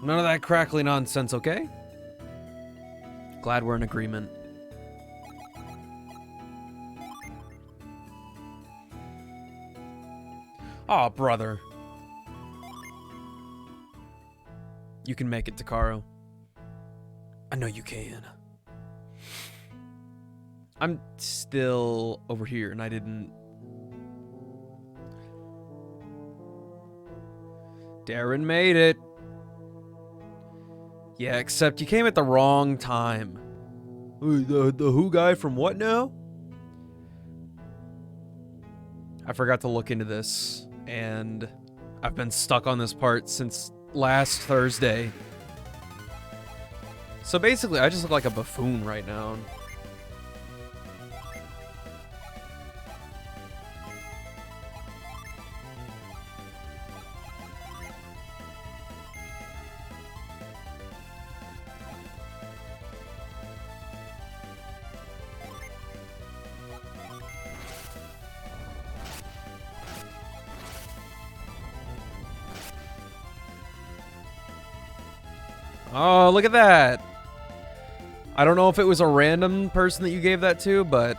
None of that crackly nonsense, okay? Glad we're in agreement. Aw, brother. You can make it, Takaro. I know you can. I'm still over here, and I didn't... Darren made it. Yeah, except you came at the wrong time. The Who guy from what now? I forgot to look into this, and I've been stuck on this part since last Thursday. So basically, I just look like a buffoon right now. Oh, look at that. I don't know if it was a random person that you gave that to, but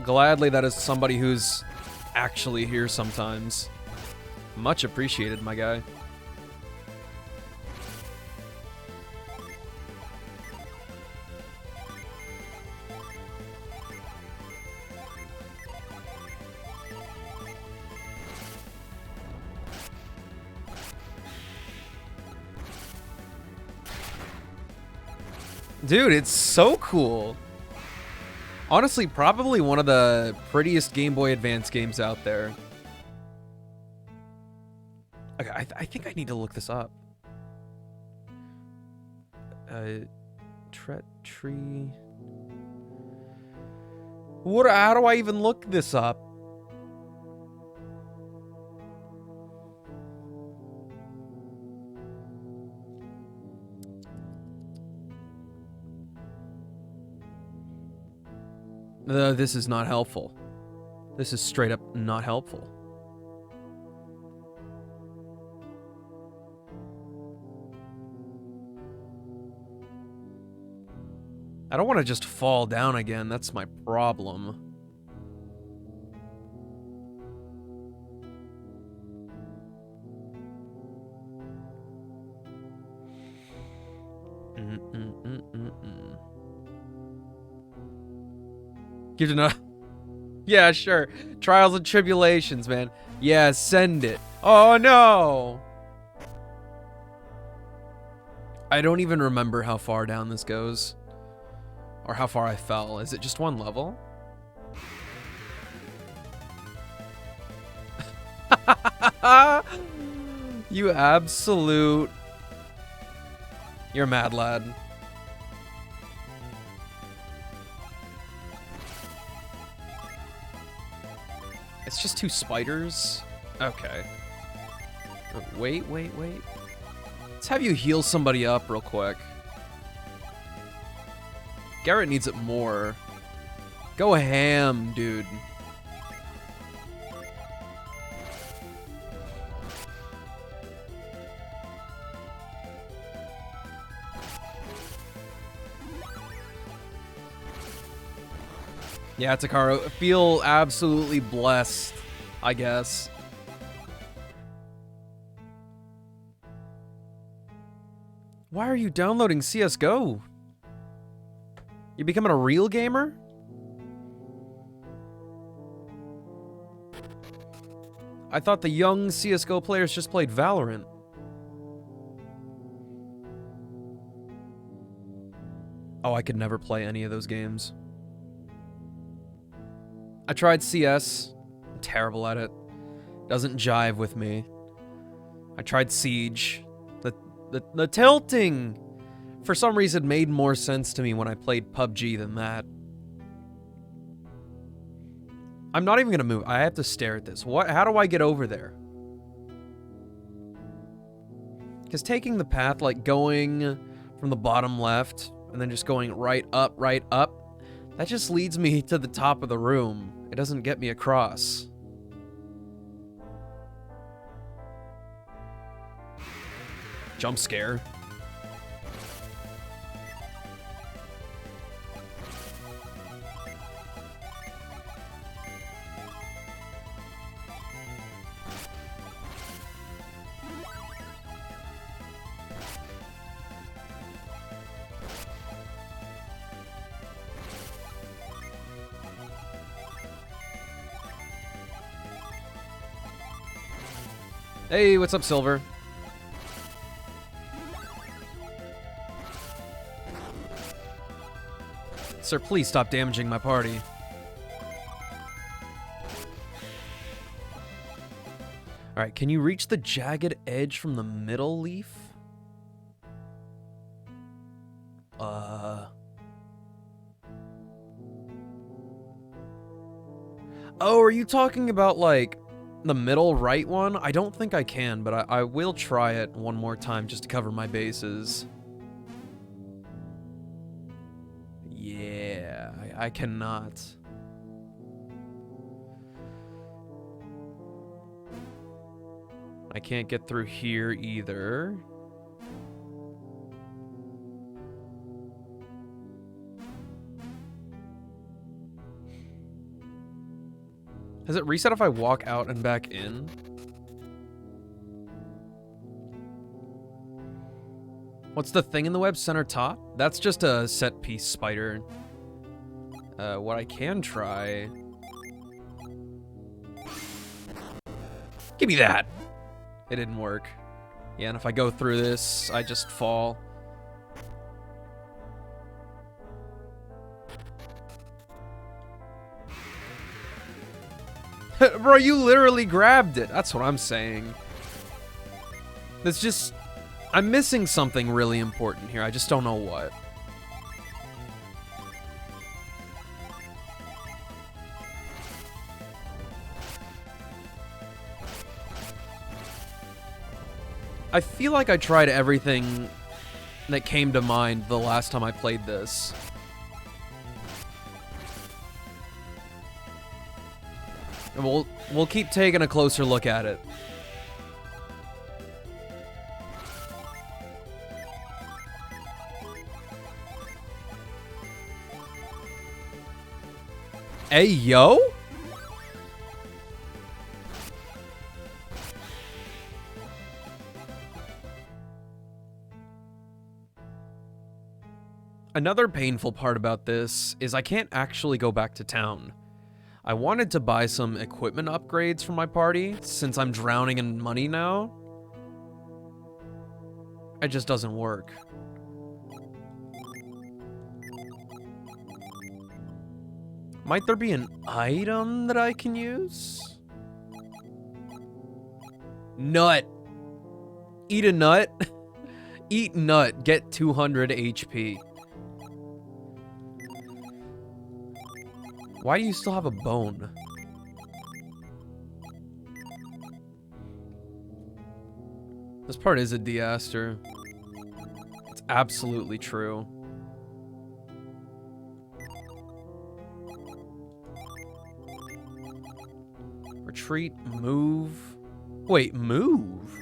gladly that is somebody who's actually here sometimes. Much appreciated, my guy. Dude, it's so cool. Honestly, probably one of the prettiest Game Boy Advance games out there. Okay, I think I need to look this up. Tree. What? How do I even look this up? This is not helpful. This is straight up not helpful. I don't want to just fall down again. That's my problem. Give it enough. Yeah, sure. Trials and tribulations, man. Yeah, send it. Oh, no. I don't even remember how far down this goes. Or how far I fell. Is it just one level? You absolute... You're a mad lad. It's just two spiders? Okay. Wait. Let's have you heal somebody up real quick. Garrett needs it more. Go ham, dude. Yeah, Takaro, feel absolutely blessed, I guess. Why are you downloading CSGO? You becoming a real gamer? I thought the young CSGO players just played Valorant. Oh, I could never play any of those games. I tried CS. I'm terrible at it. Doesn't jive with me. I tried Siege. The tilting, for some reason, made more sense to me when I played PUBG than that. I'm not even gonna move. I have to stare at this. What? How do I get over there? Because taking the path, like going from the bottom left and then just going right up, that just leads me to the top of the room. It doesn't get me across. Jump scare. Hey, what's up, Silver? Sir, please stop damaging my party. Alright, can you reach the jagged edge from the middle leaf? Oh, are you talking about, like, the middle right one? I don't think I can, but I will try it one more time just to cover my bases. Yeah, I cannot. I can't get through here either. Has it reset if I walk out and back in? What's the thing in the web? Center top? That's just a set piece spider. What I can try... Give me that! It didn't work. Yeah, and if I go through this, I just fall. Bro, you literally grabbed it. That's what I'm saying. That's just... I'm missing something really important here. I just don't know what. I feel like I tried everything that came to mind the last time I played this. And we'll keep taking a closer look at it. Hey, yo? Another painful part about this is I can't actually go back to town. I wanted to buy some equipment upgrades for my party, since I'm drowning in money now. It just doesn't work. Might there be an item that I can use? Nut. Eat a nut. Eat nut. Get 200 HP. Why do you still have a bone? This part is a disaster. It's absolutely true. Retreat, move. Wait, move?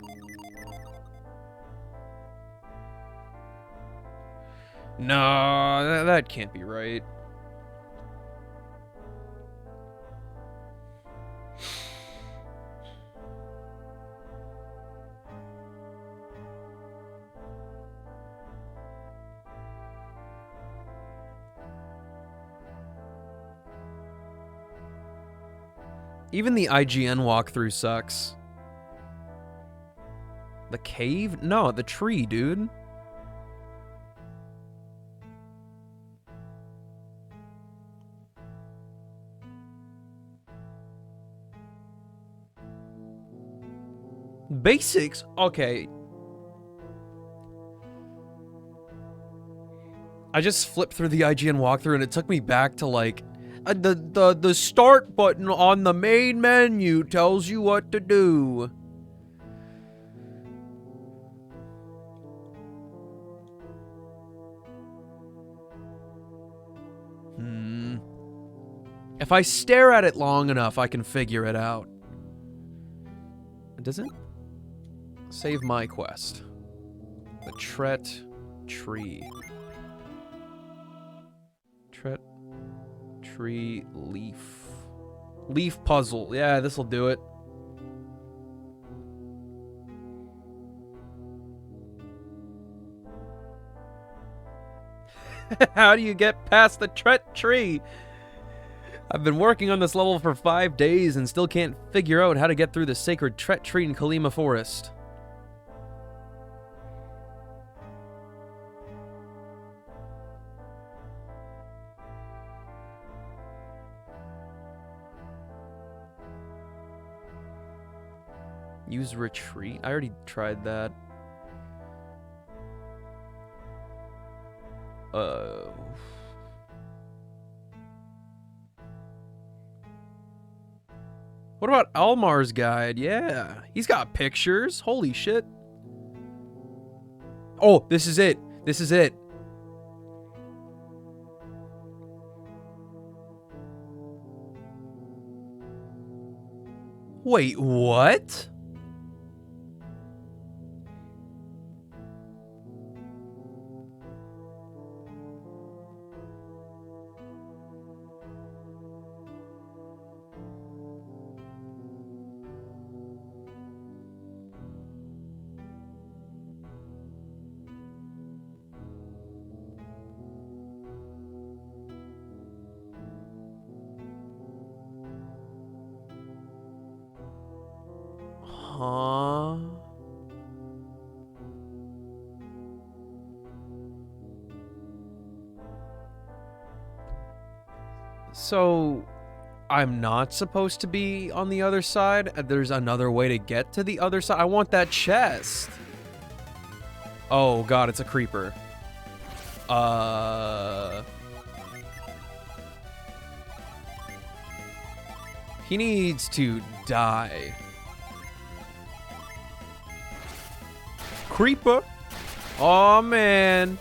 No, that can't be right. Even the IGN walkthrough sucks. The cave? No, the tree, dude. Basics? Okay. I just flipped through the IGN walkthrough and it took me back to like the start button on the main menu tells you what to do. If I stare at it long enough, I can figure it out. Does it? Save my quest. The Tret tree. Tret tree leaf. Leaf puzzle. Yeah, this'll do it. How do you get past the Tret tree? I've been working on this level for 5 days and still can't figure out how to get through the sacred Tret tree in Kalima Forest. Use retreat? I already tried that. What about Almar's guide? Yeah, he's got pictures. Holy shit. Oh, this is it. This is it. Wait, what? Huh? So, I'm not supposed to be on the other side? There's another way to get to the other side? I want that chest. Oh god, it's a creeper. He needs to die. Creeper. Oh man.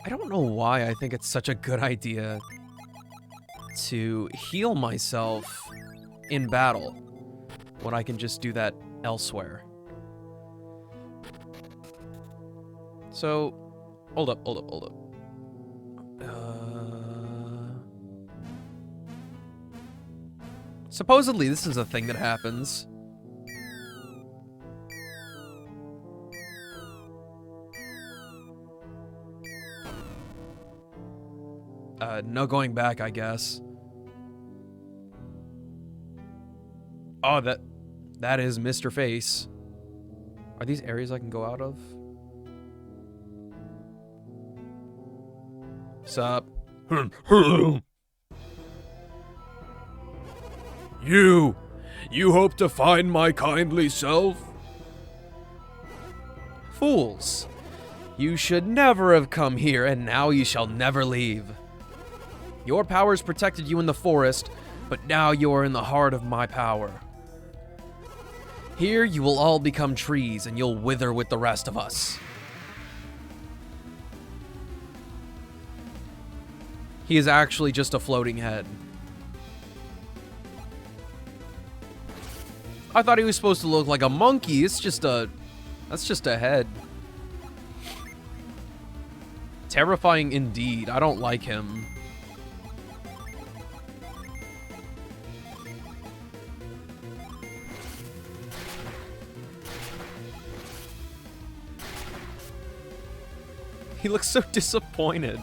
I don't know why I think it's such a good idea to heal myself in battle when I can just do that elsewhere. So, hold up. Supposedly this is a thing that happens. No going back, I guess. Oh, that is Mr. Face. Are these areas I can go out of? Sup? You hope to find my kindly self? Fools! You should never have come here, and now you shall never leave. Your powers protected you in the forest, but now you are in the heart of my power. Here you will all become trees, and you'll wither with the rest of us. He is actually just a floating head. I thought he was supposed to look like a monkey. That's just a head. Terrifying indeed. I don't like him. He looks so disappointed.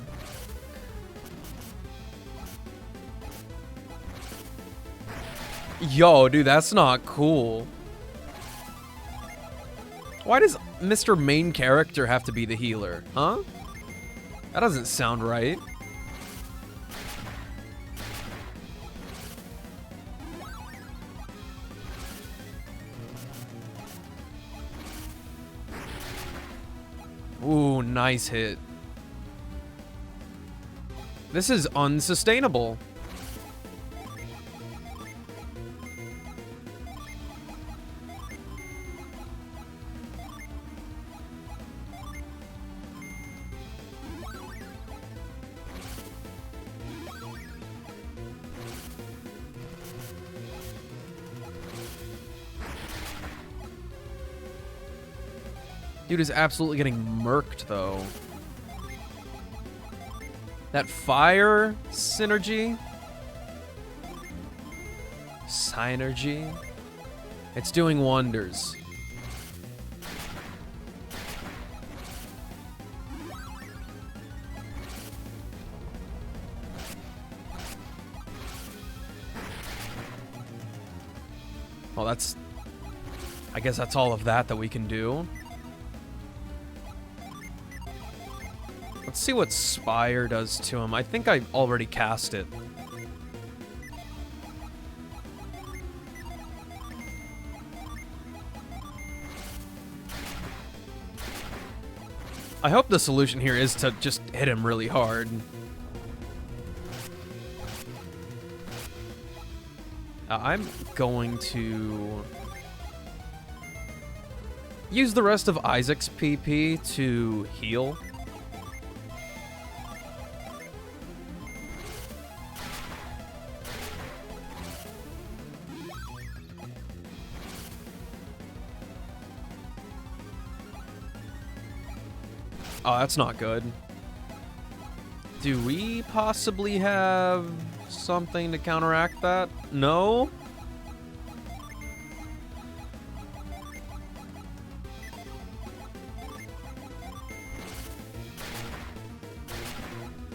Yo, dude, that's not cool. Why does Mr. Main Character have to be the healer, huh? That doesn't sound right. Ooh, nice hit. This is unsustainable. Dude is absolutely getting murked, though. That fire synergy? Synergy? It's doing wonders. Well, that's... I guess that's all of that we can do. Let's see what Spire does to him. I think I already cast it. I hope the solution here is to just hit him really hard. I'm going to use the rest of Isaac's PP to heal. Oh, that's not good. Do we possibly have something to counteract that? No?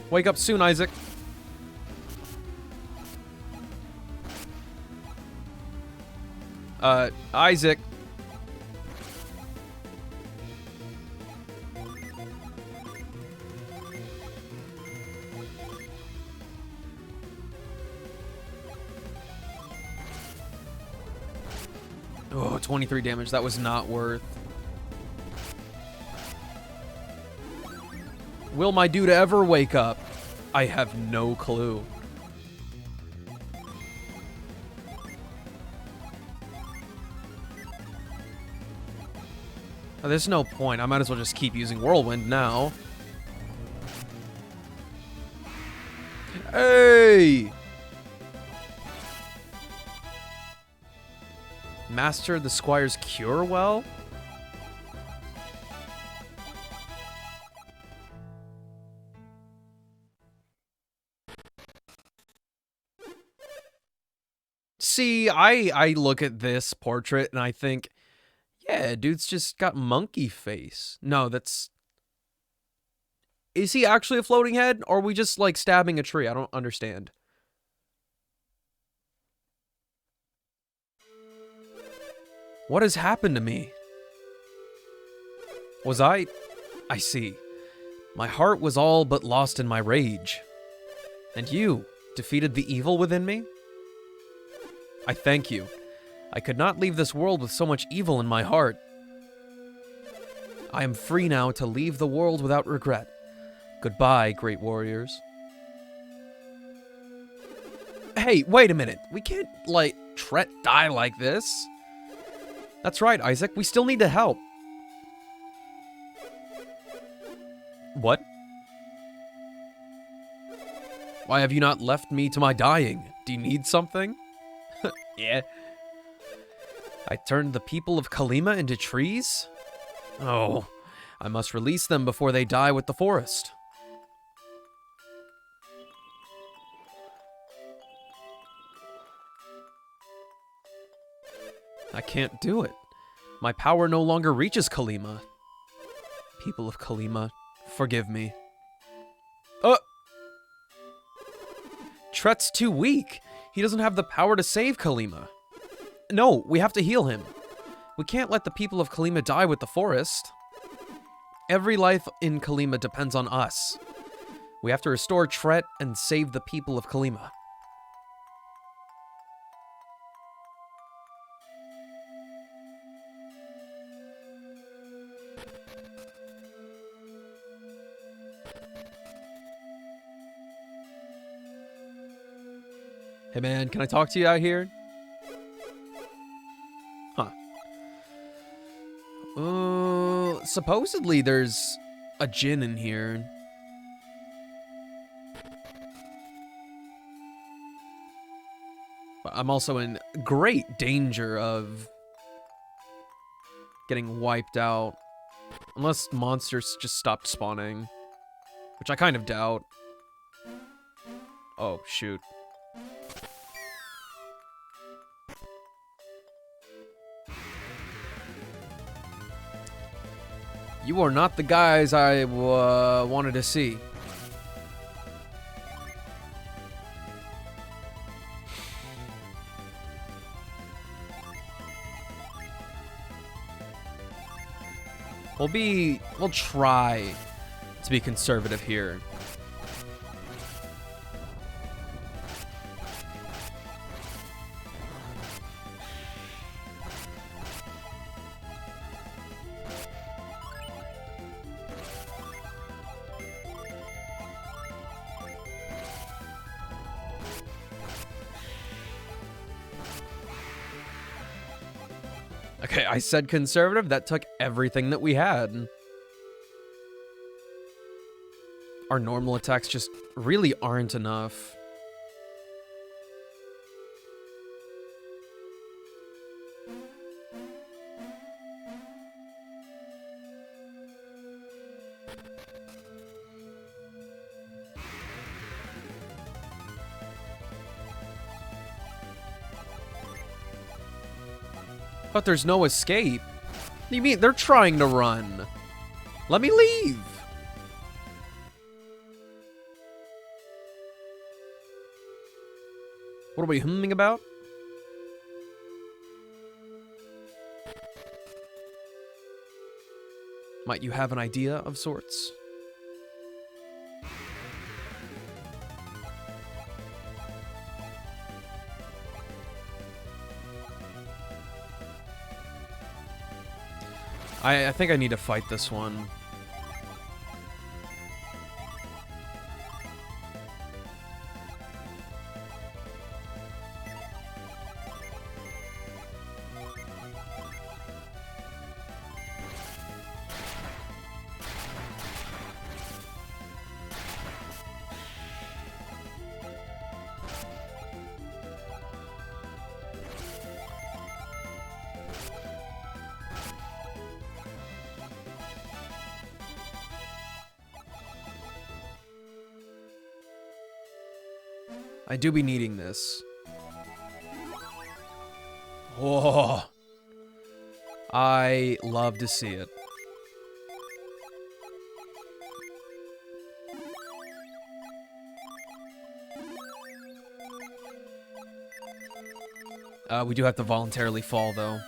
Wake up soon, Isaac. Isaac. Oh, 23 damage. That was not worth. Will my dude ever wake up? I have no clue. Oh, there's no point. I might as well just keep using Whirlwind now. Hey! Master the Squire's Cure well? See, I look at this portrait and I think, yeah, dude's just got monkey face. No, that's... Is he actually a floating head? Or are we just, like, stabbing a tree? I don't understand. What has happened to me? Was I see. My heart was all but lost in my rage. And you defeated the evil within me? I thank you. I could not leave this world with so much evil in my heart. I am free now to leave the world without regret. Goodbye, great warriors. Hey, wait a minute. We can't, like, Tret die like this. That's right, Isaac. We still need to help. What? Why have you not left me to my dying? Do you need something? Yeah. I turned the people of Kalima into trees? Oh, I must release them before they die with the forest. I can't do it. My power no longer reaches Kalima. People of Kalima, forgive me. Tret's too weak. He doesn't have the power to save Kalima. No, we have to heal him. We can't let the people of Kalima die with the forest. Every life in Kalima depends on us. We have to restore Tret and save the people of Kalima. Hey man, can I talk to you out here? Huh. Supposedly there's a djinn in here. But I'm also in great danger of getting wiped out. Unless monsters just stopped spawning. Which I kind of doubt. Oh, shoot. You are not the guys I wanted to see. We'll try to be conservative here. Okay, I said conservative. That took everything that we had. Our normal attacks just really aren't enough. But there's no escape. What do you mean? They're trying to run. Let me leave. What are we humming about? Might you have an idea of sorts? I think I need to fight this one. I do be needing this. Oh, I love to see it. We do have to voluntarily fall, though.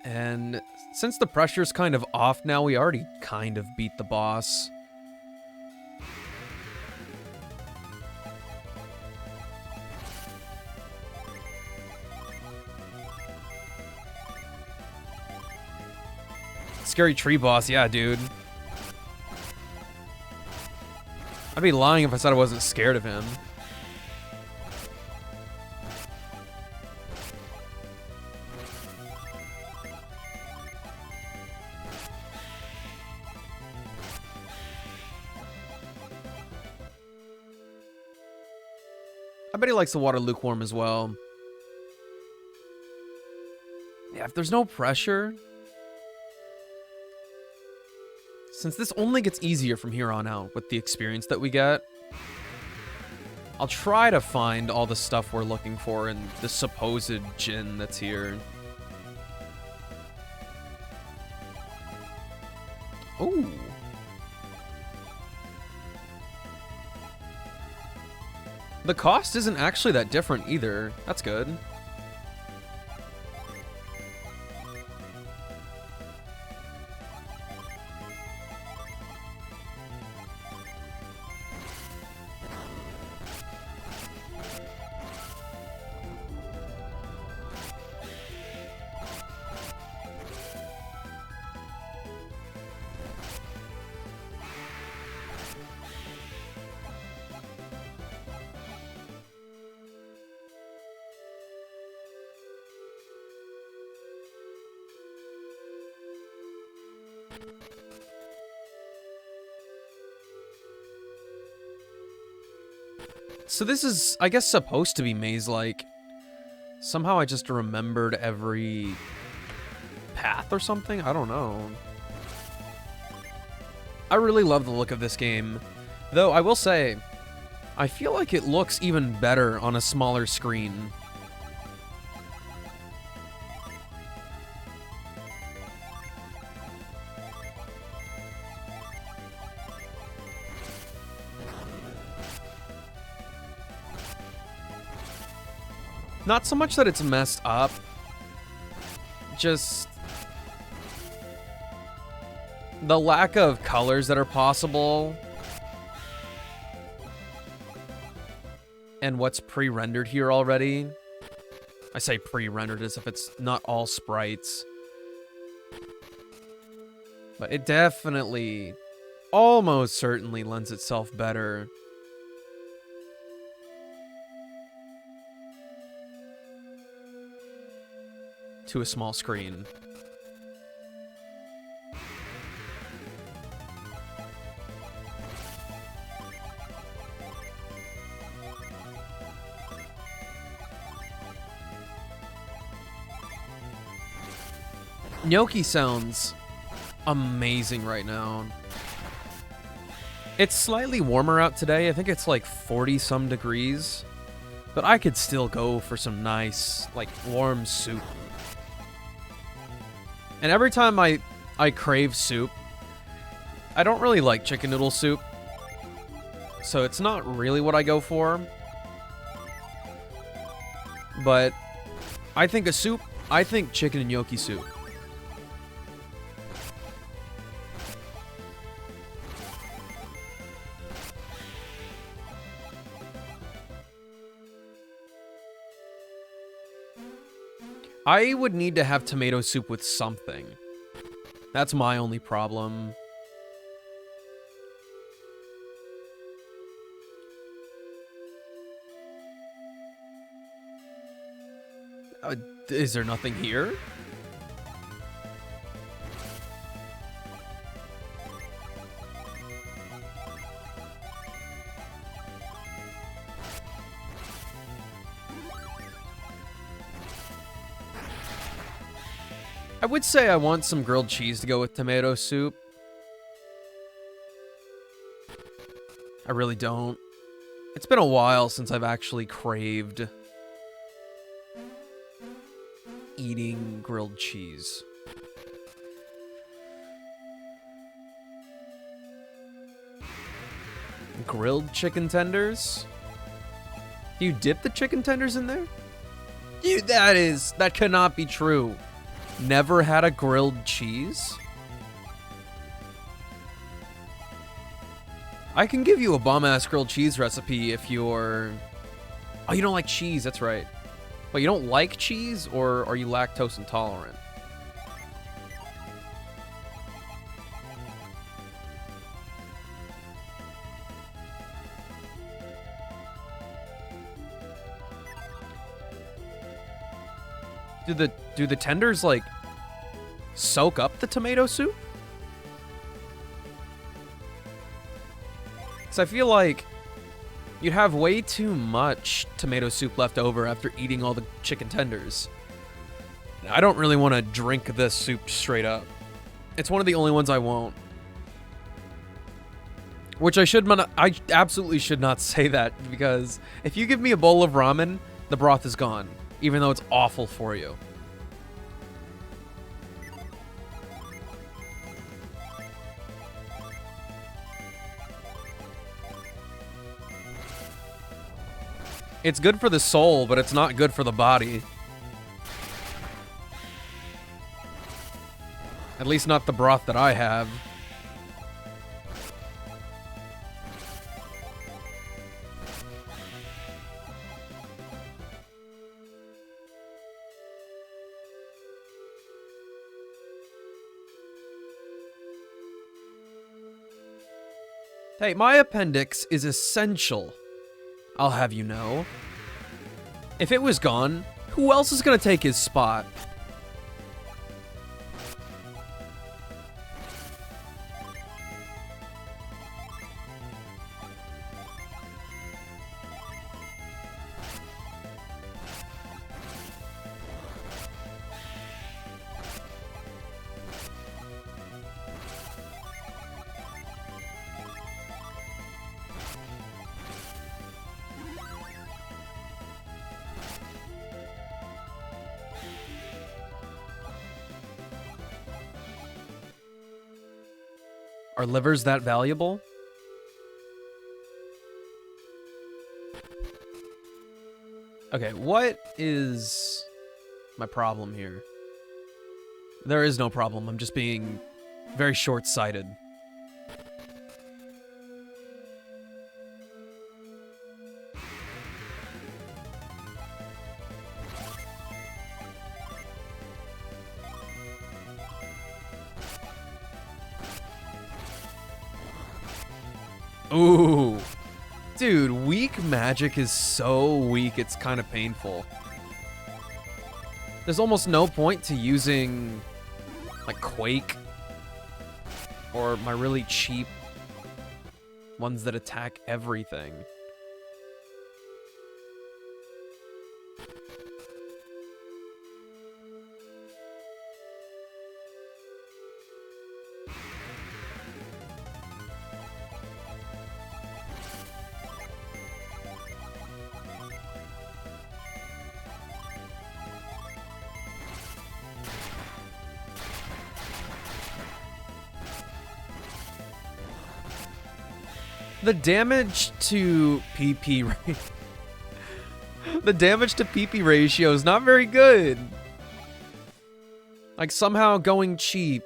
And since the pressure's kind of off now, we already kind of beat the boss. Scary tree boss, yeah, dude. I'd be lying if I said I wasn't scared of him. I bet he likes the water lukewarm as well. Yeah, if there's no pressure... Since this only gets easier from here on out with the experience that we get, I'll try to find all the stuff we're looking for in the supposed gin that's here. Ooh. The cost isn't actually that different either. That's good. So this is, I guess, supposed to be maze-like. Somehow I just remembered every path or something? I don't know. I really love the look of this game. Though, I will say, I feel like it looks even better on a smaller screen. Not so much that it's messed up, just the lack of colors that are possible and what's pre-rendered here already. I say pre-rendered as if it's not all sprites. But it definitely, almost certainly lends itself better to a small screen. Gnocchi sounds amazing right now. It's slightly warmer out today. I think it's like 40 some degrees. But I could still go for some nice, like, warm soup. And every time I crave soup, I don't really like chicken noodle soup. So it's not really what I go for. But I think chicken and gnocchi soup. I would need to have tomato soup with something. That's my only problem. Is there nothing here? I would say I want some grilled cheese to go with tomato soup. I really don't. It's been a while since I've actually craved eating grilled cheese. Grilled chicken tenders? Do you dip the chicken tenders in there? Dude, that cannot be true. Never had a grilled cheese? I can give you a bomb-ass grilled cheese recipe if you're... Oh, you don't like cheese, that's right. But you don't like cheese, or are you lactose intolerant? Do the tenders, like, soak up the tomato soup? Because I feel like you'd have way too much tomato soup left over after eating all the chicken tenders. I don't really want to drink this soup straight up. It's one of the only ones I won't. Which I absolutely should not say that, because if you give me a bowl of ramen, the broth is gone, even though it's awful for you. It's good for the soul, but it's not good for the body. At least not the broth that I have. Hey, my appendix is essential, I'll have you know. If it was gone, who else is gonna take his spot? Are livers that valuable? Okay, what is my problem here? There is no problem. I'm just being very short-sighted. Ooh. Dude, weak magic is so weak, it's kind of painful. There's almost no point to using, like, Quake. Or my really cheap ones that attack everything. The damage to PP the damage to PP ratio is not very good. Like, somehow going cheap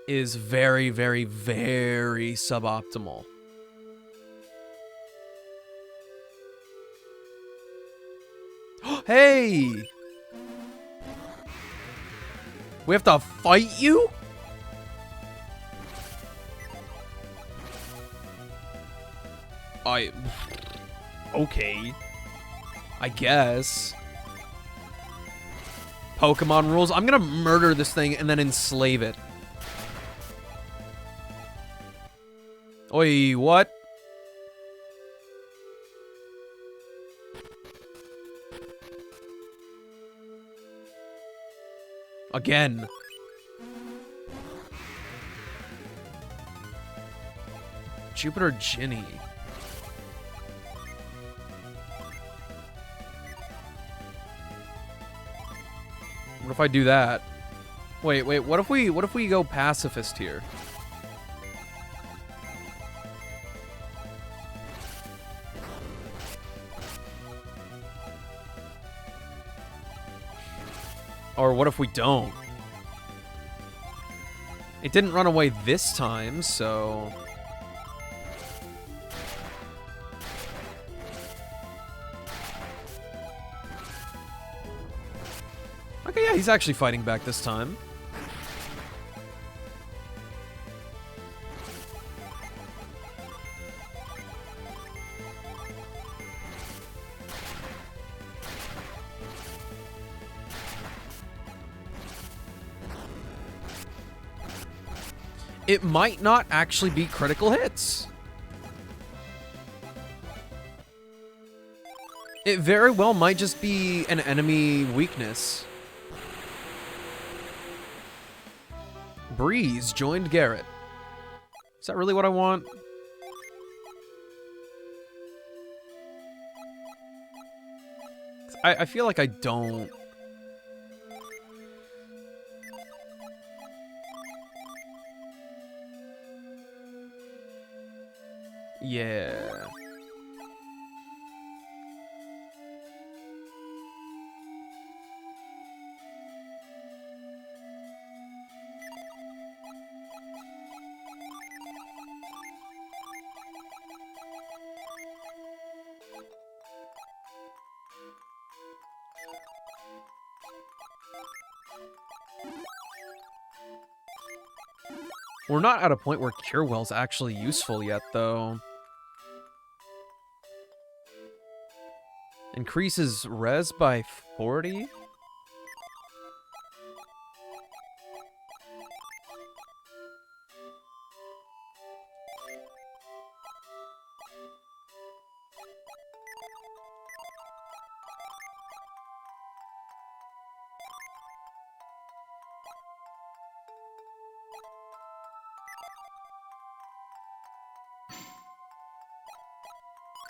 is very, very, very suboptimal. Hey! We have to fight you? Okay. I guess. Pokemon rules. I'm gonna murder this thing and then enslave it. Oi, what? Again. Jupiter Ginny. What if I do that? Wait, what if we go pacifist here? Or what if we don't? It didn't run away this time, so... Okay, yeah, he's actually fighting back this time. It might not actually be critical hits. It very well might just be an enemy weakness. Breeze joined Garrett. Is that really what I want? I feel like I don't. Yeah. We're not at a point where Cure Well's actually useful yet, though. Increases res by 40?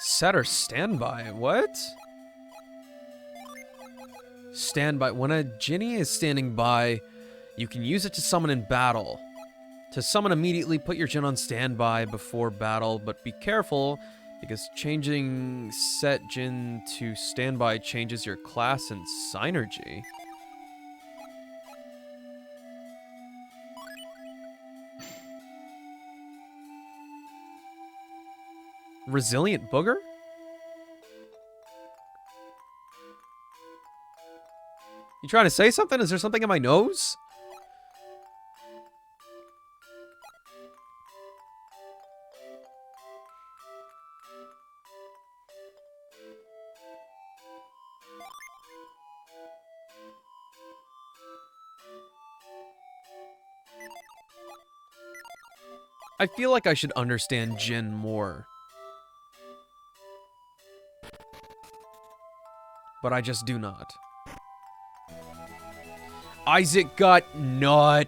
Set or standby? What? Standby. When a Ginny is standing by, you can use it to summon in battle. To summon immediately, put your Jin on standby before battle, but be careful because changing set Jin to standby changes your class and synergy. Resilient Booger? You trying to say something? Is there something in my nose? I feel like I should understand Jin more. But I just do not. Isaac got nut.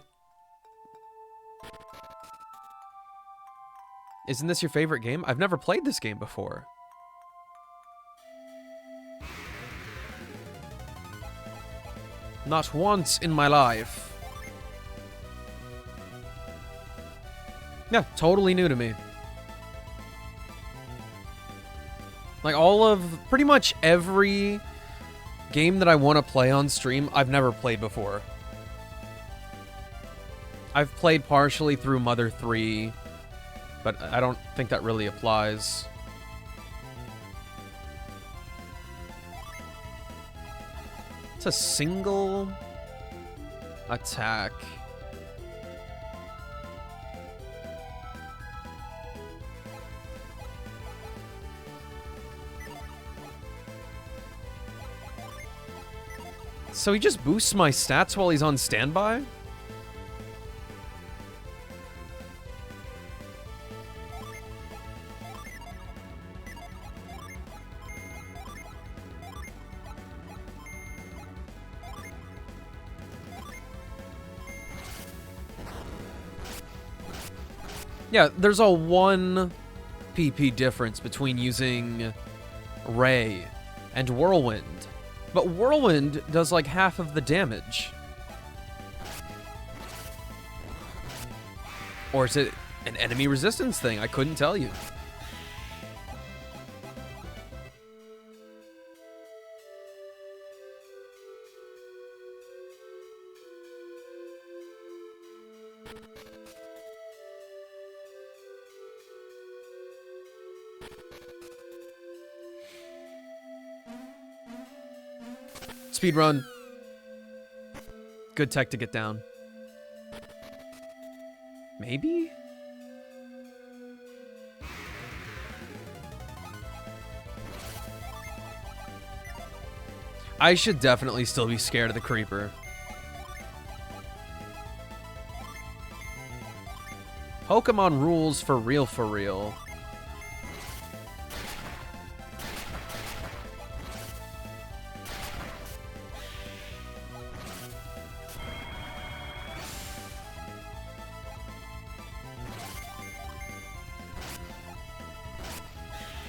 Isn't this your favorite game? I've never played this game before. Not once in my life. Yeah, totally new to me. Like, pretty much every game that I want to play on stream, I've never played before. I've played partially through Mother 3, but I don't think that really applies. It's a single attack. So he just boosts my stats while he's on standby? Yeah, there's a 1 PP difference between using Ray and Whirlwind. But Whirlwind does like half of the damage. Or is it an enemy resistance thing? I couldn't tell you. Speedrun. Good tech to get down. Maybe? I should definitely still be scared of the creeper. Pokemon rules for real for real.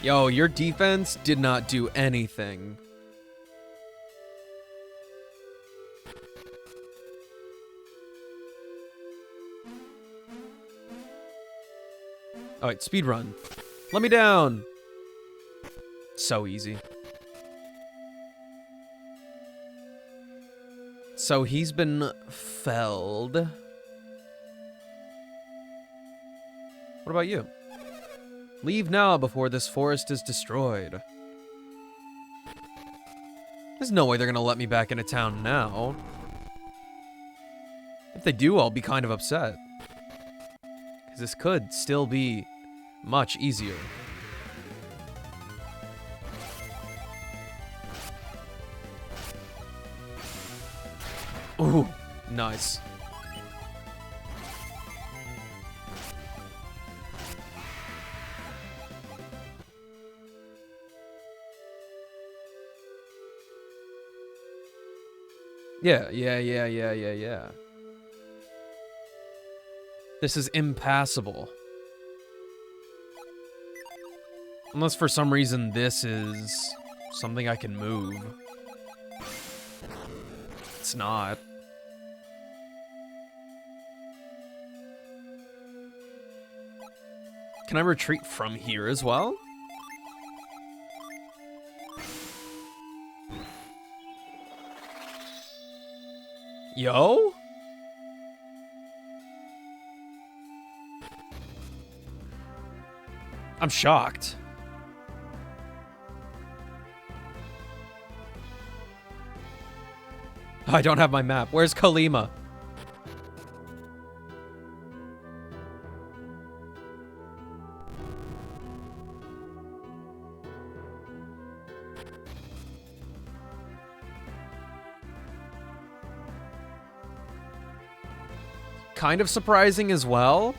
Yo, your defense did not do anything. Alright, speedrun. Let me down. So easy. So he's been felled. What about you? Leave now before this forest is destroyed. There's no way they're gonna let me back into town now. If they do, I'll be kind of upset. Because this could still be much easier. Ooh, nice. Yeah. This is impassable. Unless for some reason this is something I can move. It's not. Can I retreat from here as well? Yo? I'm shocked. I don't have my map. Where's Kalima? Kind of surprising as well.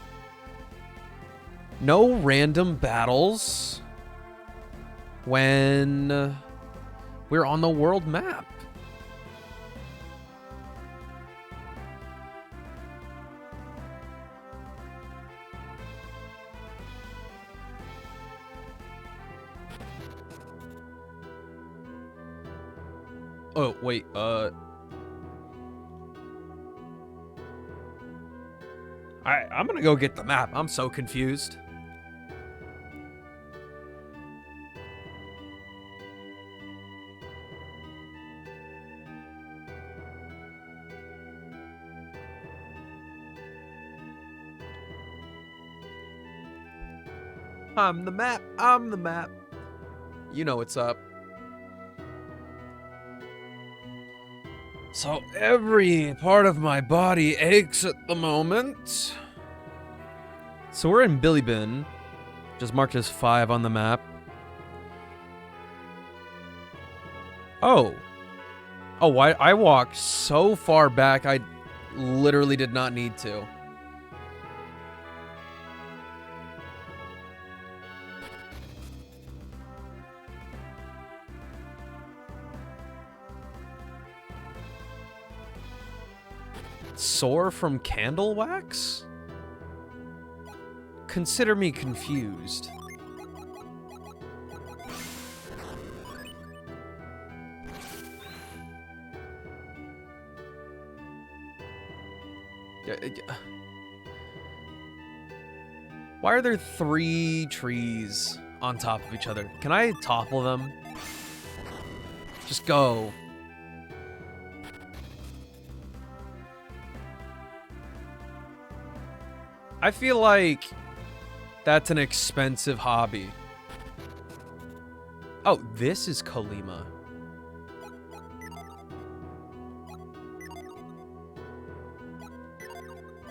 No random battles when we're on the world map. Oh, wait, I'm gonna go get the map. I'm so confused. I'm the map. I'm the map. You know what's up. So every part of my body aches at the moment. So we're in Bilibin, just marked as 5 on the map. Oh. Oh, I walked so far back, I literally did not need to. Sore from candle wax? Consider me confused. Why are there 3 trees on top of each other? Can I topple them? Just go. I feel like that's an expensive hobby. Oh, this is Kalima.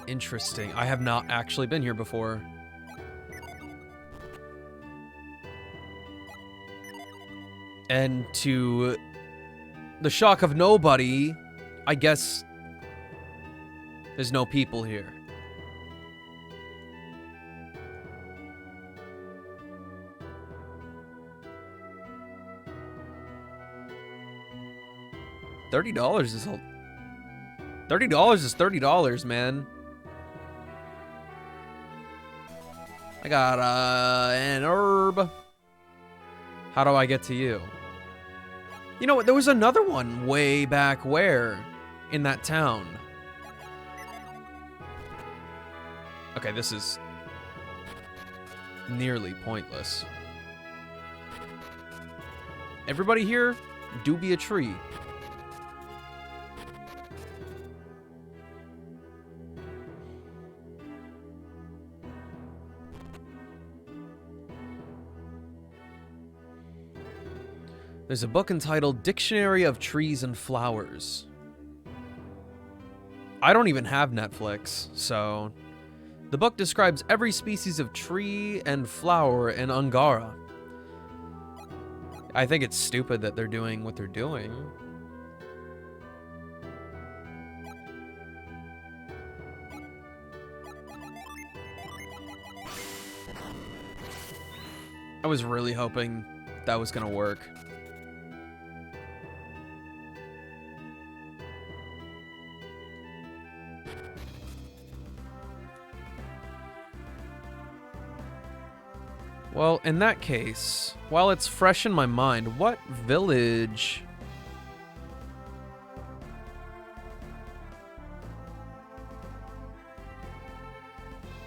Interesting. I have not actually been here before. And to the shock of nobody, I guess there's no people here. $30 is $30 is $30, man. I got an herb. How do I get to you? You know what? There was another one way back where in that town. Okay, this is nearly pointless. Everybody here, do be a tree. There's a book entitled Dictionary of Trees and Flowers. I don't even have Netflix, so... The book describes every species of tree and flower in Angara. I think it's stupid that they're doing what they're doing. I was really hoping that was gonna work. Well, in that case, while it's fresh in my mind, what village...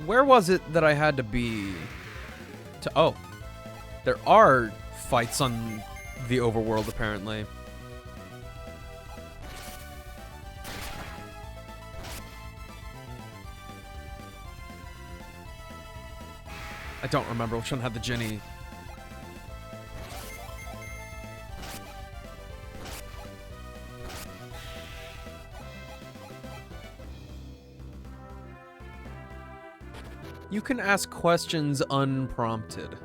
Where was it that I had to be Oh, there are fights on the overworld, apparently. I don't remember which one had the Ginny. You can ask questions unprompted.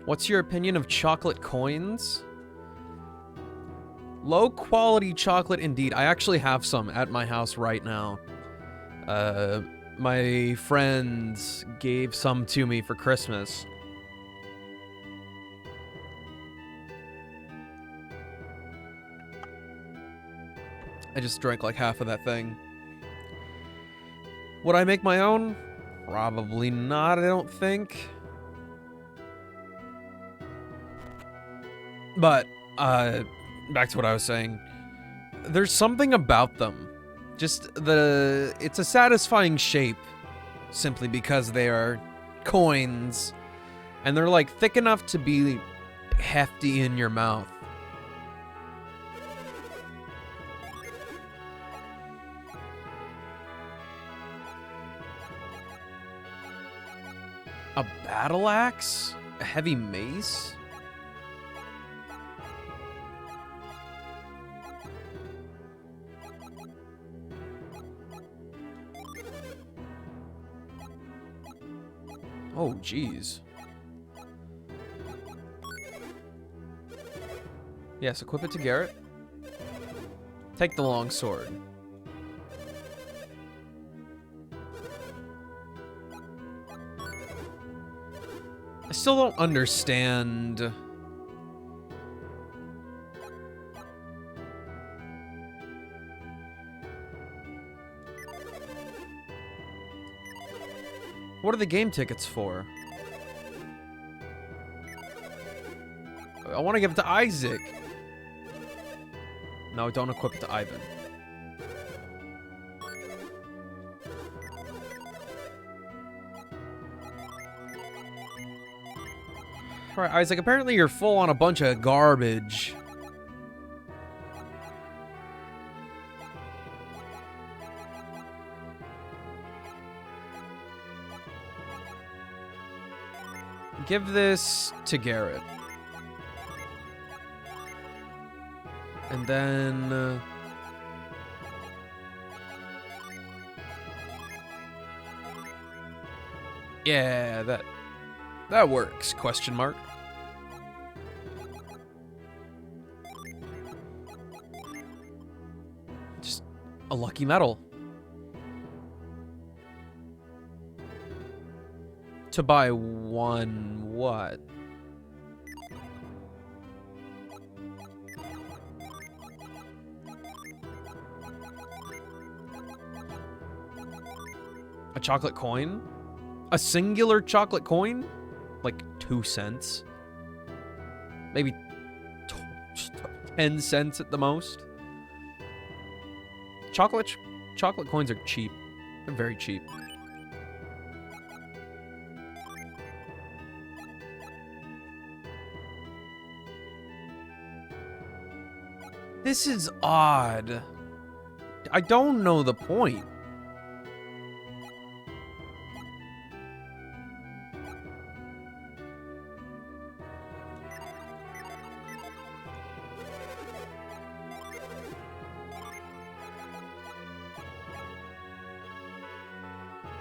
What's your opinion of chocolate coins? Low quality chocolate indeed. I actually have some at my house right now. My friends gave some to me for Christmas. I just drank like half of that thing. Would I make my own? Probably not, I don't think. But, back to what I was saying. There's something about them. Just it's a satisfying shape. Simply because they are coins. And they're like thick enough to be hefty in your mouth. A battle axe? A heavy mace? Oh, jeez. Yes, equip it to Garrett. Take the long sword. I still don't understand. What are the game tickets for? I want to give it to Isaac. No, don't equip it to Ivan. Alright, Isaac, apparently you're full on a bunch of garbage. Give this to Garrett. And then... yeah, that works, question mark. Just a lucky medal. To buy one what? A chocolate coin? A singular chocolate coin? Like 2 cents? Maybe 10 cents at the most? Chocolate coins are cheap. They're very cheap. This is odd. I don't know the point.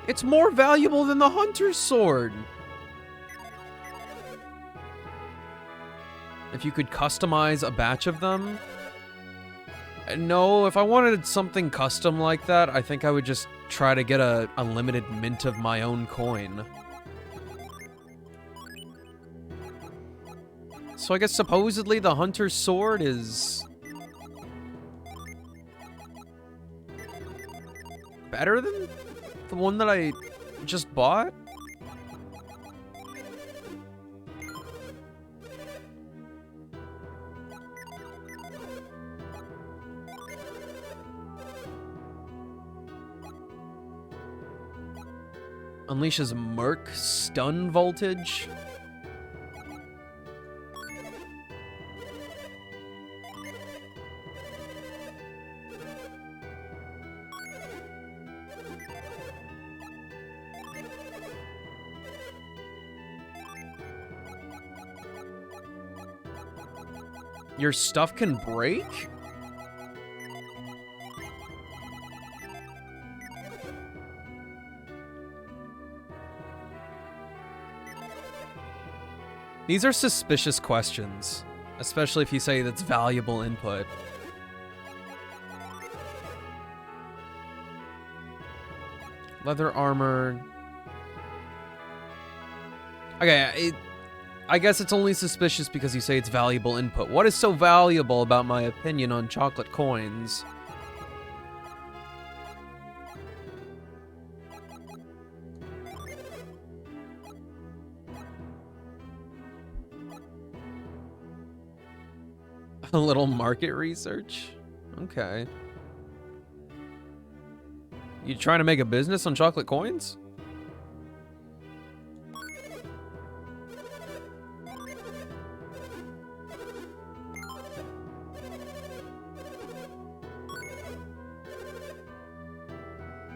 It's more valuable than the hunter's sword. If you could customize a batch of them. No, if I wanted something custom like that, I think I would just try to get a unlimited mint of my own coin. So I guess supposedly the hunter's sword is... better than the one that I just bought? Unleashes Merc stun voltage. Your stuff can break? These are suspicious questions, especially if you say that's valuable input. Leather armor. Okay, I guess it's only suspicious because you say it's valuable input. What is so valuable about my opinion on chocolate coins? A little market research? Okay. You trying to make a business on chocolate coins?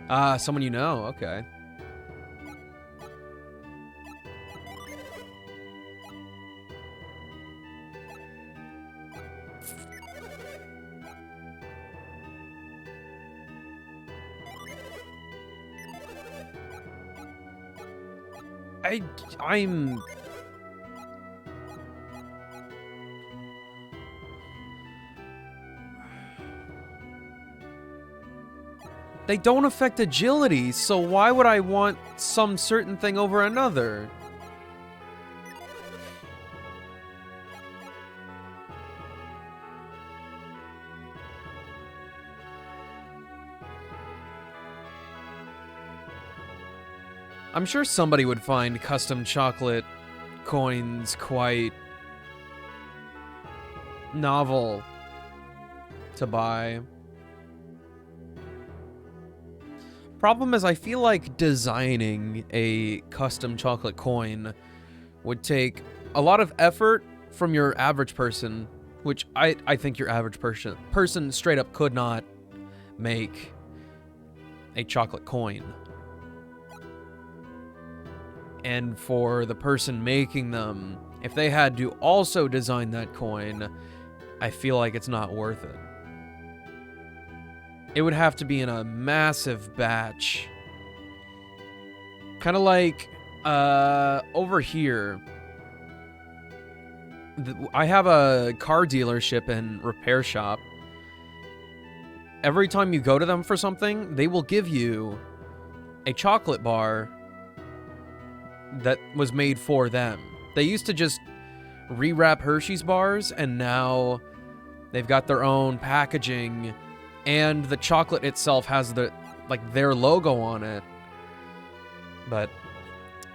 Ah, someone you know. Okay. I'm... They don't affect agility, so why would I want some certain thing over another? I'm sure somebody would find custom chocolate coins quite novel to buy. Problem is, I feel like designing a custom chocolate coin would take a lot of effort from your average person, which I think your average person straight up could not make a chocolate coin. And for the person making them, if they had to also design that coin, I feel like it's not worth it. It would have to be in a massive batch. Kind of like, over here. I have a car dealership and repair shop. Every time you go to them for something, they will give you a chocolate bar that was made for them. They used to just rewrap Hershey's bars, and now they've got their own packaging, and the chocolate itself has their logo on it. But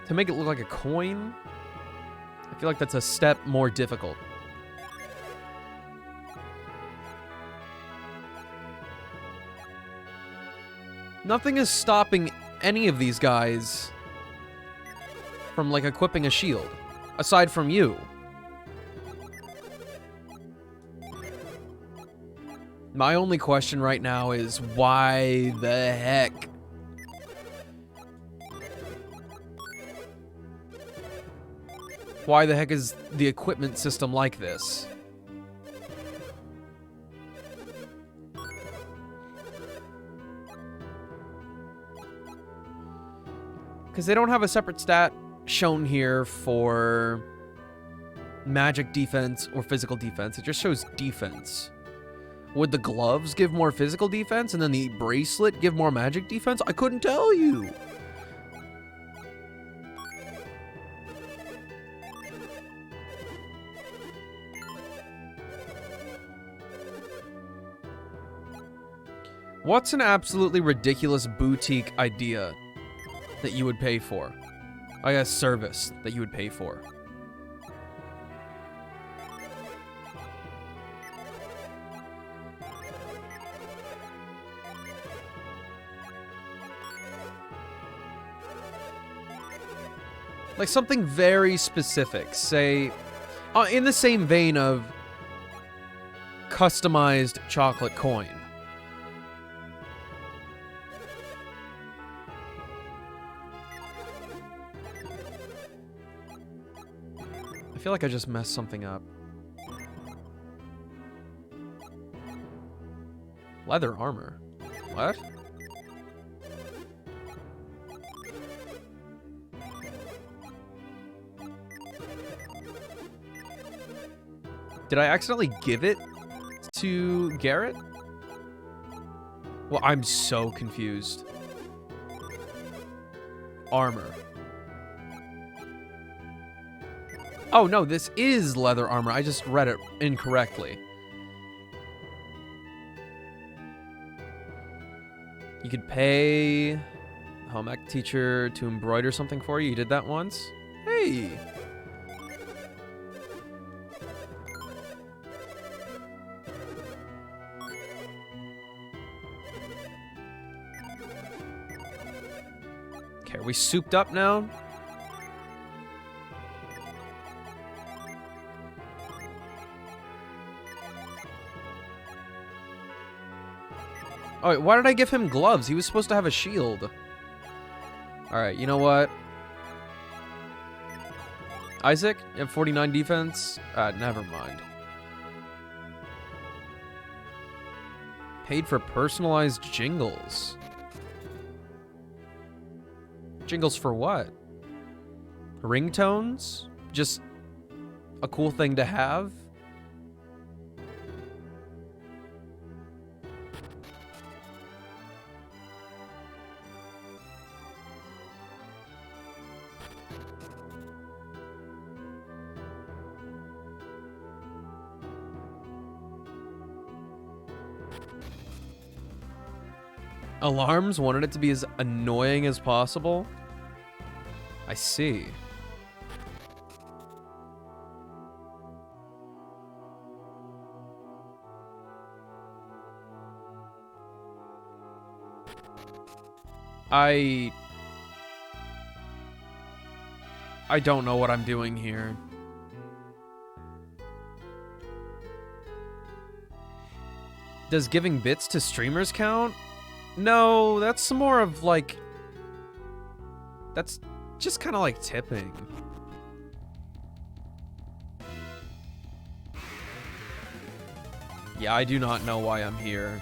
to make it look like a coin, I feel like that's a step more difficult. Nothing is stopping any of these guys from, like, equipping a shield, aside from you. My only question right now is, why the heck? Why the heck is the equipment system like this? Because they don't have a separate stat shown here for magic defense or physical defense. It just shows defense. Would the gloves give more physical defense and then the bracelet give more magic defense? I couldn't tell you. What's an absolutely ridiculous boutique idea that you would pay for? I guess service that you would pay for. Like something very specific. Say, in the same vein of customized chocolate coin. I feel like I just messed something up. Leather armor. What? Did I accidentally give it to Garrett? Well, I'm so confused. Armor. Oh, no, this is leather armor. I just read it incorrectly. You could pay home ec teacher to embroider something for you. You did that once? Hey! Okay, are we souped up now? Oh, wait, why did I give him gloves? He was supposed to have a shield. Alright, you know what? Isaac, you have 49 defense? Never mind. Paid for personalized jingles. Jingles for what? Ringtones? Just a cool thing to have? Alarms wanted it to be as annoying as possible? I see. I don't know what I'm doing here. Does giving bits to streamers count? No, that's more of like... That's just kind of like tipping. Yeah, I do not know why I'm here.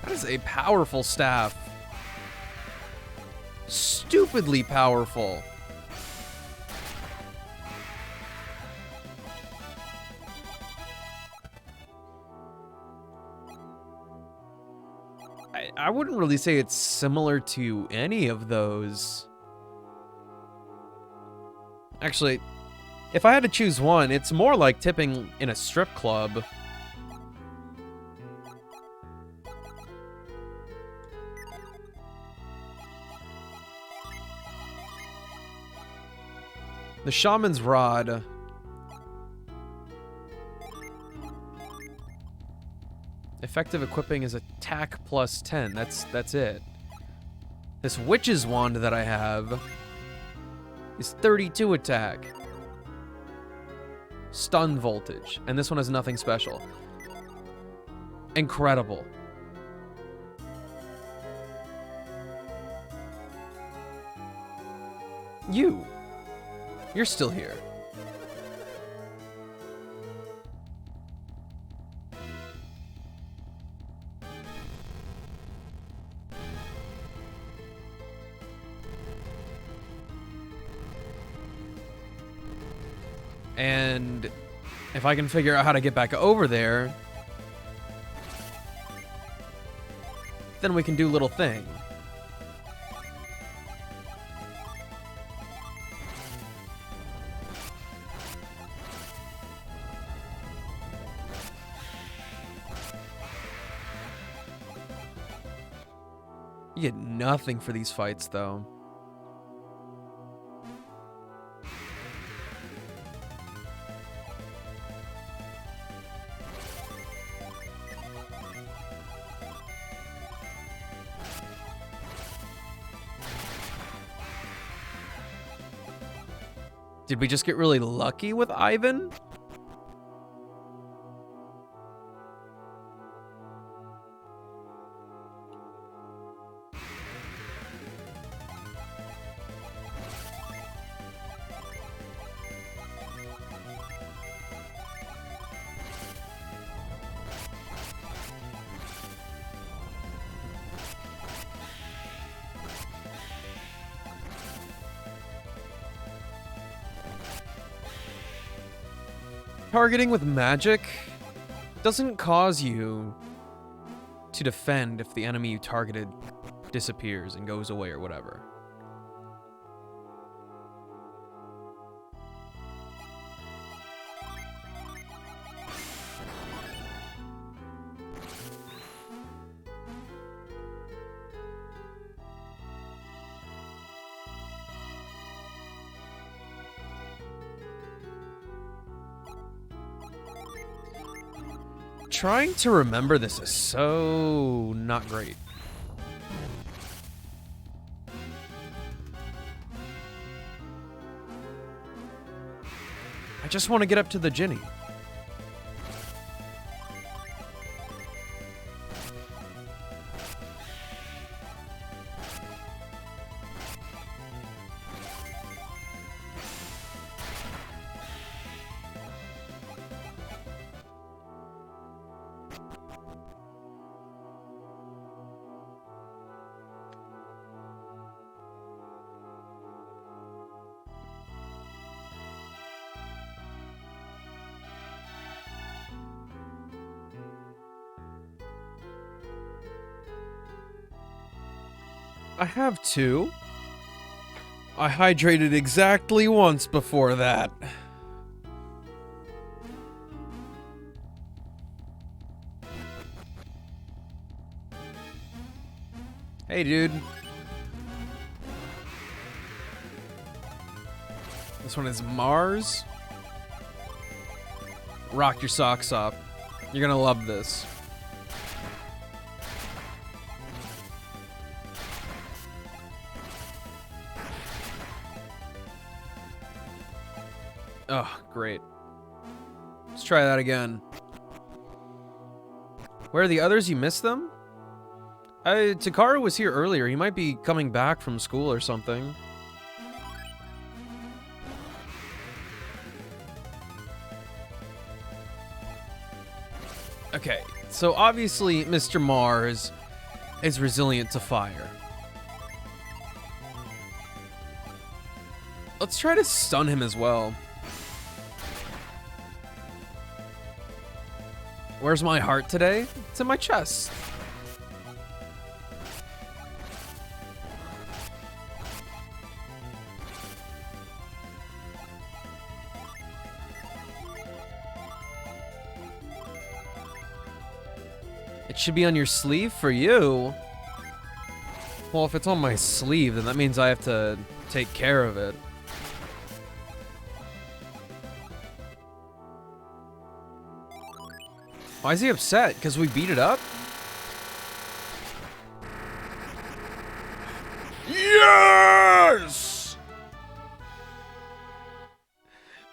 That is a powerful staff. Stupidly powerful. I wouldn't really say it's similar to any of those. Actually, if I had to choose one, it's more like tipping in a strip club. The Shaman's Rod. Effective equipping is attack plus 10. That's it. This Witch's Wand that I have is 32 attack. Stun voltage. And this one has nothing special. Incredible. You're still here. And if I can figure out how to get back over there, then we can do little thing. You get nothing for these fights, though. Did we just get really lucky with Ivan? Targeting with magic doesn't cause you to defend if the enemy you targeted disappears and goes away or whatever. Trying to remember this is so not great. I just want to get up to the Ginny. I have two. I hydrated exactly once before that. Hey, dude. This one is Mars. Rock your socks off. You're gonna love this. Oh, great. Let's try that again. Where are the others? You missed them? Takara was here earlier. He might be coming back from school or something. Okay, so obviously Mr. Mars is resilient to fire. Let's try to stun him as well. Where's my heart today? It's in my chest. It should be on your sleeve for you. Well, if it's on my sleeve, then that means I have to take care of it. Why is he upset? Because we beat it up? Yes!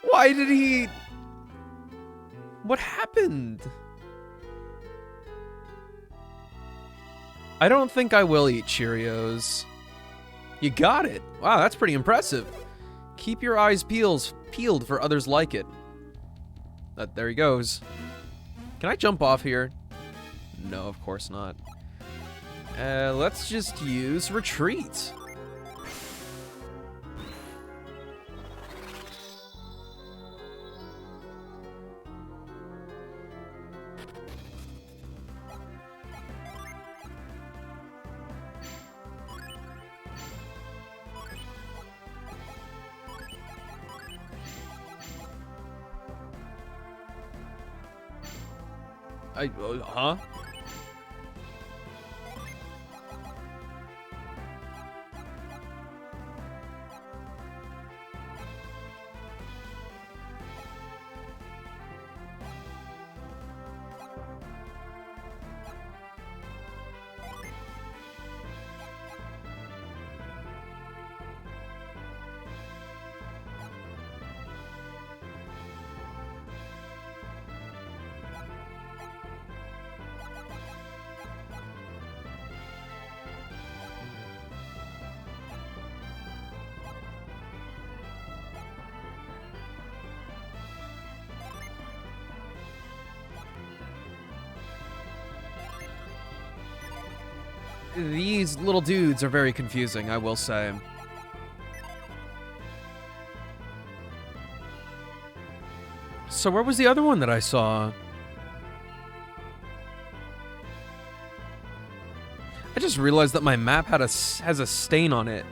Why did he... What happened? I don't think I will eat Cheerios. You got it. Wow, that's pretty impressive. Keep your eyes peeled for others like it. There he goes. Can I jump off here? No, of course not. Let's just use retreat. Huh? These little dudes are very confusing, I will say. So where was the other one that I saw? I just realized that my map has a stain on it.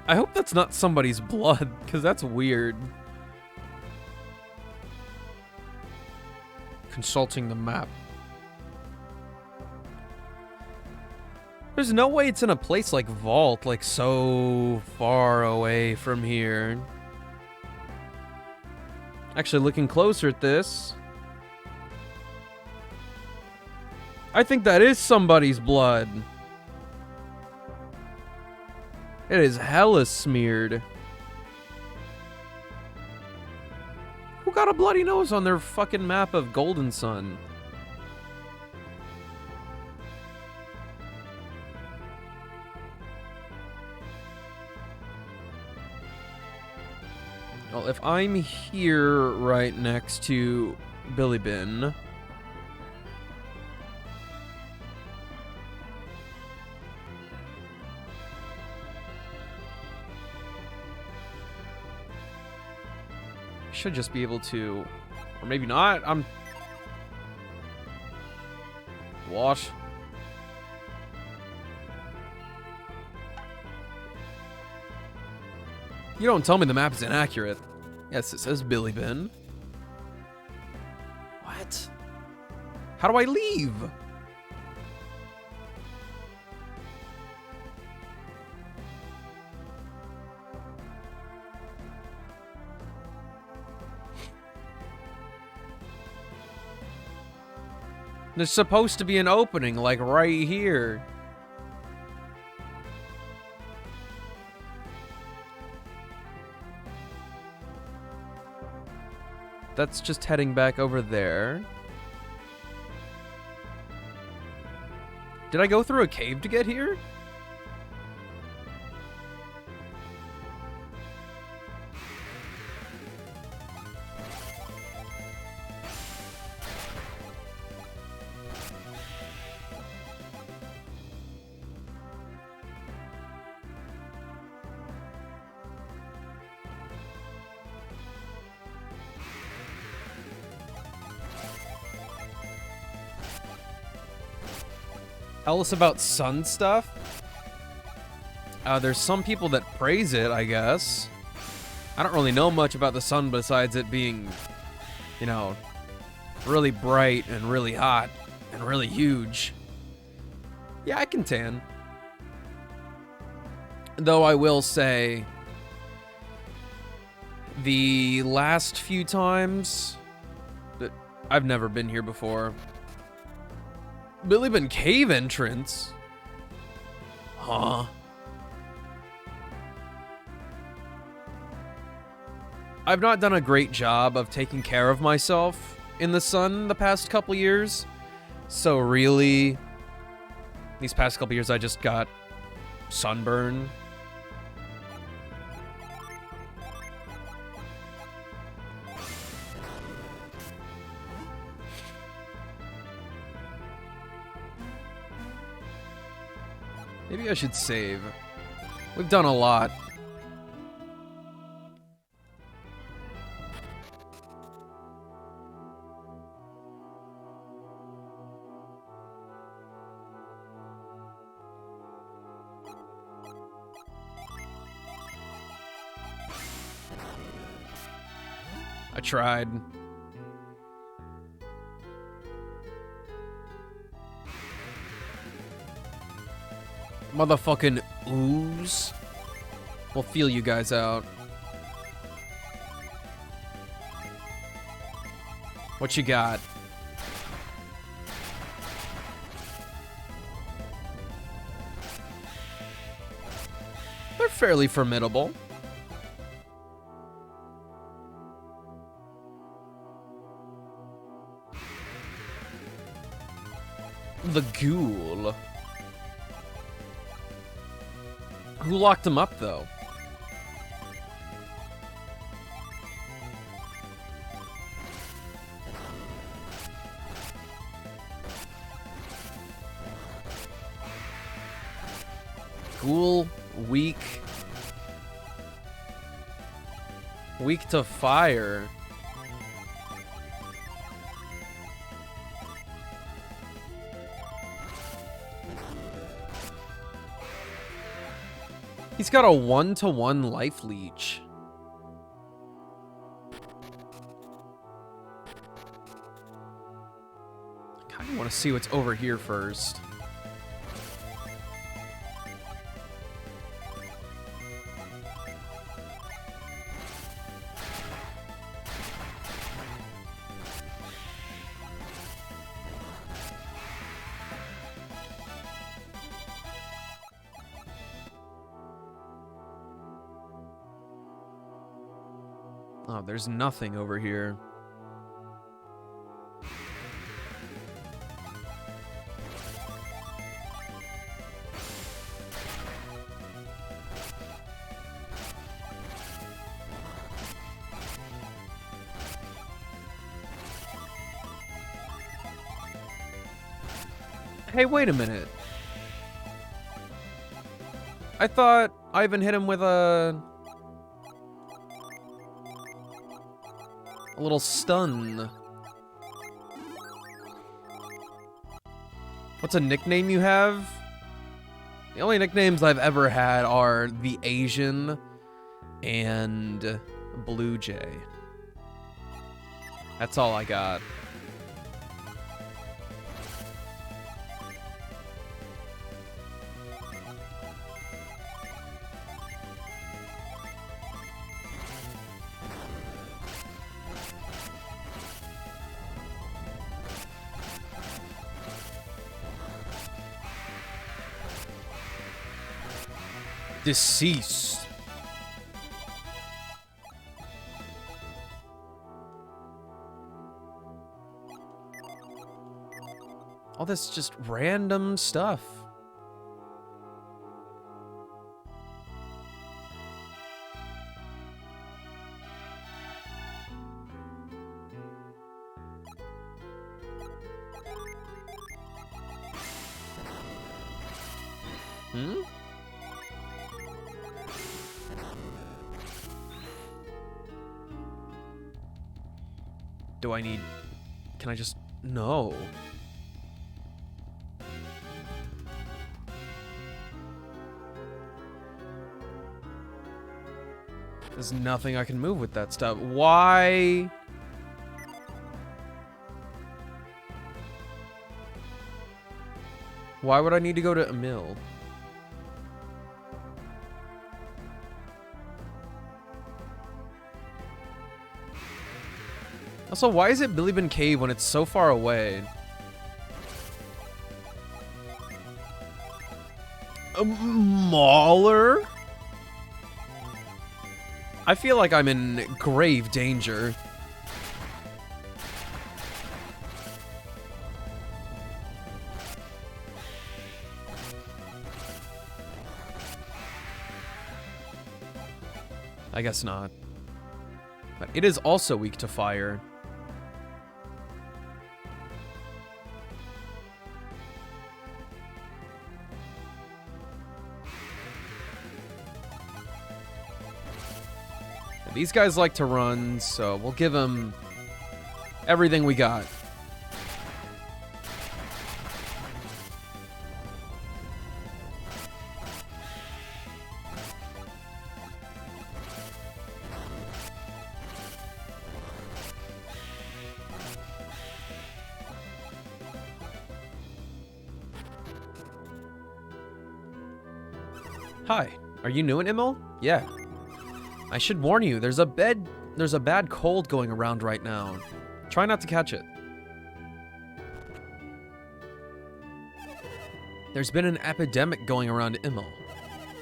I hope that's not somebody's blood, because that's weird. Consulting the map. There's no way it's in a place like Vault, like so far away from here. Actually, looking closer at this, I think that is somebody's blood. It is hella smeared. Who got a bloody nose on their fucking map of Golden Sun? Well, if I'm here right next to Billy Bin, should just be able to, or maybe not. What? You don't tell me the map is inaccurate. Yes, it says Billy Bin. What? How do I leave? There's supposed to be an opening, like right here. That's just heading back over there. Did I go through a cave to get here? Tell us about sun stuff. There's some people that praise it, I guess. I don't really know much about the sun besides it being, you know, really bright and really hot and really huge. Yeah, I can tan. Though I will say, the last few times that I've never been here before. Billy Bin cave entrance? Huh? I've not done a great job of taking care of myself in the sun the past couple years. So really, these past couple years I just got sunburn. Maybe I should save. We've done a lot. I tried. Motherfucking ooze. We'll feel you guys out. What you got? They're fairly formidable. The ghoul. Who locked him up, though? Ghoul, weak. Weak to fire. He's got a 1-to-1 life leech. I kind of want to see what's over here first. Oh, there's nothing over here. Hey, wait a minute. I thought Ivan hit him with a little stun. What's a nickname you have? The only nicknames I've ever had are the Asian and Blue Jay. That's all I got. Deceased. All this just random stuff. Do I need... Can I just... No. There's nothing I can move with that stuff. Why? Why would I need to go to a mill? Also, why is it Bilibin Cave when it's so far away? A mauler? I feel like I'm in grave danger. I guess not. But it is also weak to fire. These guys like to run, so we'll give them everything we got. Hi, are you new in Immel? Yeah. I should warn you, there's a bad cold going around right now. Try not to catch it. There's been an epidemic going around Immel.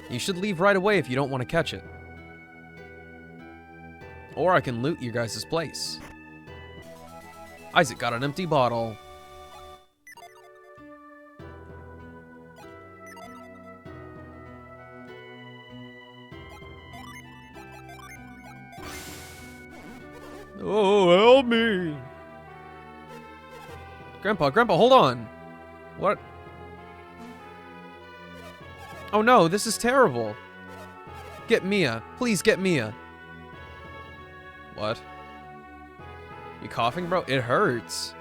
You should leave right away if you don't want to catch it. Or I can loot your guys' place. Isaac got an empty bottle. Oh, help me! Grandpa, hold on! What? Oh no, this is terrible. Get Mia. Please get Mia. What? You coughing, bro? It hurts.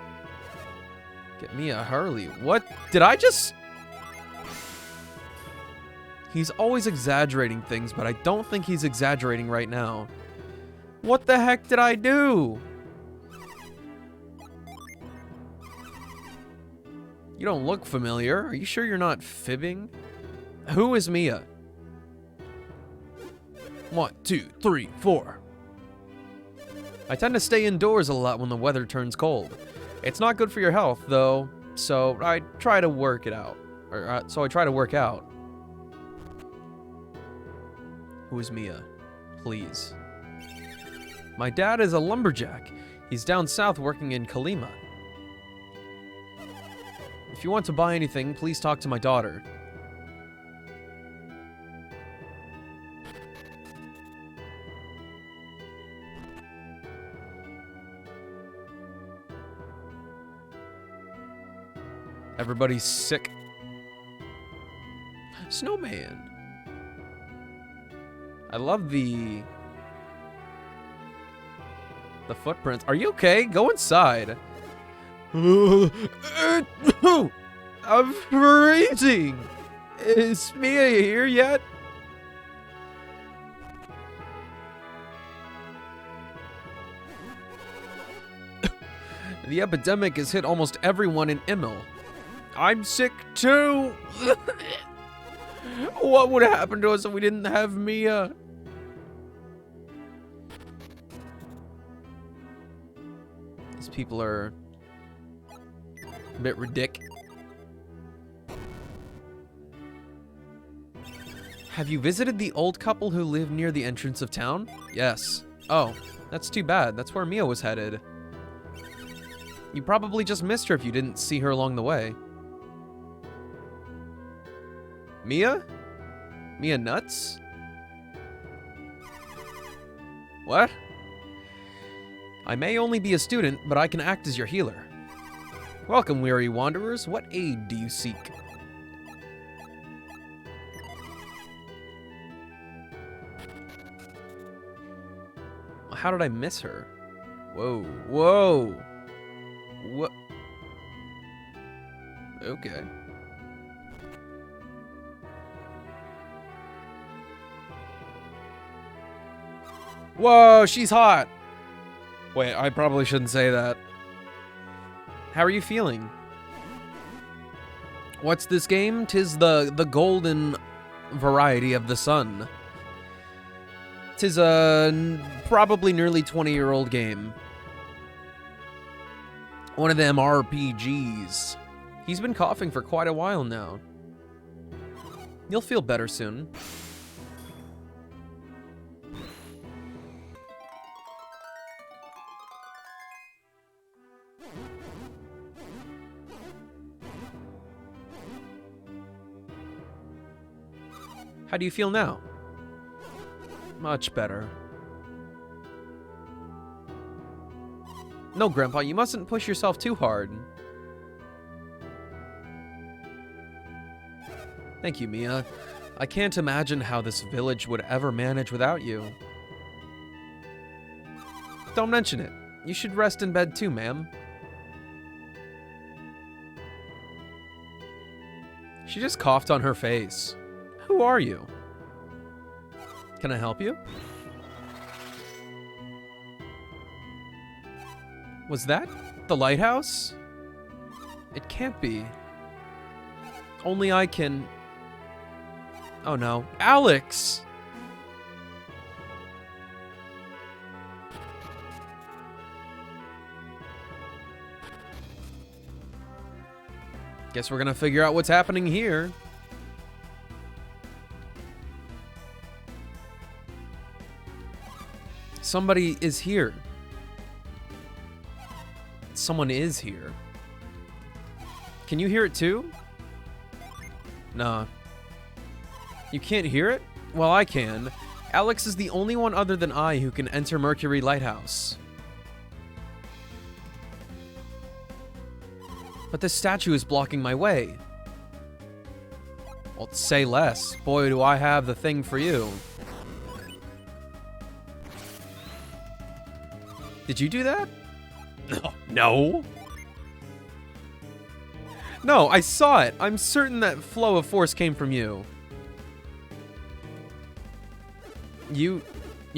Get Mia, Hurley. What? Did I just... He's always exaggerating things, but I don't think he's exaggerating right now. What the heck did I do? You don't look familiar. Are you sure you're not fibbing? Who is Mia? 1, 2, 3, 4. I tend to stay indoors a lot when the weather turns cold. It's not good for your health, though, so I try to work it out. So I try to work out. Who is Mia? Please. My dad is a lumberjack. He's down south working in Kalima. If you want to buy anything, please talk to my daughter. Everybody's sick. Snowman. I love the footprints. Are you okay? Go inside. I'm freezing. Is Mia here yet? The epidemic has hit almost everyone in Immel. I'm sick too. What would happen to us if we didn't have Mia? These people are a bit ridiculous. Have you visited the old couple who live near the entrance of town? Yes. Oh, that's too bad. That's where Mia was headed. You probably just missed her if you didn't see her along the way. Mia? Mia nuts? What? I may only be a student, but I can act as your healer. Welcome, weary wanderers. What aid do you seek? How did I miss her? Whoa, whoa. What? Okay. Whoa, she's hot. Wait, I probably shouldn't say that. How are you feeling? What's this game? 'Tis the golden variety of the sun. 'Tis a probably nearly 20-year-old game. One of them RPGs. He's been coughing for quite a while now. You'll feel better soon. How do you feel now? Much better. No, Grandpa, you mustn't push yourself too hard. Thank you, Mia. I can't imagine how this village would ever manage without you. Don't mention it. You should rest in bed too, ma'am. She just coughed on her face. Who are you? Can I help you? Was that the lighthouse? It can't be. Only I can... Oh no. Alex! Guess we're gonna figure out what's happening here. Somebody is here. Someone is here. Can you hear it too? Nah. You can't hear it? Well, I can. Alex is the only one other than I who can enter Mercury Lighthouse. But this statue is blocking my way. Well, say less. Boy, do I have the thing for you. Did you do that? No. No, I saw it. I'm certain that flow of force came from you. You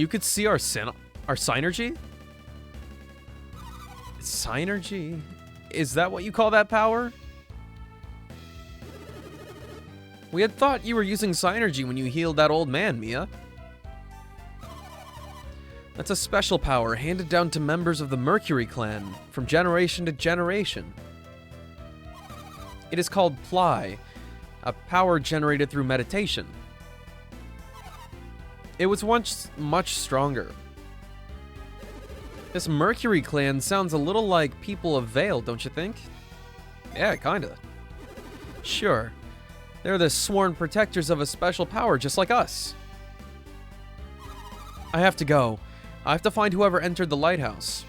could see our synergy? Synergy? Is that what you call that power? We had thought you were using synergy when you healed that old man, Mia. That's a special power handed down to members of the Mercury clan from generation to generation. It is called Ply, a power generated through meditation. It was once much stronger. This Mercury clan sounds a little like people of Vale, don't you think? Yeah, kinda. Sure. They're the sworn protectors of a special power just like us. I have to go. I have to find whoever entered the lighthouse.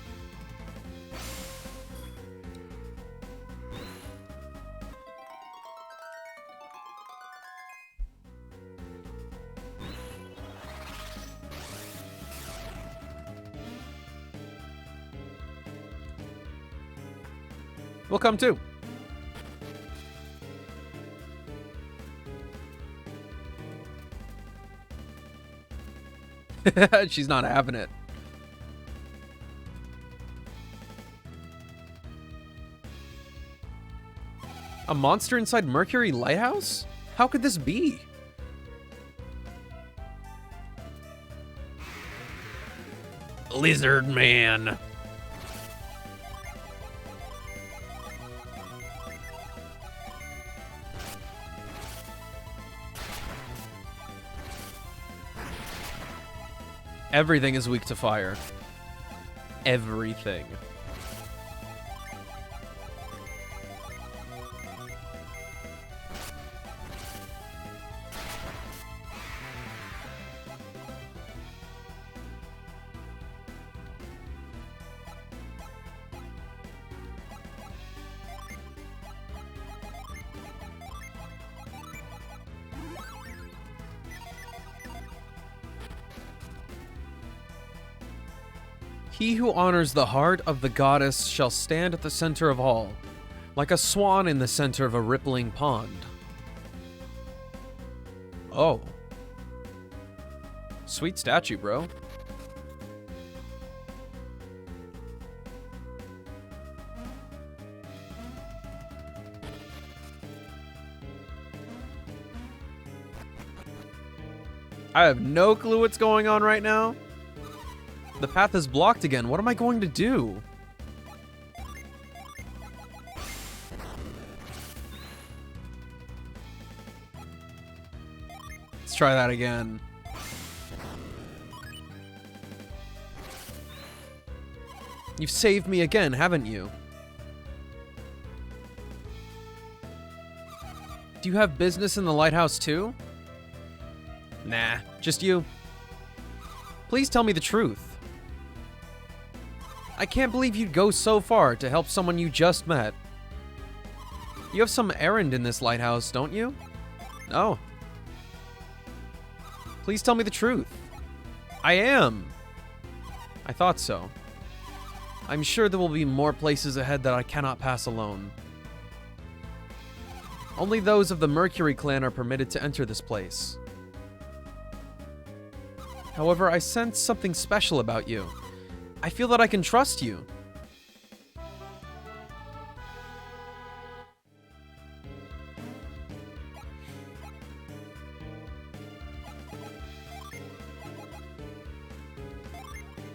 We'll come too. She's not having it. A monster inside Mercury Lighthouse? How could this be? Lizard man. Everything is weak to fire. Everything. He who honors the heart of the goddess shall stand at the center of all, like a swan in the center of a rippling pond. Oh. Sweet statue, bro. I have no clue what's going on right now. The path is blocked again. What am I going to do? Let's try that again. You've saved me again, haven't you? Do you have business in the lighthouse too? Nah, just you. Please tell me the truth. I can't believe you'd go so far to help someone you just met. You have some errand in this lighthouse, don't you? Oh. Please tell me the truth. I am. I thought so. I'm sure there will be more places ahead that I cannot pass alone. Only those of the Mercury clan are permitted to enter this place. However, I sense something special about you. I feel that I can trust you.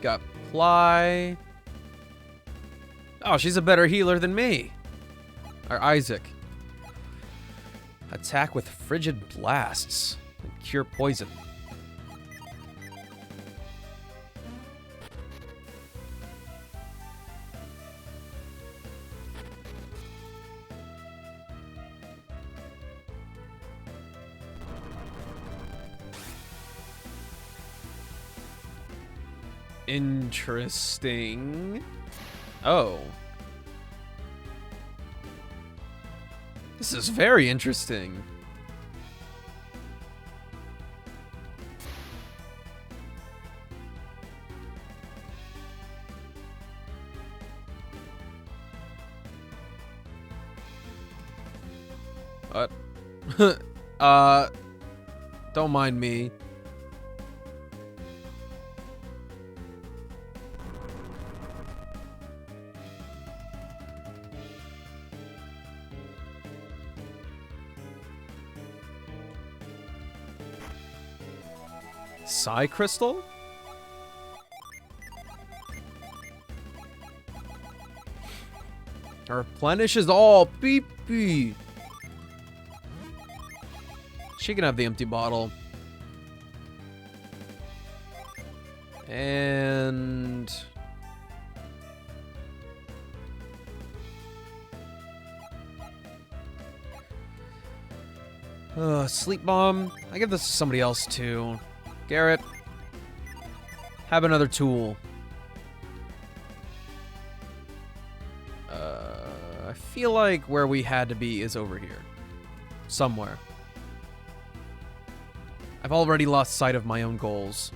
Got Ply. Oh, she's a better healer than me. Or Isaac. Attack with frigid blasts and cure poison. Interesting. Oh. This is very interesting. Don't mind me. Psi crystal? Replenishes all. Beep beep. She can have the empty bottle. And sleep bomb. I give this to somebody else too. Garrett, have another tool. I feel like where we had to be is over here. Somewhere. I've already lost sight of my own goals.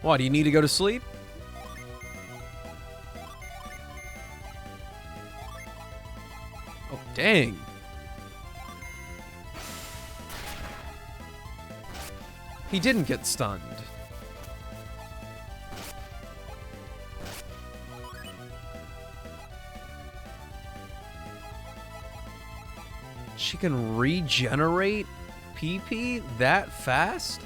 What, do you need to go to sleep? Oh, dang. He didn't get stunned. She can regenerate PP that fast?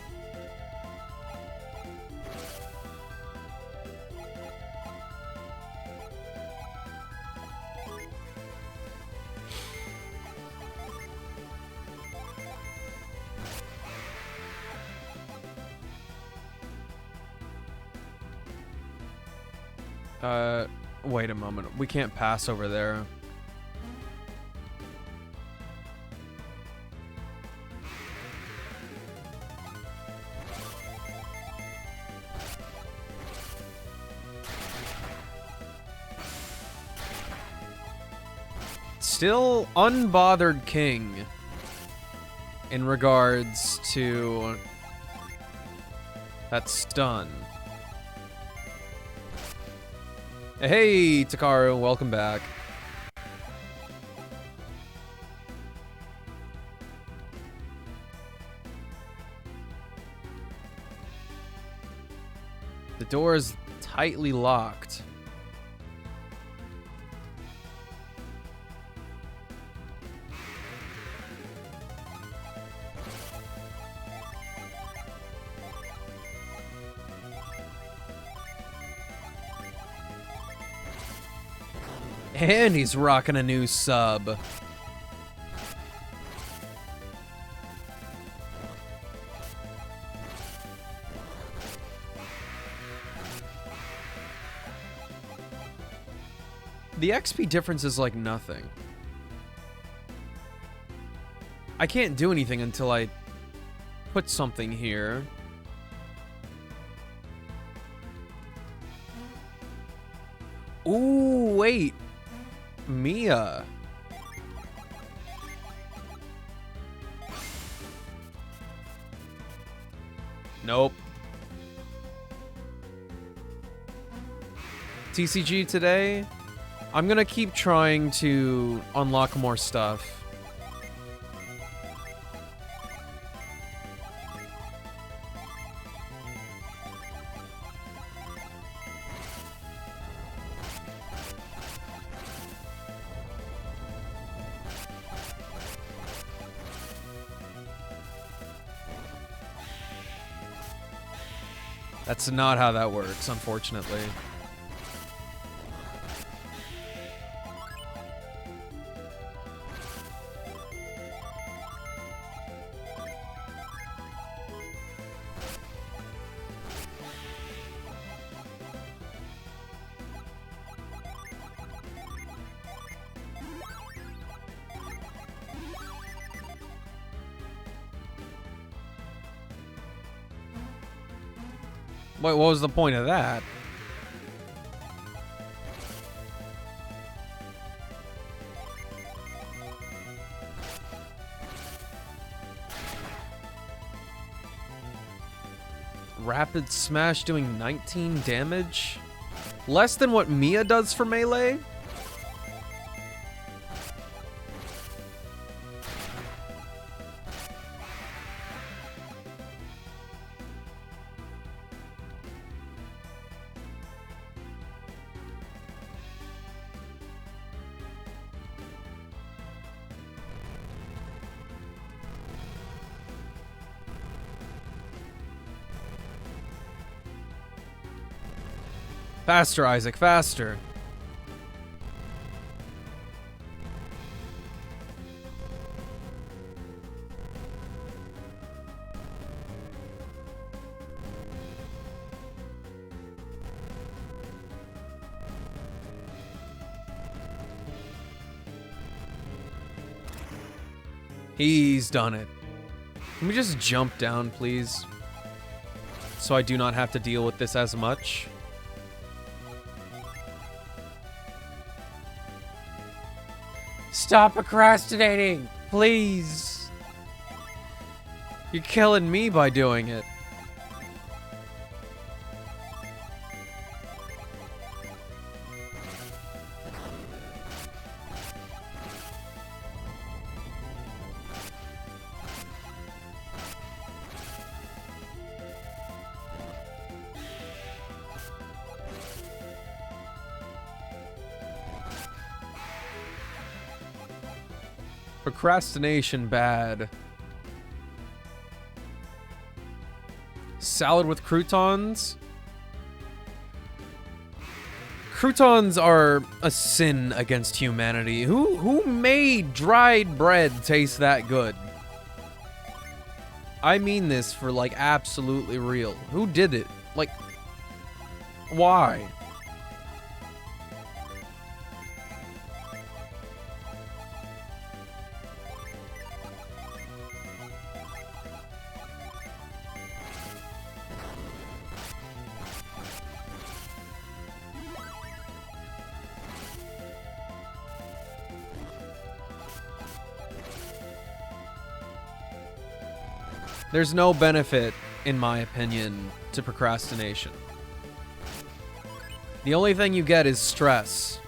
Wait a moment. We can't pass over there. Still unbothered king in regards to that stun. Hey, Takaru, welcome back. The door is tightly locked. And he's rocking a new sub. The XP difference is like nothing. I can't do anything until I put something here. Ooh, wait. Mia. Nope. TCG today. I'm gonna keep trying to unlock more stuff. That's not how that works, unfortunately. Wait, what was the point of that? Rapid Smash doing 19 damage? Less than what Mia does for melee? Faster, Isaac, faster. He's done it. Can we just jump down, please? So I do not have to deal with this as much. Stop procrastinating, please. You're killing me by doing it. Procrastination bad. Salad with croutons? Croutons are a sin against humanity. Who made dried bread taste that good? I mean this for like absolutely real. Who did it? Like, why? There's no benefit, in my opinion, to procrastination. The only thing you get is stress.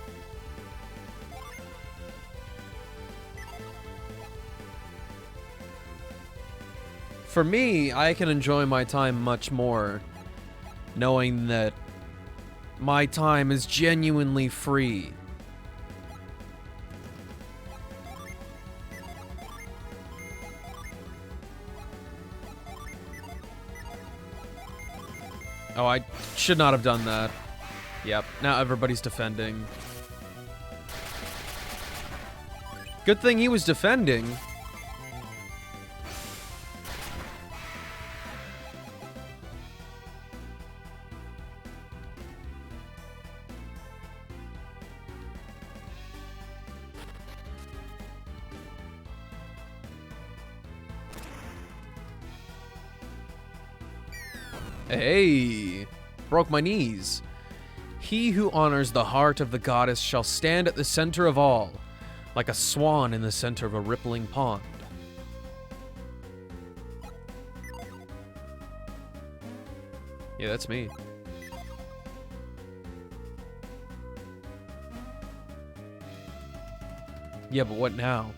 For me, I can enjoy my time much more knowing that my time is genuinely free. Oh, I should not have done that. Yep, now everybody's defending. Good thing he was defending. Hey, broke my knees. He who honors the heart of the goddess shall stand at the center of all, like a swan in the center of a rippling pond. Yeah, that's me. Yeah, but what now?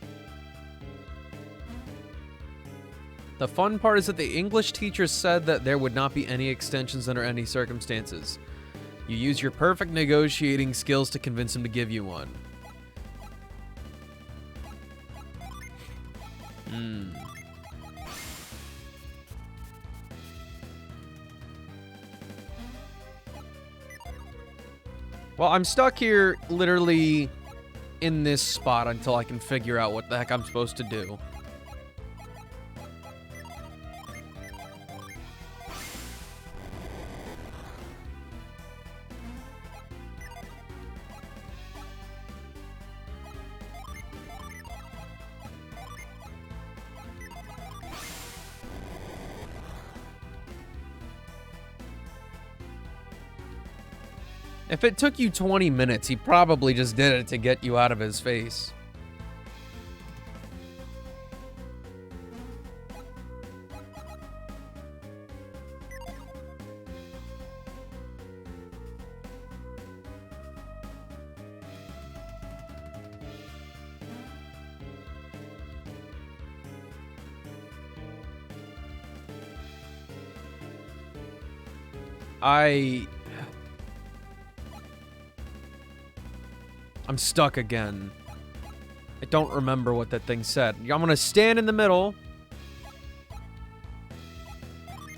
The fun part is that the English teacher said that there would not be any extensions under any circumstances. You use your perfect negotiating skills to convince him to give you one. Well, I'm stuck here literally in this spot until I can figure out what the heck I'm supposed to do. If it took you 20 minutes, he probably just did it to get you out of his face. I'm stuck again. I don't remember what that thing said. I'm gonna stand in the middle.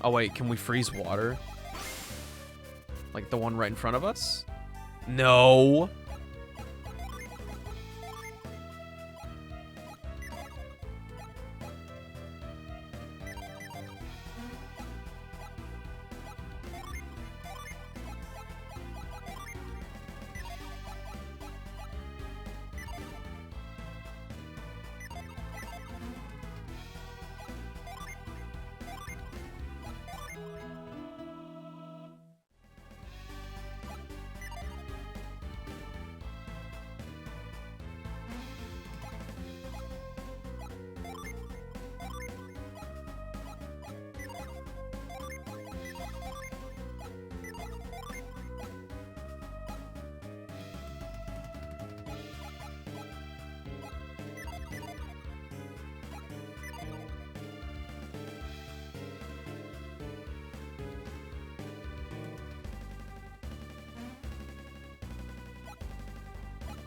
Oh wait, can we freeze water? Like the one right in front of us? No.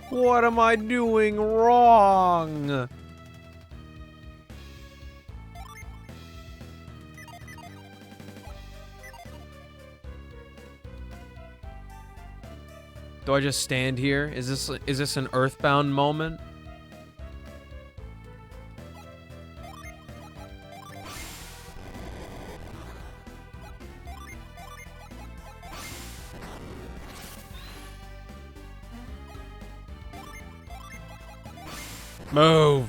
What am I doing wrong? Do I just stand here? Is this an Earthbound moment? Move.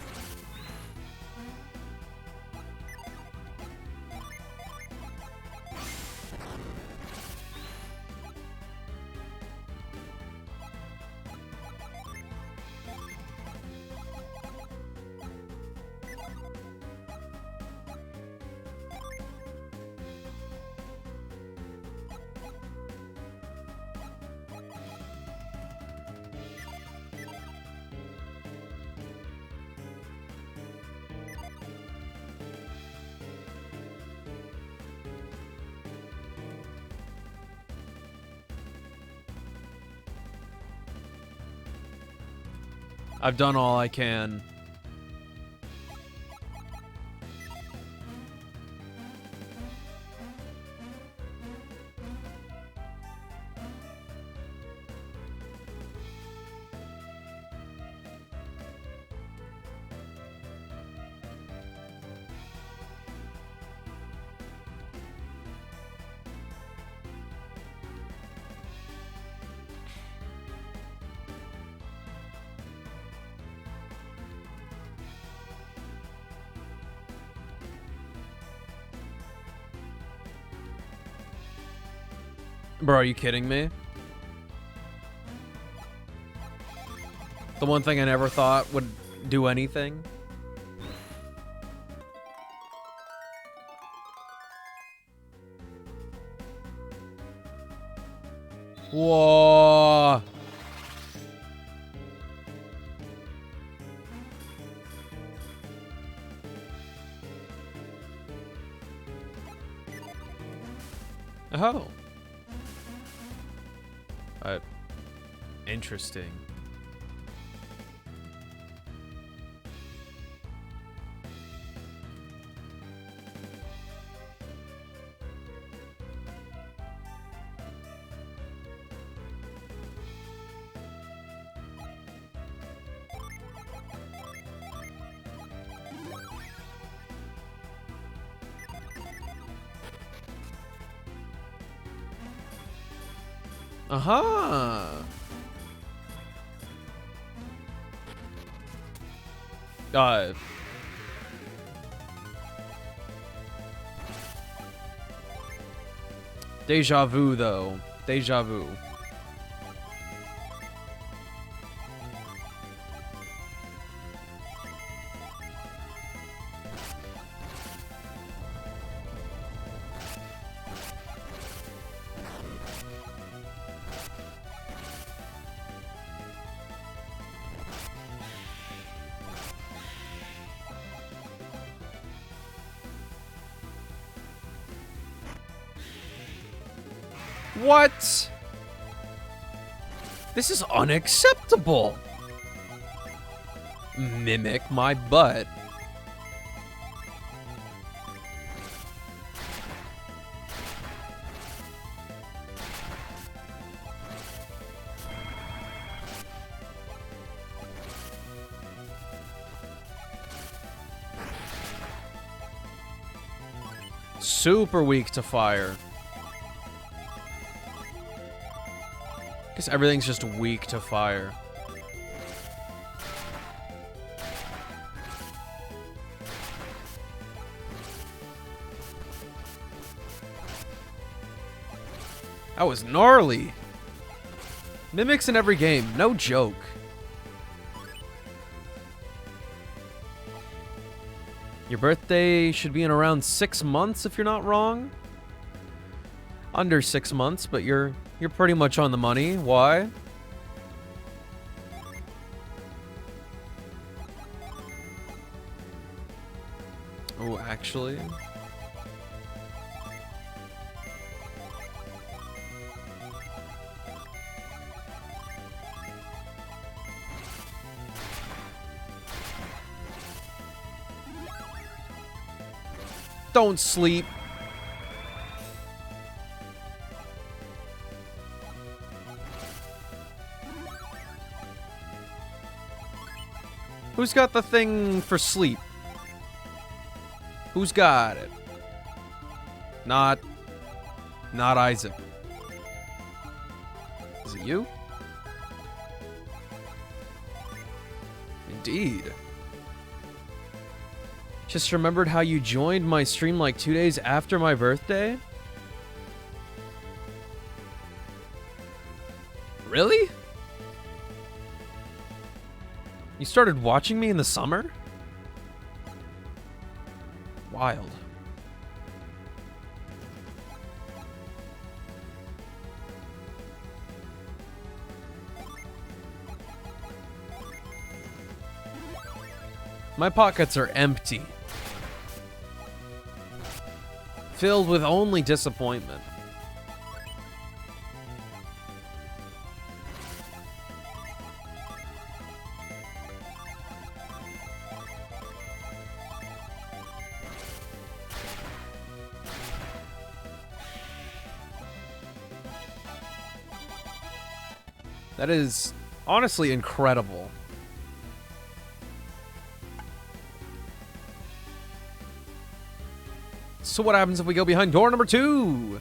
I've done all I can. Bro, are you kidding me? The one thing I never thought would do anything? Whoa. Oh. Interesting. Uh-huh. Deja vu, though. Deja vu. What? This is unacceptable. Mimic my butt. Super weak to fire. Guess everything's just weak to fire. That was gnarly. Mimics in every game, no joke. Your birthday should be in around 6 months if you're not wrong. Under 6 months, but you're pretty much on the money. Why? Oh, actually. Don't sleep. Who's got the thing for sleep? Who's got it? Not Isaac. Is it you? Indeed. Just remembered how you joined my stream like 2 days after my birthday? Really? You started watching me in the summer? Wild. My pockets are empty. Filled with only disappointment. That is honestly incredible. So what happens if we go behind door number 2?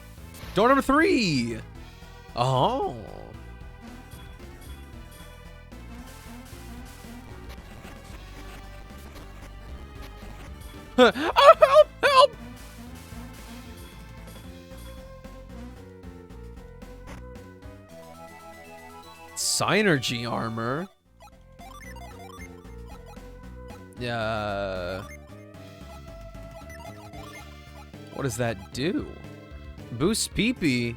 Door number 3. Oh. Oh, help! Help! Synergy armor. Yeah. What does that do? Boost PP?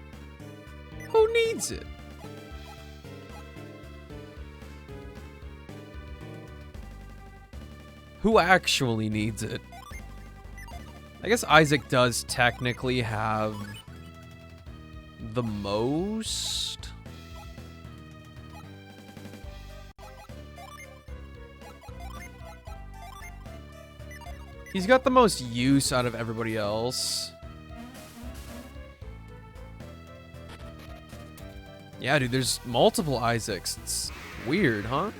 Who needs it? Who actually needs it? I guess Isaac does technically have the most. He's got the most use out of everybody else. Yeah, dude, there's multiple Isaacs. It's weird, huh?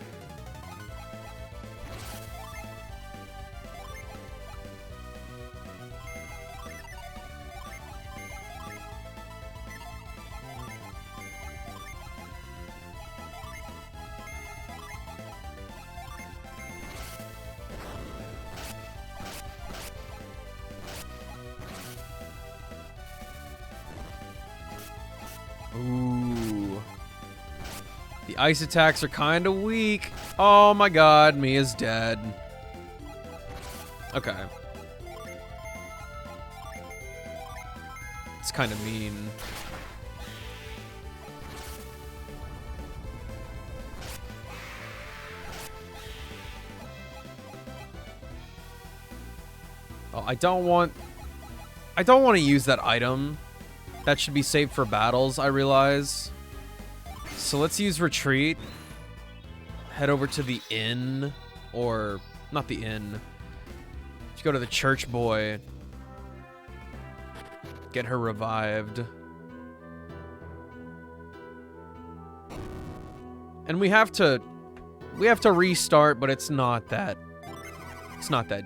Ooh. The ice attacks are kind of weak. Oh my god, Mia's dead. Okay. It's kind of mean. Oh, I don't want to use that item That should be saved for battles, I realize. So let's use retreat. Head over to the inn. Or, not the inn. Let's go to the church boy. Get her revived. And we have to restart, but it's not that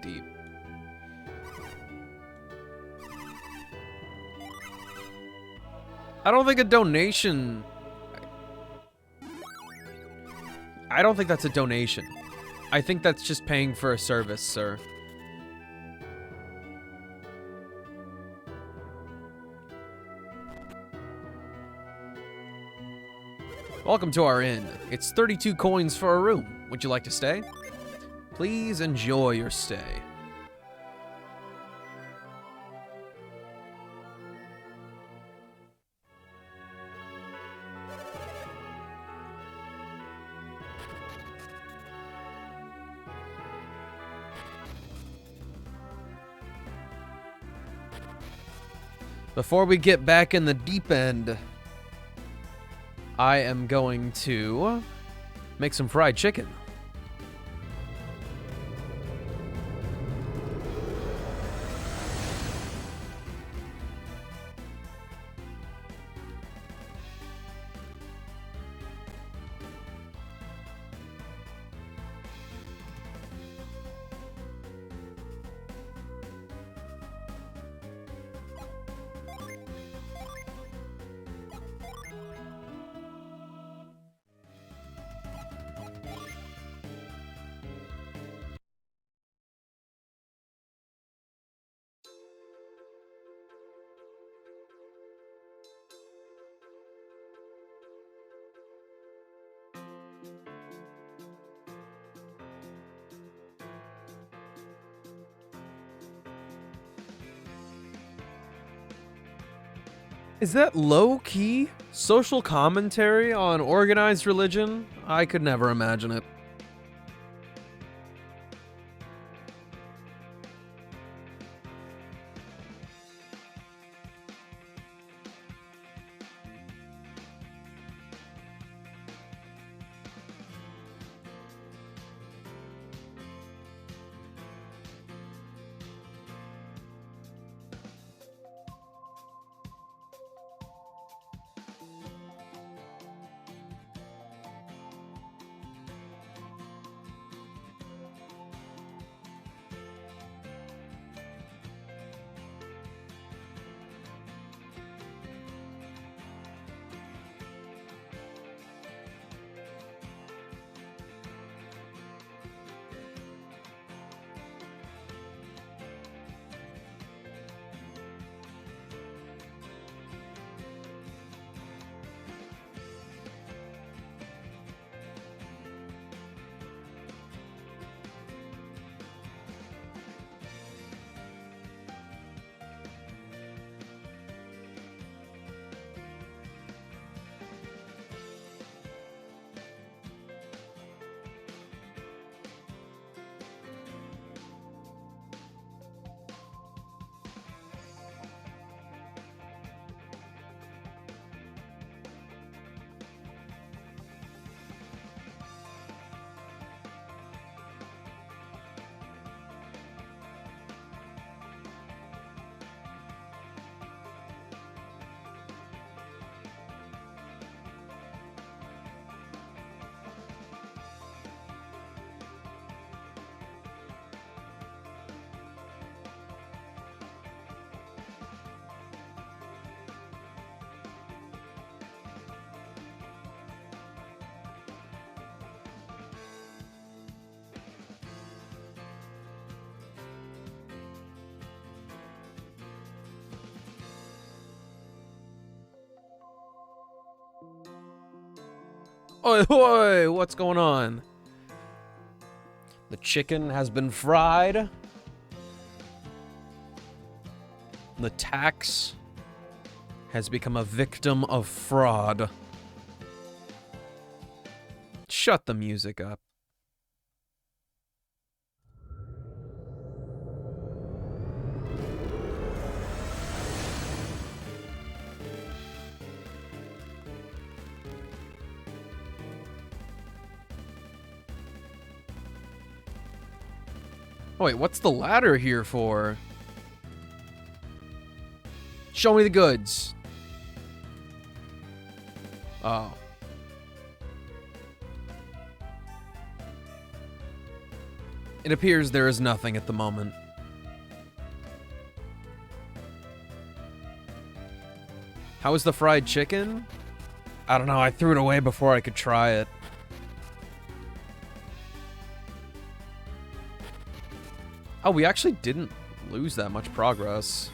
deep. I don't think a donation... I don't think that's a donation. I think that's just paying for a service, sir. Welcome to our inn. It's 32 coins for a room. Would you like to stay? Please enjoy your stay. Before we get back in the deep end, I am going to make some fried chicken. Is that low-key social commentary on organized religion? I could never imagine it. Oi, oi, what's going on? The chicken has been fried. The tax has become a victim of fraud. Shut the music up. Oh, wait, what's the ladder here for? Show me the goods. Oh. It appears there is nothing at the moment. How is the fried chicken? I don't know, I threw it away before I could try it. Oh, we actually didn't lose that much progress.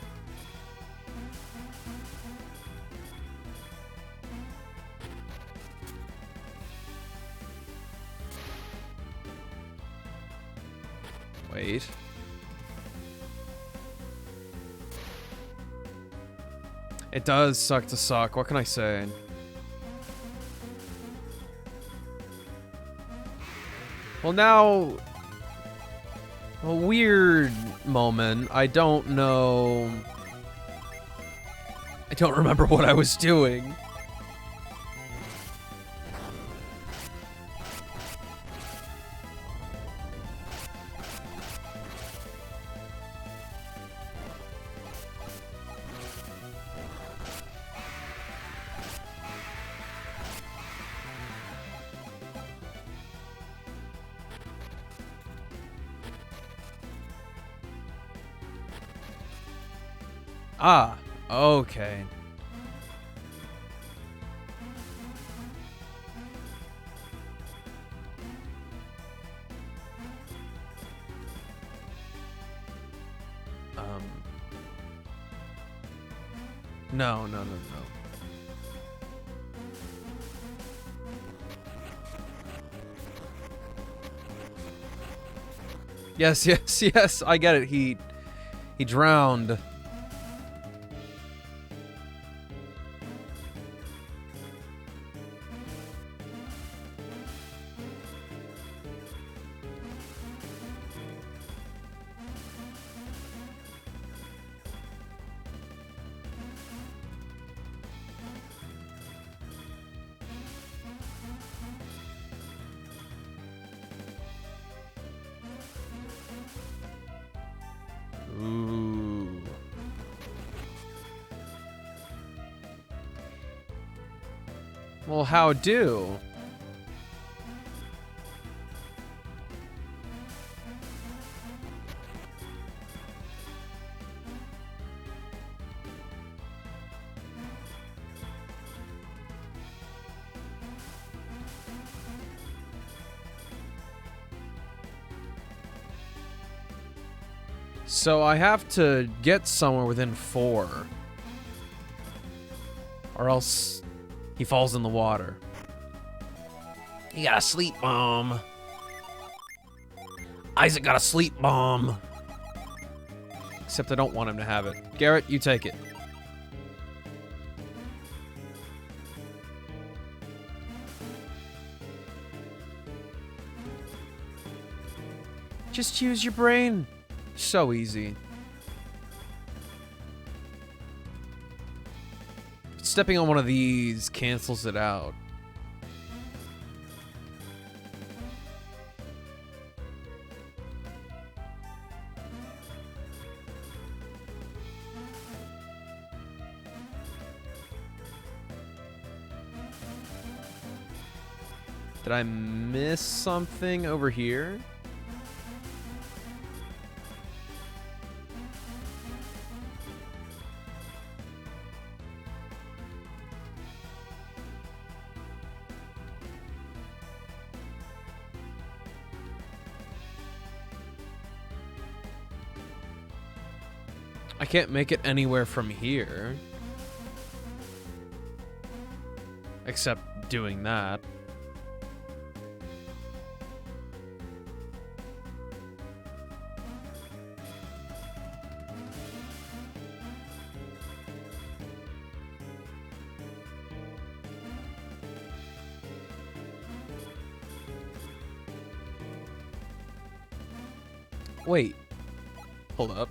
Wait. It does suck to suck. What can I say? Well, now... A weird moment. I don't know... I don't remember what I was doing. Ah, okay. No. Yes, I get it. He drowned. Ooh. Well, how do? So I have to get somewhere within 4. Or else he falls in the water. He got a sleep bomb. Isaac got a sleep bomb. Except I don't want him to have it. Garrett, you take it. Just use your brain. So easy. Stepping on one of these cancels it out. Did I miss something over here? I can't make it anywhere from here. Except doing that. Wait. Hold up.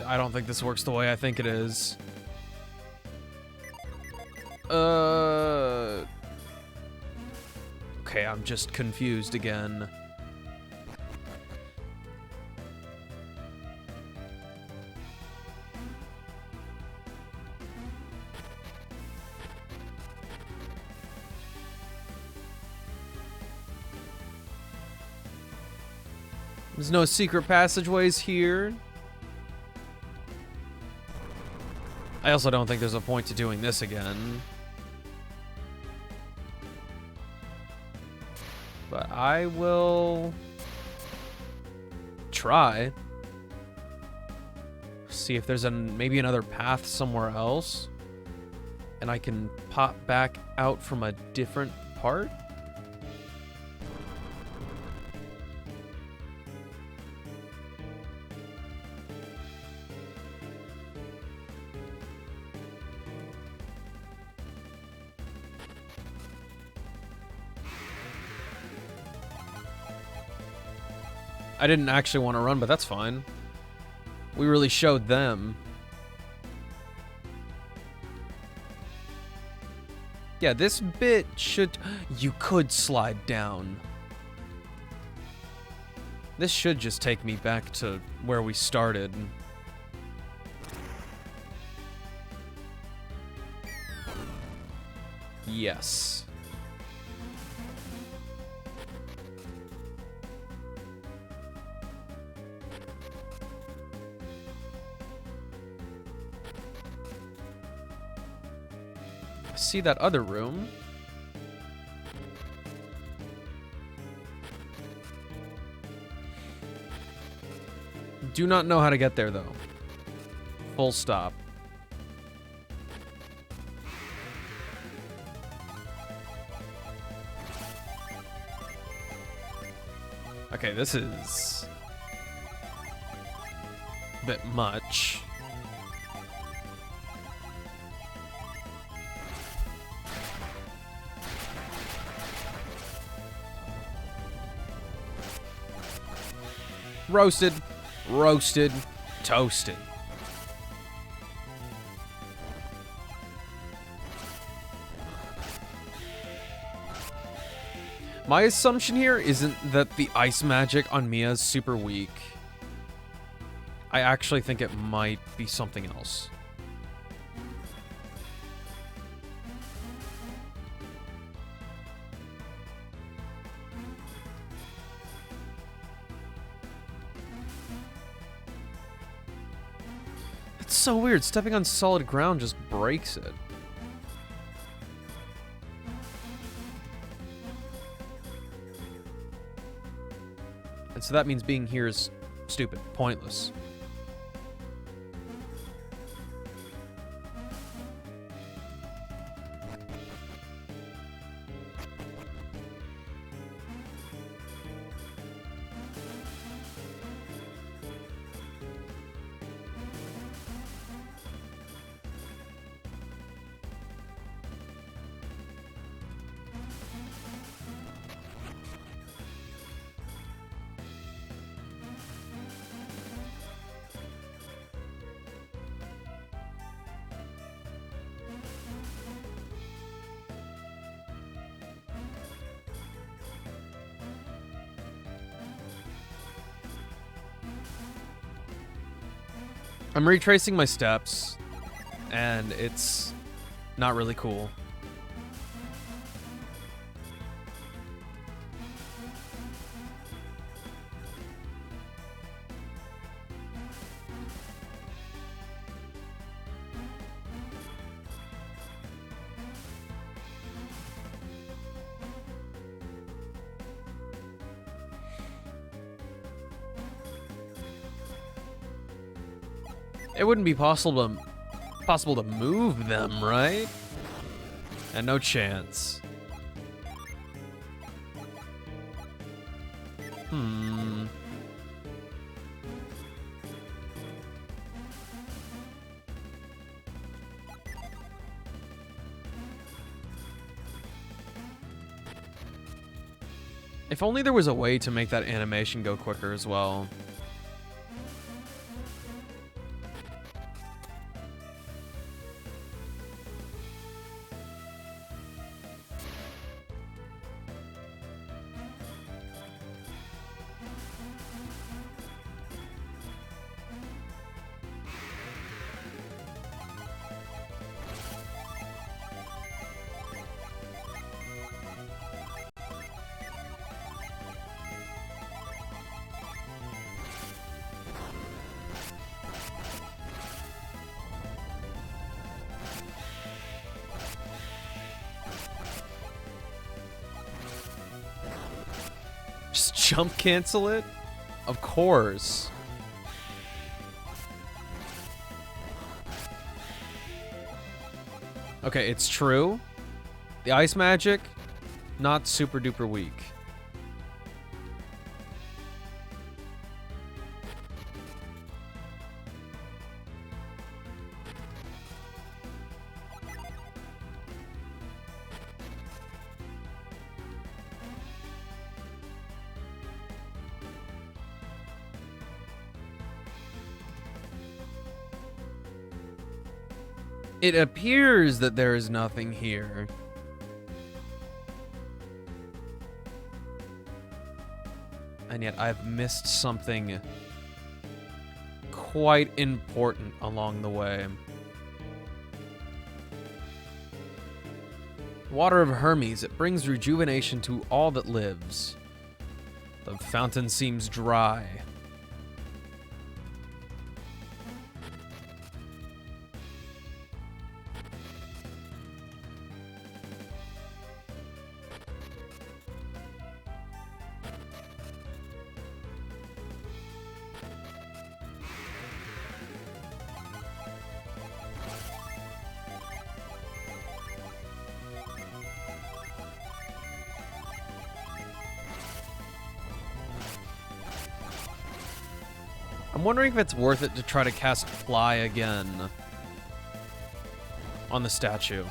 I don't think this works the way I think it is. just confused again. There's no secret passageways here. I also don't think there's a point to doing this again. But I will try. See if there's maybe another path somewhere else. And I can pop back out from a different part. I didn't actually want to run, but that's fine. We really showed them. Yeah, this bit should... You could slide down. This should just take me back to where we started. Yes. See that other room? Do not know how to get there, though. Full stop. Okay, this is a bit much. Roasted, roasted, toasted. My assumption here isn't that the ice magic on Mia is super weak. I actually think it might be something else. It's so weird. Stepping on solid ground just breaks it. And so that means being here is stupid, pointless. I'm retracing my steps, and it's not really cool. It wouldn't be possible to move them, right? And no chance. If only there was a way to make that animation go quicker as well. Just jump cancel it? Of course. Okay, it's true. The ice magic, not super duper weak. It appears that there is nothing here. And yet I've missed something quite important along the way. Water of Hermes, it brings rejuvenation to all that lives. The fountain seems dry. I'm wondering if it's worth it to try to cast Fly again on the statue.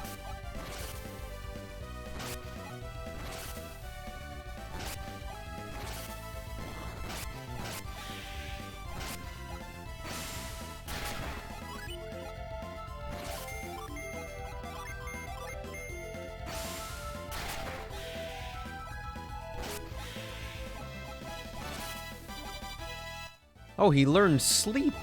Oh, he learned sleep.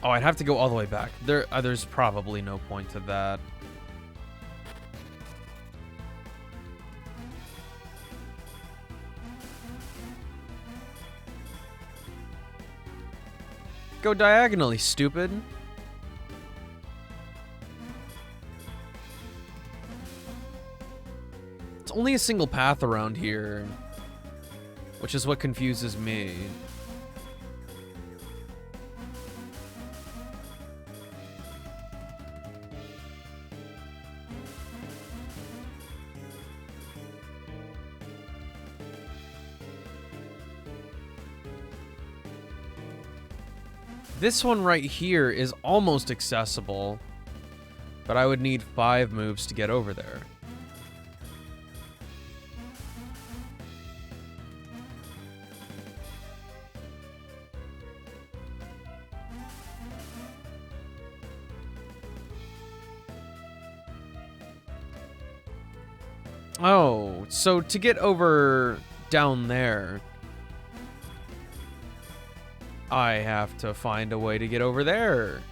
Oh, I'd have to go all the way back. There's probably no point to that. Go diagonally, stupid. It's only a single path around here, which is what confuses me. This one right here is almost accessible, but I would need 5 moves to get over there. Oh, so to get over down there, I have to find a way to get over there.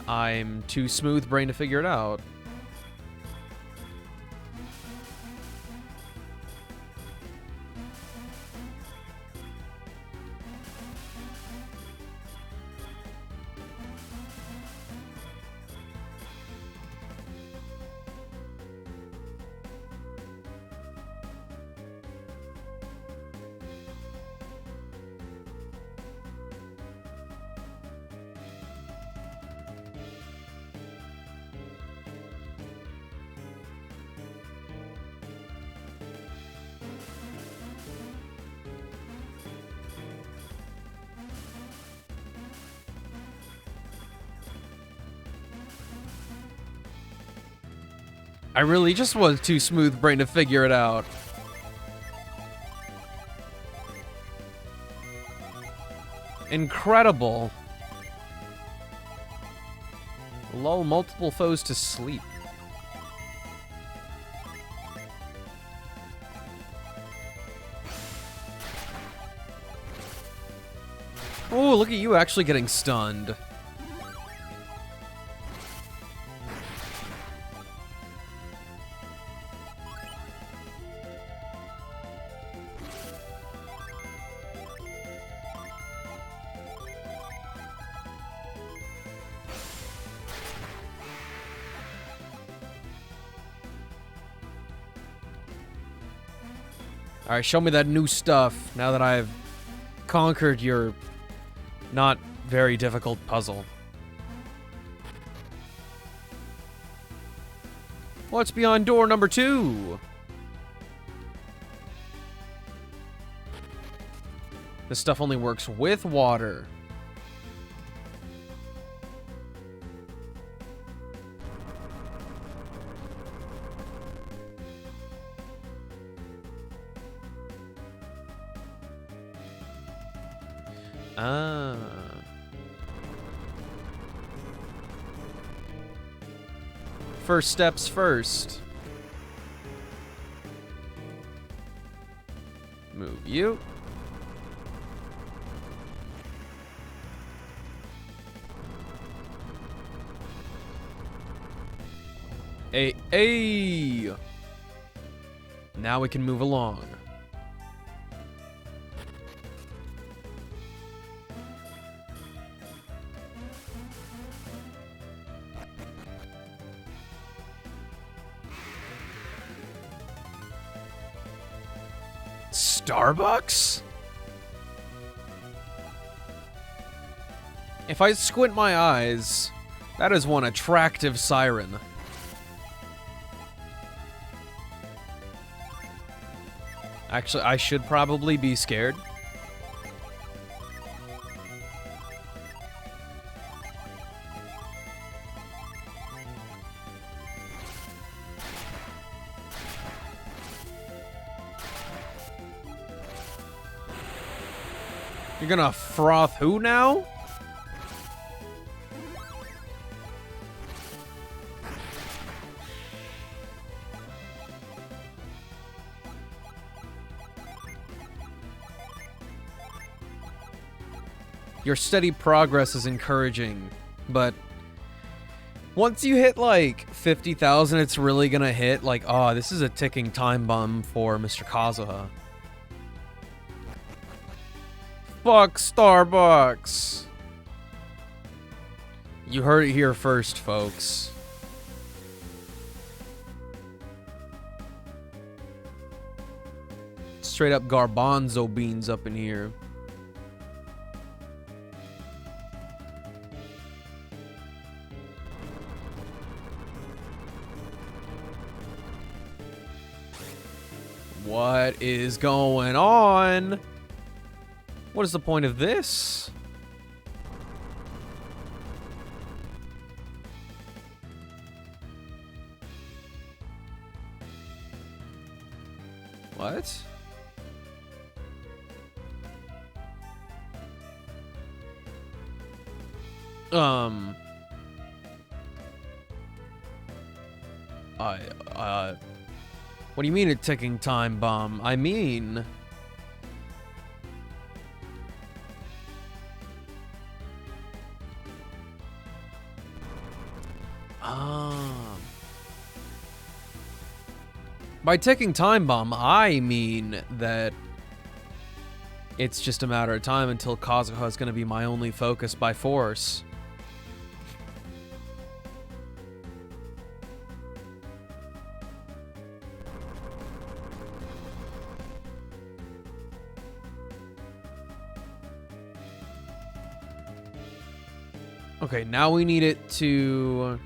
I'm too smooth brain to figure it out. I really just was too smooth brain to figure it out. Incredible. Lull multiple foes to sleep. Oh, look at you actually getting stunned. Alright, show me that new stuff now that I've conquered your not very difficult puzzle. What's behind door number 2? This stuff only works with water. Ah. First steps first. Move you. Hey. Now we can move along. Starbucks? If I squint my eyes, that is one attractive siren. Actually, I should probably be scared. You're gonna froth who now? Your steady progress is encouraging, but once you hit like 50,000, it's really gonna hit like, oh, this is a ticking time bomb for Mr. Kazuha. Fuck Starbucks. You heard it here first, folks. Straight up garbanzo beans up in here. What is going on? What is the point of this? What? What do you mean a ticking time bomb? I mean... By ticking time bomb, I mean that it's just a matter of time until Kazuha is going to be my only focus by force. Okay, now we need it to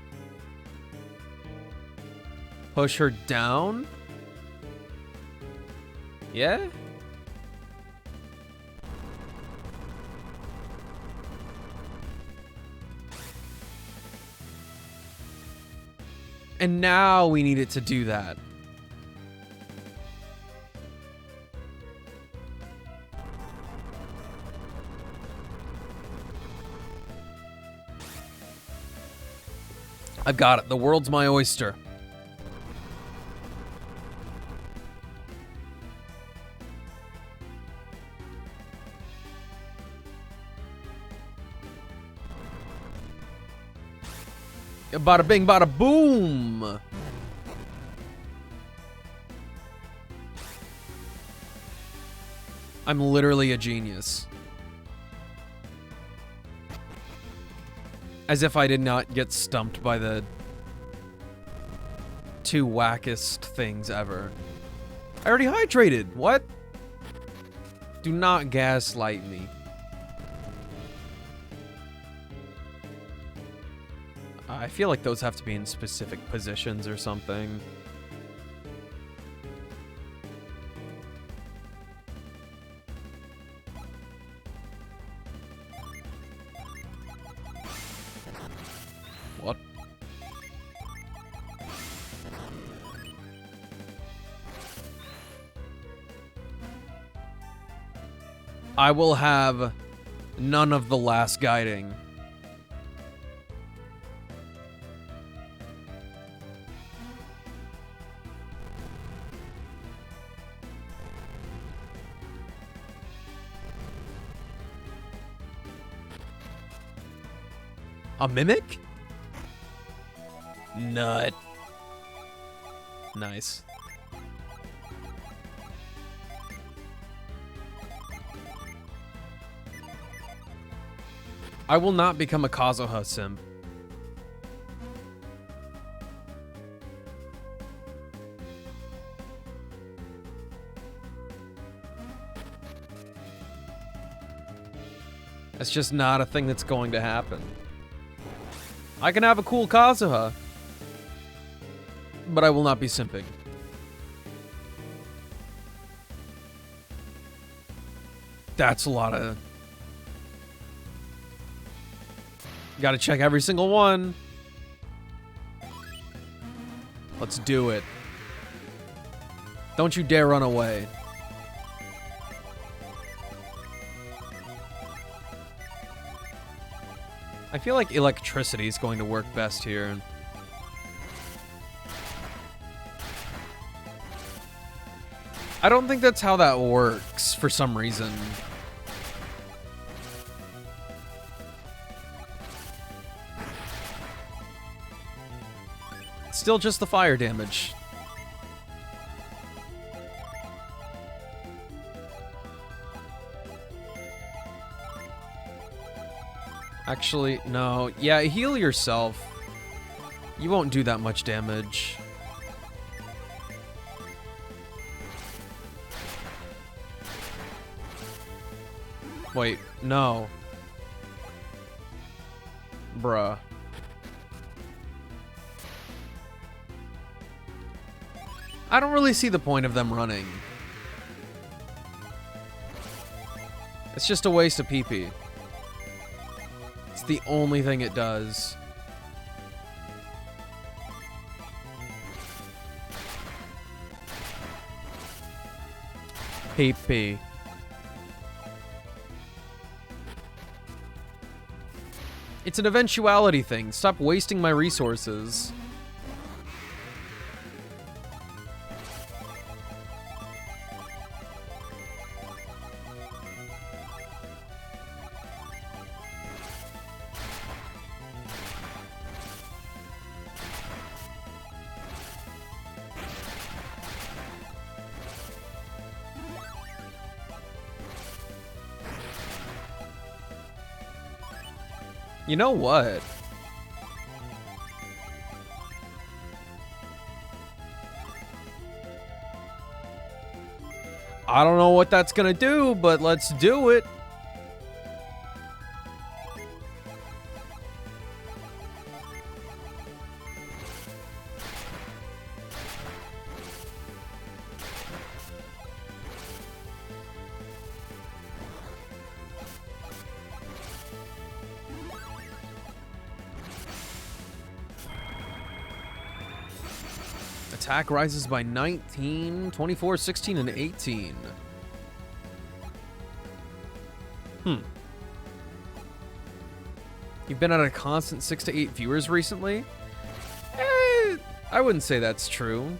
push her down. Yeah? And now we need it to do that. I've got it. The world's my oyster. Bada bing, bada boom. I'm literally a genius. As if I did not get stumped by the two wackest things ever. I already hydrated. What? Do not gaslight me. I feel like those have to be in specific positions or something. What? I will have none of the last guiding. A mimic? Nut. Nice. I will not become a Kazuha simp. That's just not a thing that's going to happen. I can have a cool Kazuha, but I will not be simping. That's a lot of... Gotta check every single one. Let's do it. Don't you dare run away. I feel like electricity is going to work best here. I don't think that's how that works for some reason. It's still just the fire damage. Actually, no. Yeah, heal yourself. You won't do that much damage. Wait, no. Bruh. I don't really see the point of them running. It's just a waste of PP. It's the only thing it does. PP. It's an eventuality thing. Stop wasting my resources. You know what? I don't know what that's gonna do, but let's do it. Attack rises by 19, 24, 16, and 18. You've been at a constant 6 to 8 viewers recently? I wouldn't say that's true.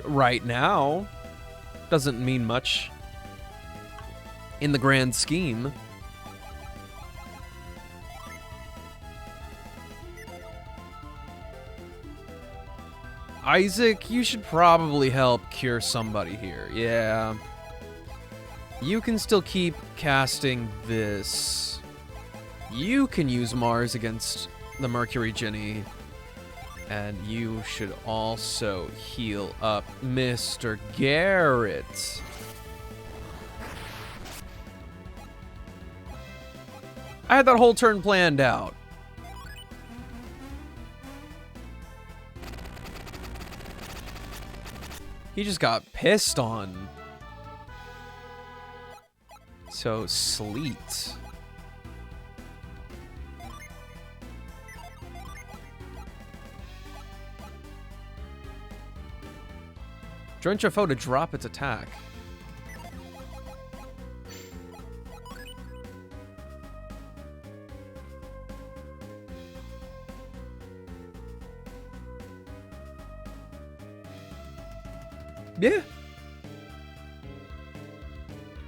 Right now doesn't mean much in the grand scheme. Isaac, you should probably help cure somebody here. Yeah. You can still keep casting this. You can use Mars against the Mercury Ginny. And you should also heal up Mr. Garrett. I had that whole turn planned out. He just got pissed on. So, Sleet. Drench a foe to drop its attack. Yeah.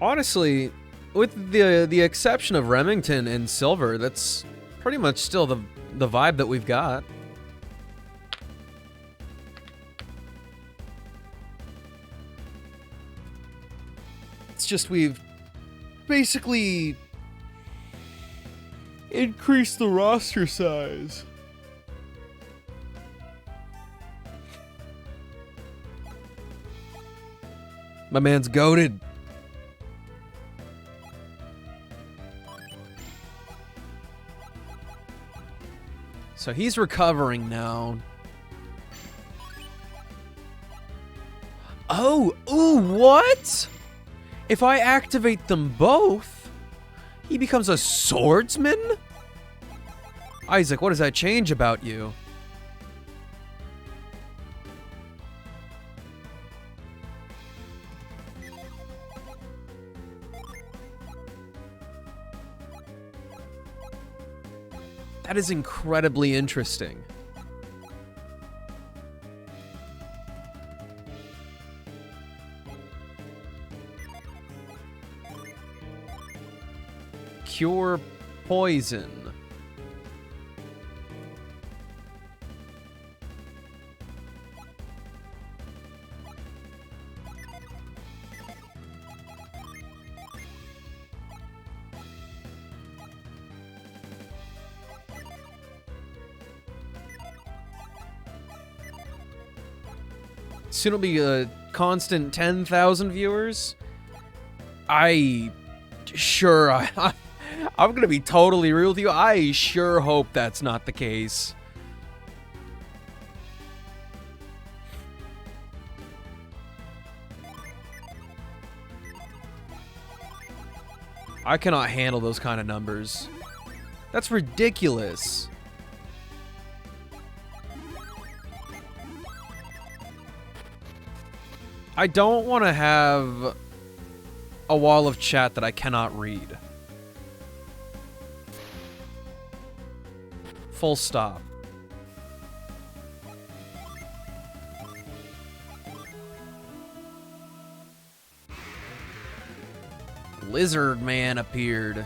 Honestly, with the exception of Remington and Silver, that's pretty much still the vibe that we've got. It's just we've basically increased the roster size. My man's goated. So he's recovering now. Oh, ooh, what? If I activate them both, he becomes a swordsman? Isaac, what does that change about you? That is incredibly interesting. Cure poison. Soon it'll be a constant 10,000 viewers. I'm gonna be totally real with you. I sure hope that's not the case. I cannot handle those kind of numbers. That's ridiculous. I don't want to have a wall of chat that I cannot read. Full stop. Lizard Man appeared.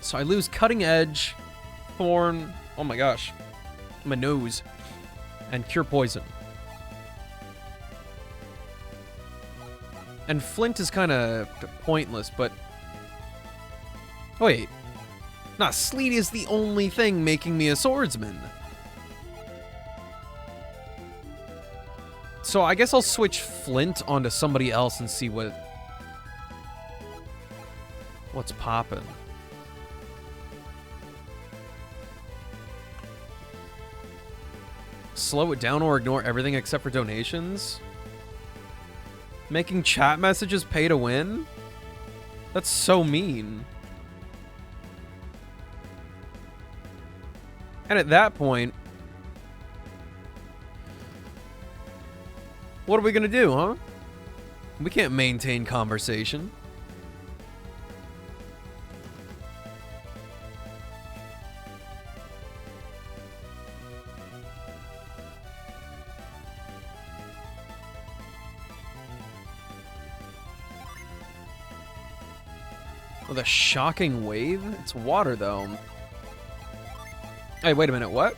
So I lose Cutting Edge, Thorn, oh my gosh, my nose, and Cure Poison. And Flint is kind of pointless, but... Wait. Nah, Sleet is the only thing making me a swordsman. So I guess I'll switch Flint onto somebody else and see what's poppin'. Slow it down or ignore everything except for donations? Making chat messages pay to win? That's so mean. And at that point, what are we gonna do, huh? We can't maintain conversation. With a shocking wave? It's water, though. Hey, wait a minute, what?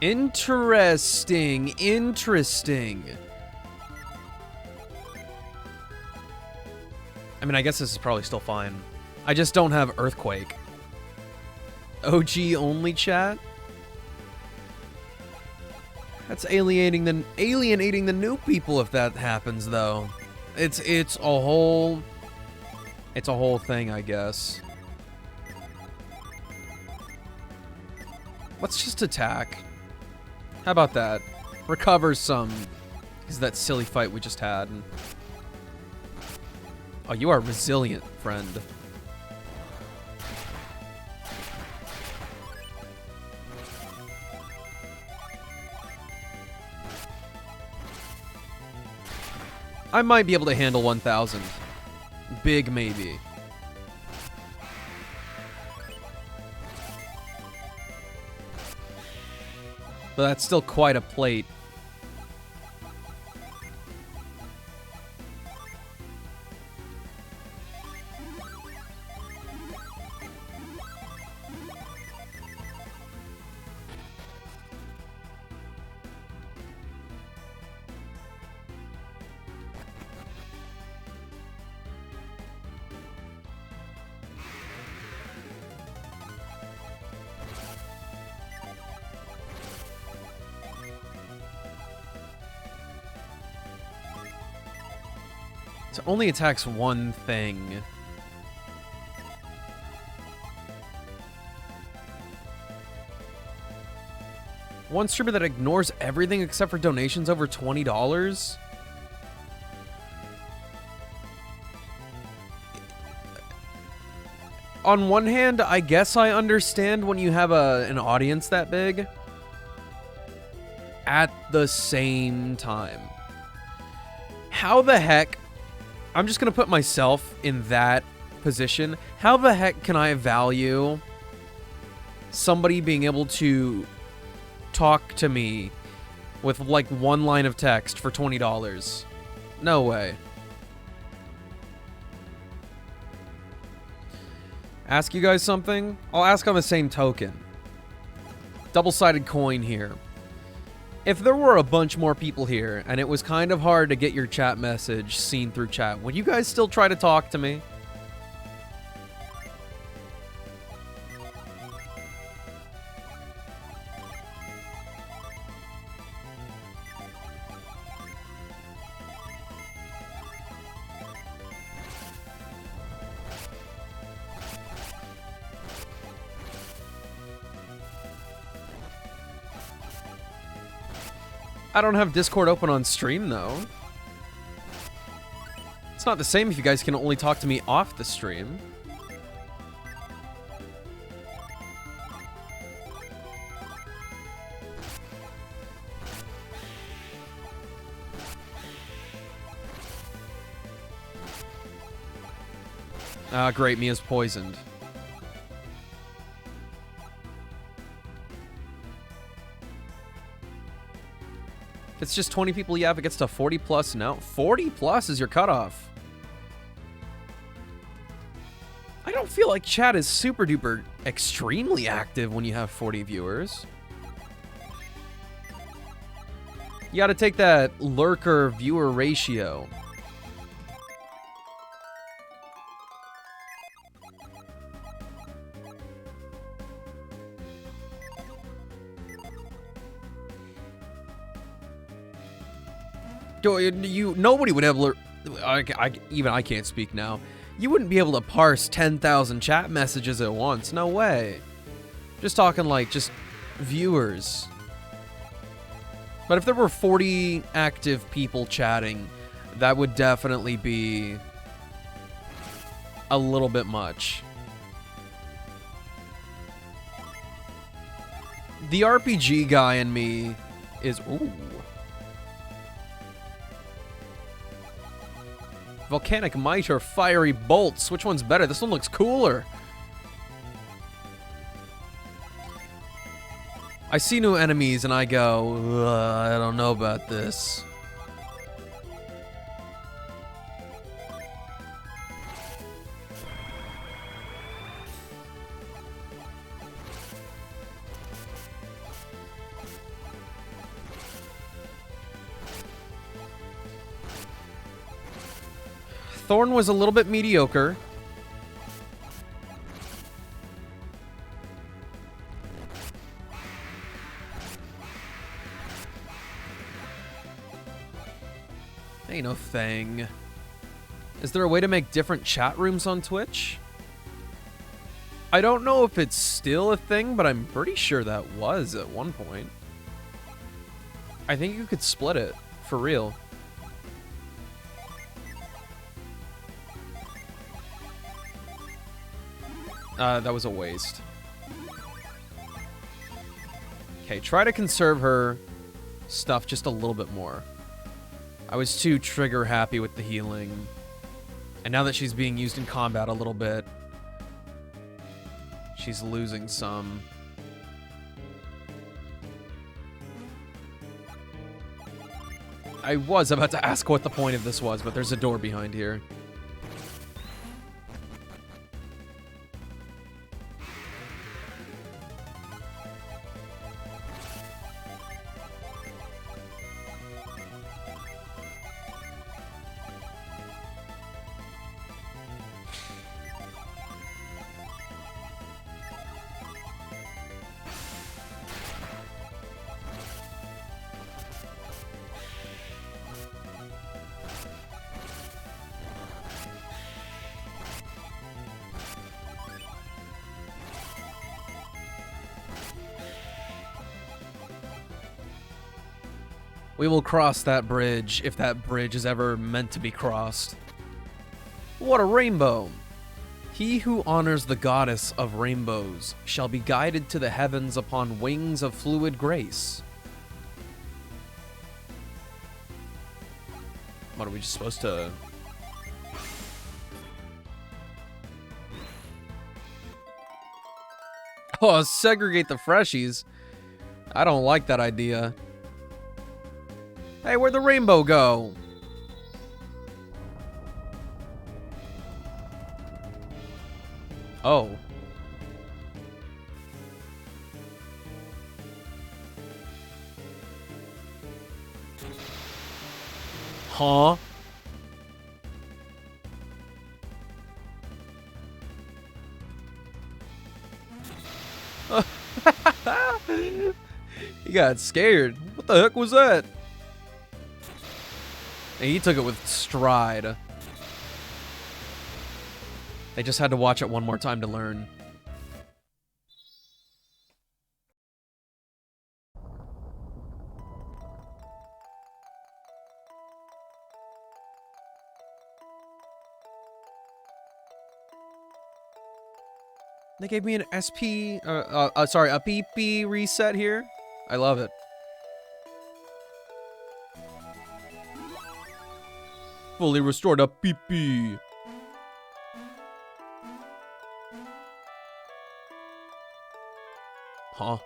Interesting, interesting. I mean, I guess this is probably still fine. I just don't have Earthquake. OG only chat? That's alienating the new people if that happens, though. It's a whole thing, I guess. Let's just attack. How about that? Recover some. Because of that silly fight we just had. Oh, you are resilient, friend. I might be able to handle 1,000. Big maybe. But that's still quite a plate. It only attacks one thing. One streamer that ignores everything except for donations over $20? On one hand, I guess I understand when you have an audience that big. At the same time, how the heck... I'm just going to put myself in that position. How the heck can I value somebody being able to talk to me with like one line of text for $20? No way. Ask you guys something? I'll ask on the same token. Double-sided coin here. If there were a bunch more people here, and it was kind of hard to get your chat message seen through chat, would you guys still try to talk to me? I don't have Discord open on stream, though. It's not the same if you guys can only talk to me off the stream. Ah, great, Mia's poisoned. It's just 20 people, yeah, if it gets to 40 plus, no. 40 plus is your cutoff. I don't feel like chat is super duper extremely active when you have 40 viewers. You gotta take that lurker viewer ratio. Nobody would ever... even I can't speak now. You wouldn't be able to parse 10,000 chat messages at once. No way. Just talking like just viewers. But if there were 40 active people chatting, that would definitely be a little bit much. The RPG guy in me is... Ooh. Volcanic Might or Fiery Bolts? Which one's better? This one looks cooler. I see new enemies and I go, I don't know about this. Thorn was a little bit mediocre. Ain't no thing. Is there a way to make different chat rooms on Twitch? I don't know if it's still a thing, but I'm pretty sure that was at one point. I think you could split it, for real. That was a waste. Okay, try to conserve her stuff just a little bit more. I was too trigger happy with the healing. And now that she's being used in combat a little bit, she's losing some. I was about to ask what the point of this was, but there's a door behind here. We will cross that bridge if that bridge is ever meant to be crossed. What a rainbow! He who honors the goddess of rainbows shall be guided to the heavens upon wings of fluid grace. What are we just supposed to... Oh, segregate the freshies. I don't like that idea. Hey, where'd the rainbow go? Oh. Huh? He got scared. What the heck was that? And he took it with stride. I just had to watch it one more time to learn. They gave me an SP, sorry, a PP reset here. I love it. Fully restored a PP. Huh?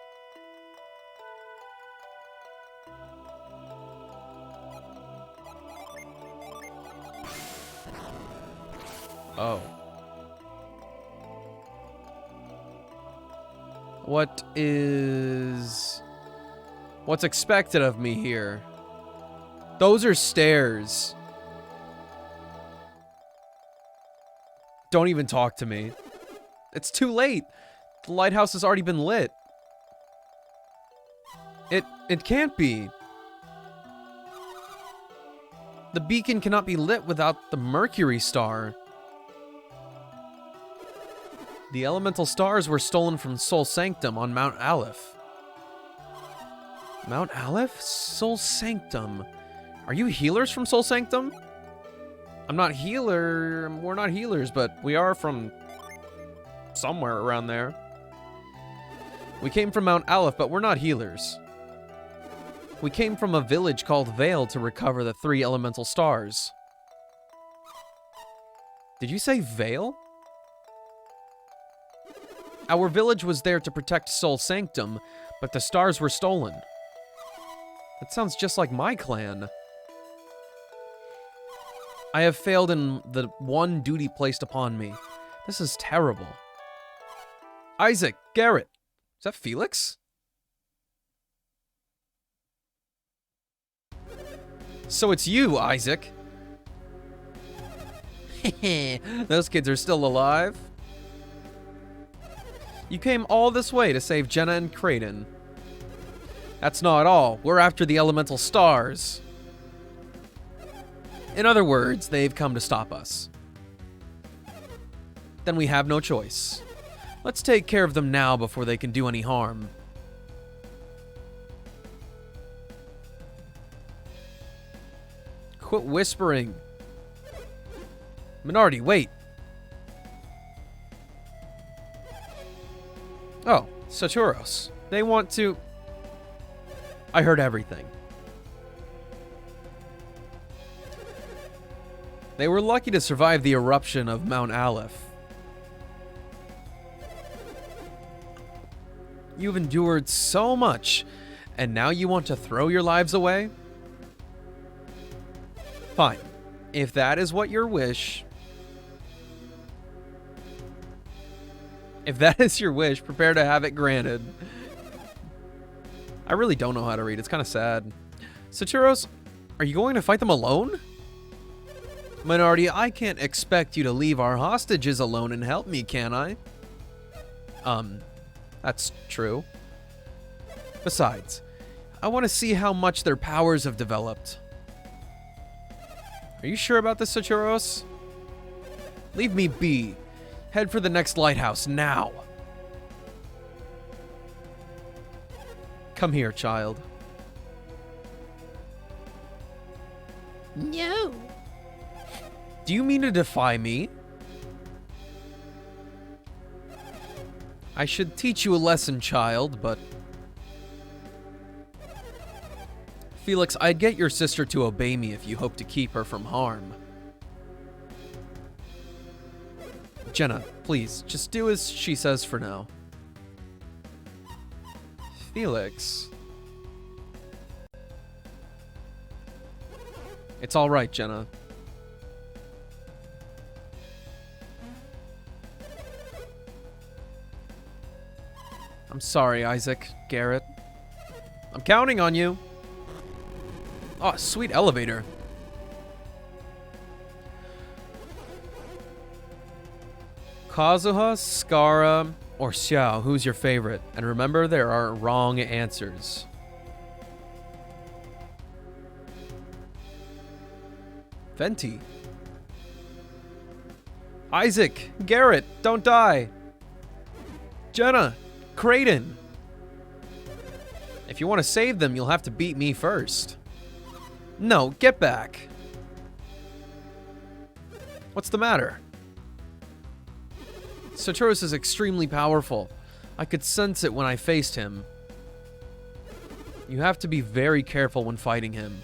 Oh. What's expected of me here? Those are stairs. Don't even talk to me. It's too late. The lighthouse has already been lit. It can't be. The beacon cannot be lit without the Mercury star. The elemental stars were stolen from Sol Sanctum on Mount Aleph. Mount Aleph? Sol Sanctum. Are you healers from Sol Sanctum? I'm not healer. We're not healers, but we are from somewhere around there. We came from Mount Aleph, but we're not healers. We came from a village called Vale to recover the 3 elemental stars. Did you say Vale? Our village was there to protect Sol Sanctum, but the stars were stolen. That sounds just like my clan. I have failed in the one duty placed upon me. This is terrible. Isaac, Garrett. Is that Felix? So it's you, Isaac. Those kids are still alive. You came all this way to save Jenna and Kraden. That's not all. We're after the elemental stars. In other words, they've come to stop us. Then we have no choice. Let's take care of them now before they can do any harm. Quit whispering. Minardi, wait. Oh, Saturos. They want to... I heard everything. They were lucky to survive the eruption of Mount Aleph. You've endured so much, and now you want to throw your lives away? Fine. If that is what your wish... If that is your wish, prepare to have it granted. I really don't know how to read. It's kind of sad. Saturos, are you going to fight them alone? Minardi, I can't expect you to leave our hostages alone and help me, can I? That's true. Besides, I want to see how much their powers have developed. Are you sure about this, Saturos? Leave me be. Head for the next lighthouse, now. Come here, child. No. Do you mean to defy me? I should teach you a lesson, child, but... Felix, I'd get your sister to obey me if you hope to keep her from harm. Jenna, please, just do as she says for now. Felix. It's all right, Jenna. I'm sorry, Isaac, Garrett. I'm counting on you. Oh, sweet elevator. Kazuha, Skara, or Xiao, who's your favorite? And remember, there are wrong answers. Venti. Isaac, Garrett, don't die. Jenna, Kraden. If you want to save them, you'll have to beat me first. No, get back. What's the matter? Saturos is extremely powerful. I could sense it when I faced him. You have to be very careful when fighting him.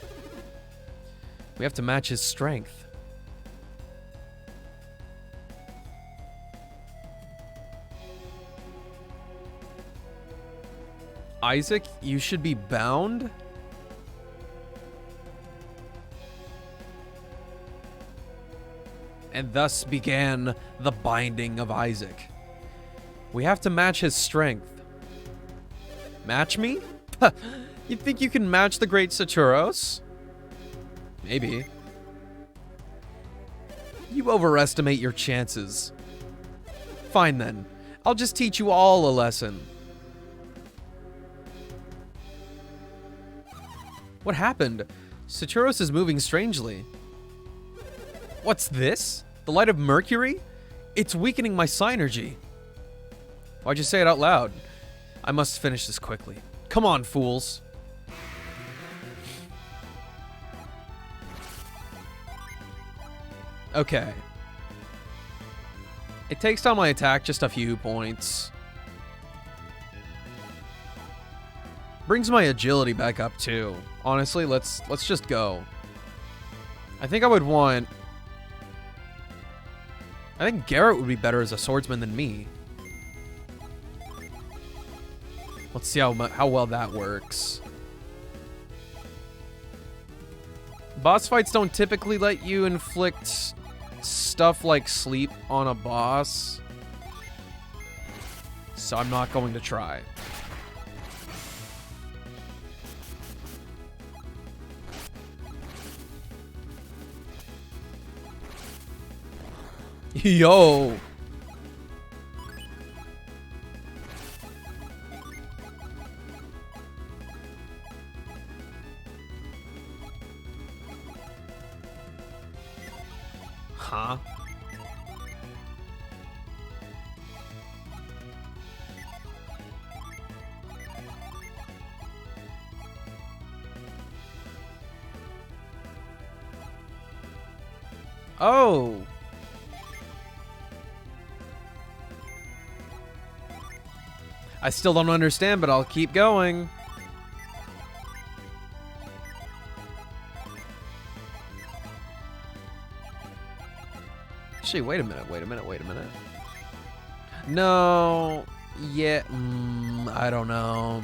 We have to match his strength. Isaac, you should be bound? And thus began the binding of Isaac. We have to match his strength. Match me? You think you can match the great Saturos? Maybe. You overestimate your chances. Fine then. I'll just teach you all a lesson. What happened? Saturos is moving strangely. What's this? The light of Mercury? It's weakening my synergy. Why'd you say it out loud? I must finish this quickly. Come on, fools. Okay. It takes down my attack just a few points. Brings my agility back up too. Honestly, let's just go. I think I would want... I think Garrett would be better as a swordsman than me. Let's see how well that works. Boss fights don't typically let you inflict stuff like sleep on a boss, so I'm not going to try. Yo! Huh? Oh! I still don't understand, but I'll keep going. Actually, wait a minute. No. Yeah. I don't know.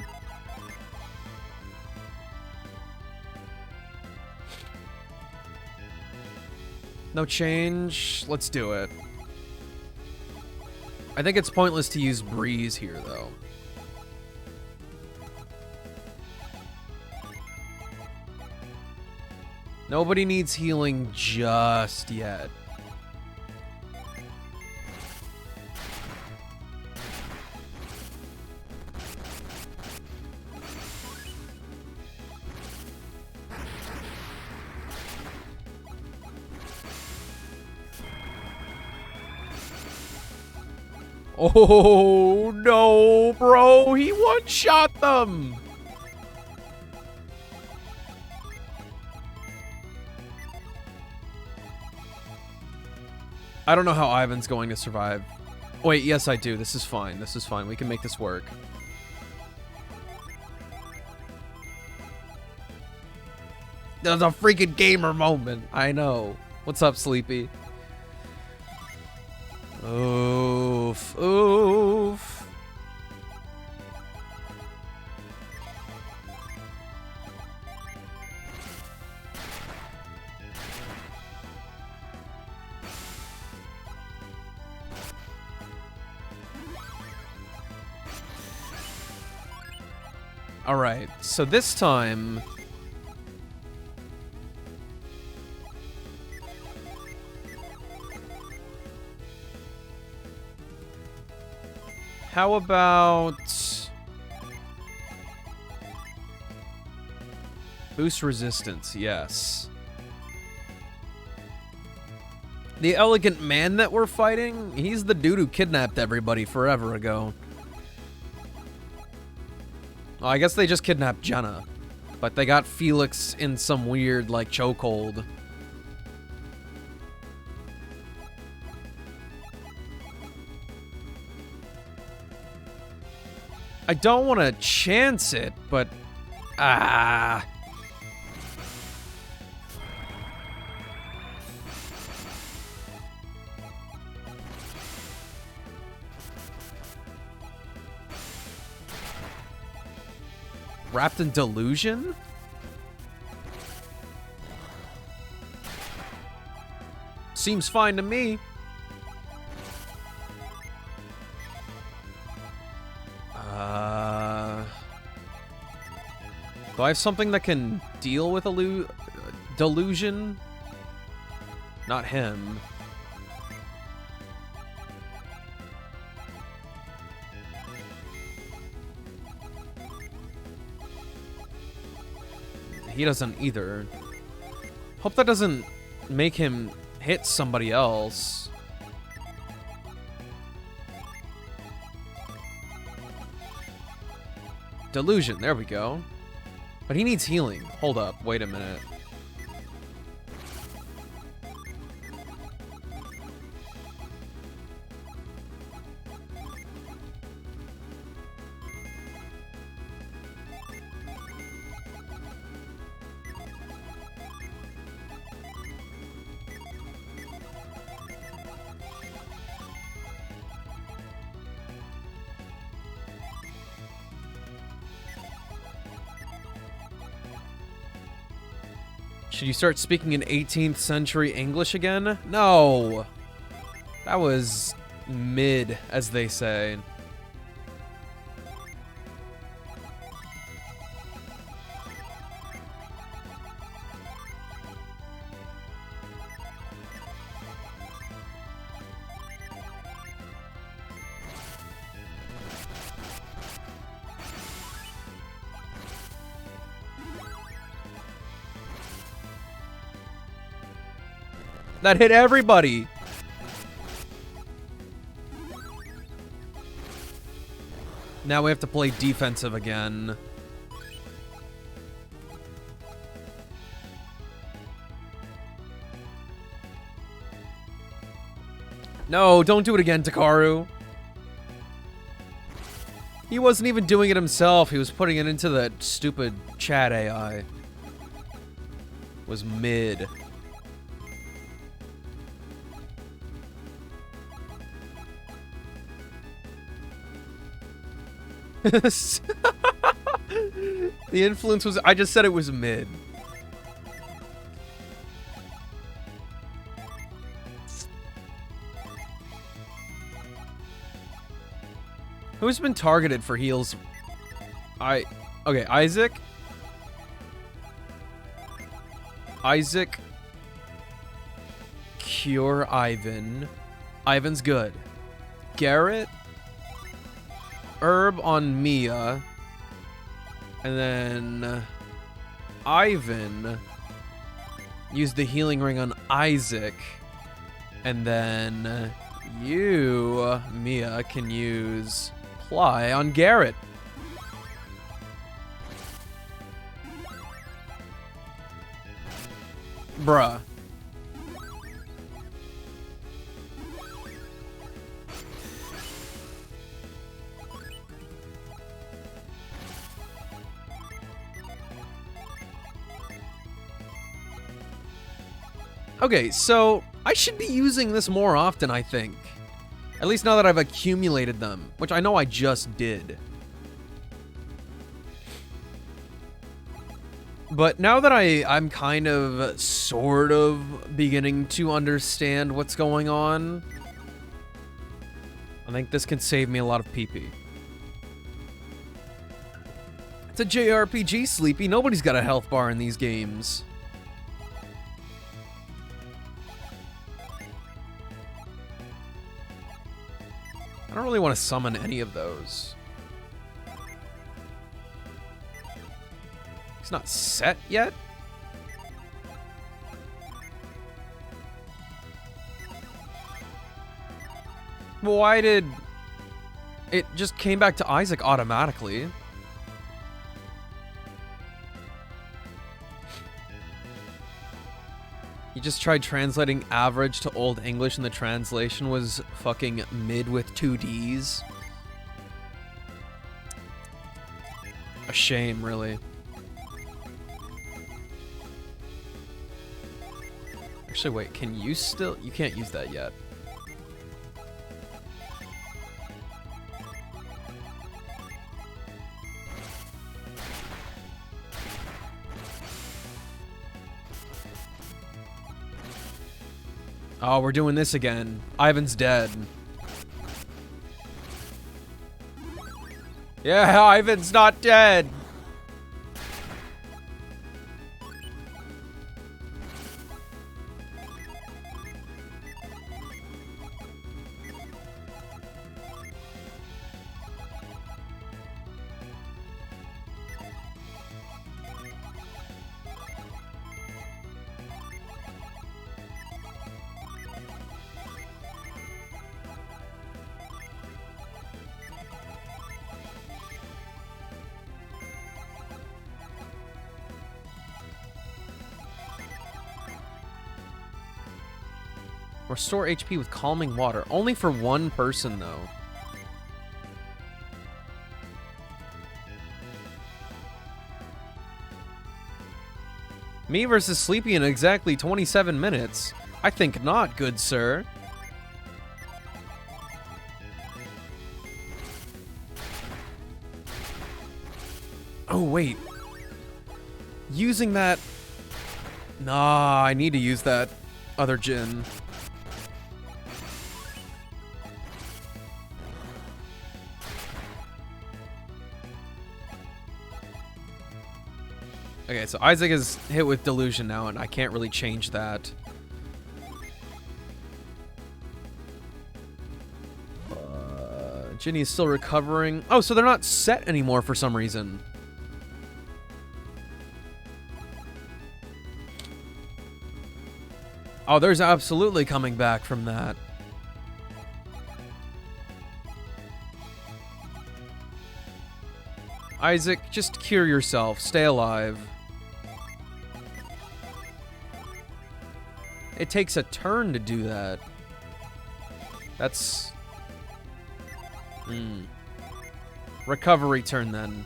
No change. Let's do it. I think it's pointless to use Breeze here, though. Nobody needs healing just yet. Oh, no, bro. He one-shot them. I don't know how Ivan's going to survive. Wait, yes, I do. This is fine. This is fine. We can make this work. There's a freaking gamer moment. I know. What's up, Sleepy? Oof. Oof. All right. So this time... How about... Boost resistance, yes. The elegant man that we're fighting, he's the dude who kidnapped everybody forever ago. Well, I guess they just kidnapped Jenna. But they got Felix in some weird, like, chokehold. I don't want to chance it, but... Ah... Wrapped in delusion? Seems fine to me. Do I have something that can deal with delusion? Not him. He doesn't either. Hope that doesn't make him hit somebody else. Delusion, there we go. But he needs healing. Hold up, wait a minute. Should you start speaking in 18th century English again? No. That was mid, as they say. That hit everybody. Now we have to play defensive again. No, don't do it again, Takaru. He wasn't even doing it himself. He was putting it into that stupid chat AI. Was mid. The influence was... I just said it was mid. Who's been targeted for heals? Okay, Isaac. Isaac. Cure Ivan. Ivan's good. Garrett. Herb on Mia. And then Ivan used the healing ring on Isaac. And then you, Mia, can use Ply on Garrett. Bruh. Okay, so I should be using this more often, I think. At least now that I've accumulated them, which I know I just did. But now that I'm kind of, sort of, beginning to understand what's going on, I think this can save me a lot of PP. It's a JRPG, Sleepy. Nobody's got a health bar in these games. I don't really want to summon any of those. He's not set yet? Why did... It just came back to Isaac automatically. You just tried translating average to Old English and the translation was fucking mid with 2 Ds. A shame, really. Actually, wait, can you still... You can't use that yet. Oh, we're doing this again. Ivan's dead. Yeah, Ivan's not dead. Restore HP with calming water. Only for one person, though. Me versus Sleepy in exactly 27 minutes. I think not, good sir. Oh, wait. Using that Nah, I need to use that other Jin. Okay, so Isaac is hit with Delusion now, and I can't really change that. Ginny is still recovering. Oh, so they're not set anymore for some reason. Oh, there's absolutely coming back from that. Isaac, just cure yourself. Stay alive. It takes a turn to do that. That's... Recovery turn, then.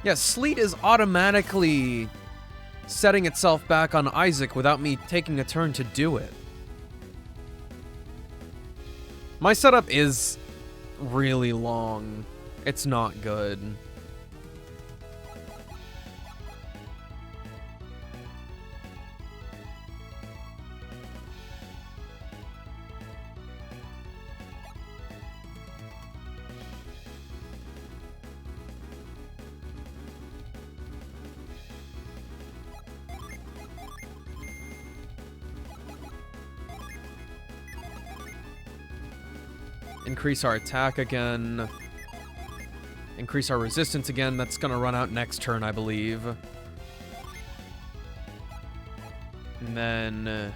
Yeah, Sleet is automatically setting itself back on Isaac without me taking a turn to do it. My setup is really long. It's not good. Increase our attack again. Increase our resistance again. That's gonna run out next turn, I believe. And then...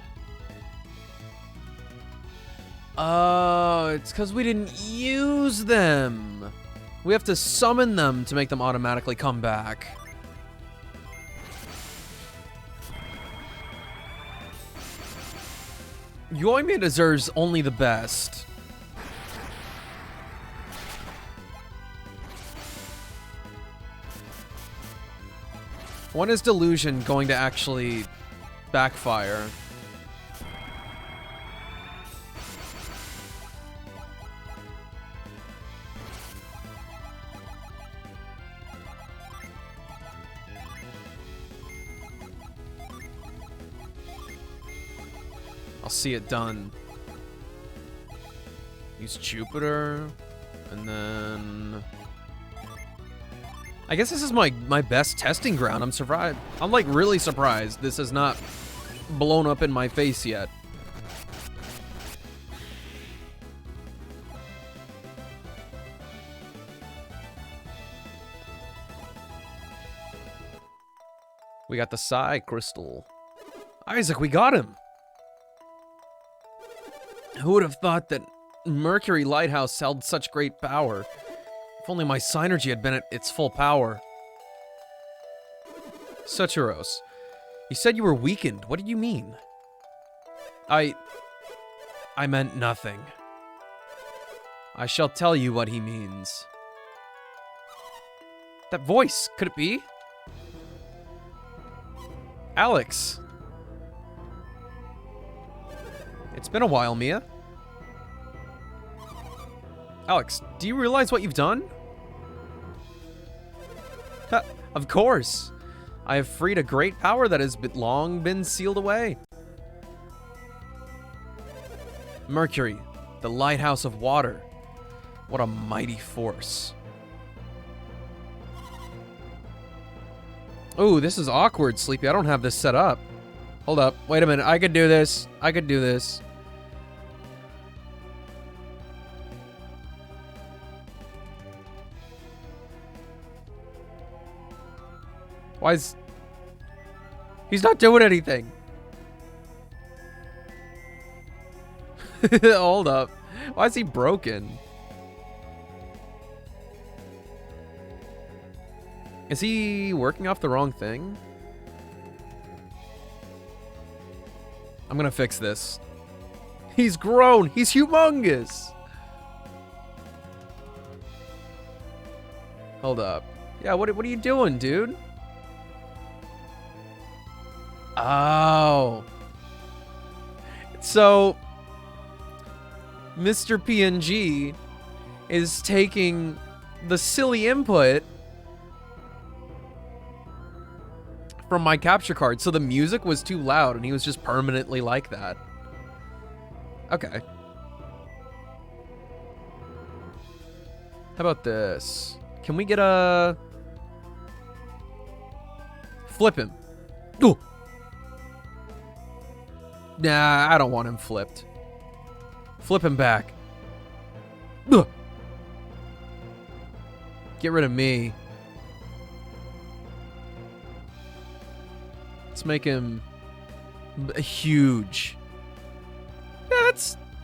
Oh, it's because we didn't use them. We have to summon them to make them automatically come back. Yoimiya deserves only the best. When is Delusion going to actually backfire? I'll see it done. Use Jupiter, and then... I guess this is my best testing ground. I'm surprised. I'm like really surprised this has not blown up in my face yet. We got the Psi Crystal. Isaac, we got him. Who would have thought that Mercury Lighthouse held such great power? If only my Synergy had been at its full power. Suchuros, you said you were weakened. What did you mean? I meant nothing. I shall tell you what he means. That voice, could it be? Alex. It's been a while, Mia. Alex, do you realize what you've done? Of course. I have freed a great power that has long been sealed away. Mercury, the lighthouse of water. What a mighty force. Oh, this is awkward, Sleepy. I don't have this set up. Hold up. Wait a minute. I could do this. I could do this. Why is... He's not doing anything. Hold up. Why is he broken? Is he working off the wrong thing? I'm gonna fix this. He's grown. He's humongous. Hold up. Yeah, what are you doing, dude? Oh. So, Mr. PNG is taking the silly input from my capture card. So the music was too loud and he was just permanently like that. Okay. How about this? Can we get a... Flip him. Ooh. Nah, I don't want him flipped. Flip him back. Ugh. Get rid of me. Let's make him huge. Yeah,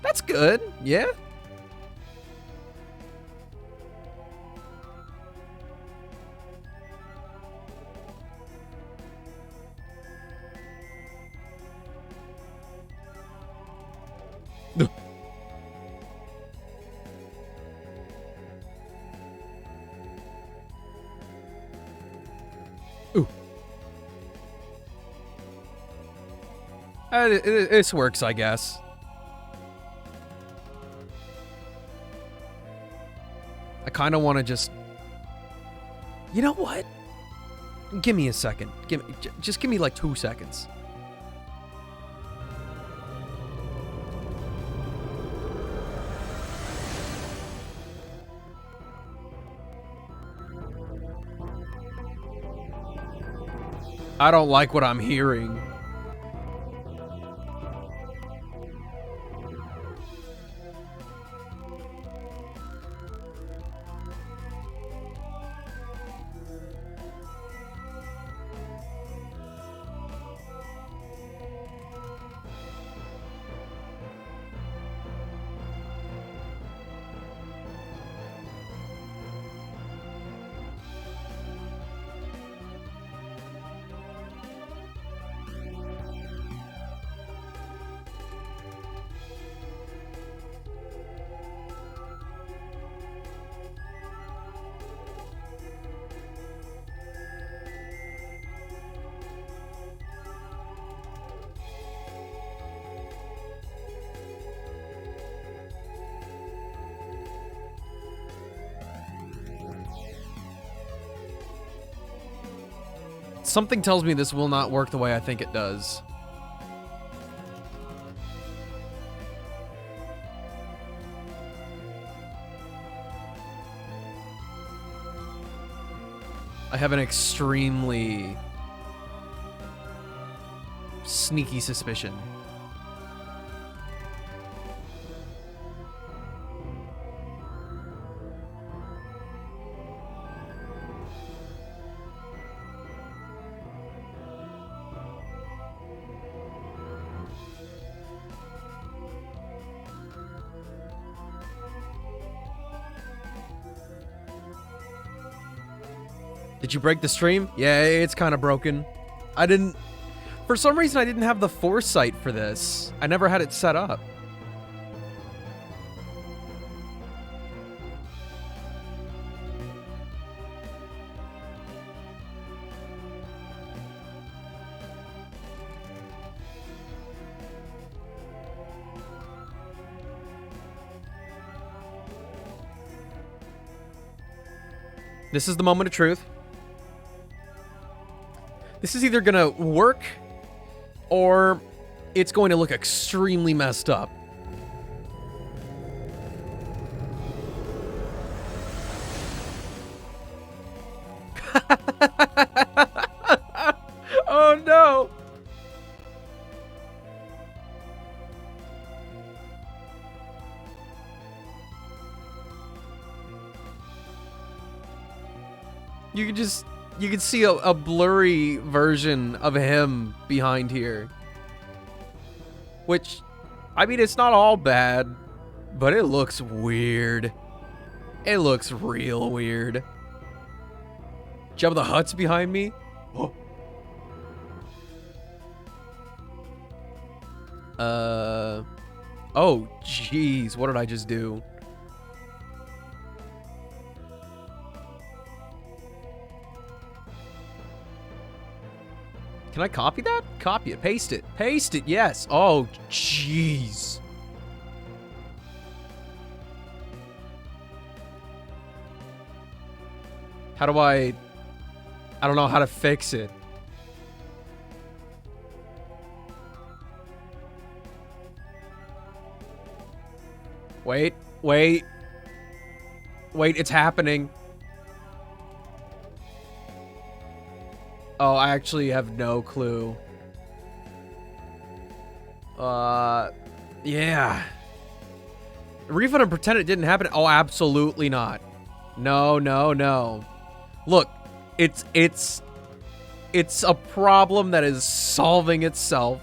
that's good. Yeah. Ooh. This works, I guess. I kind of want to just... You know what? Give me a second. Just give me like 2 seconds. I don't like what I'm hearing. Something tells me this will not work the way I think it does. I have an extremely sneaky suspicion. Did you break the stream? Yeah, it's kind of broken. For some reason I didn't have the foresight for this. I never had it set up. This is the moment of truth. This is either gonna work or it's going to look extremely messed up. Oh no! You can see a blurry version of him behind here. Which, I mean, it's not all bad, but it looks weird. It looks real weird. Jabba the Hutt's behind me? Oh. Oh, jeez, what did I just do? Can I copy that? Copy it. Paste it. Paste it. Yes. Oh, jeez. How do I don't know how to fix it. Wait, wait. Wait, it's happening. Oh, I actually have no clue. Yeah. Refund and pretend it didn't happen? Oh, absolutely not. No, no, no. Look, it's a problem that is solving itself.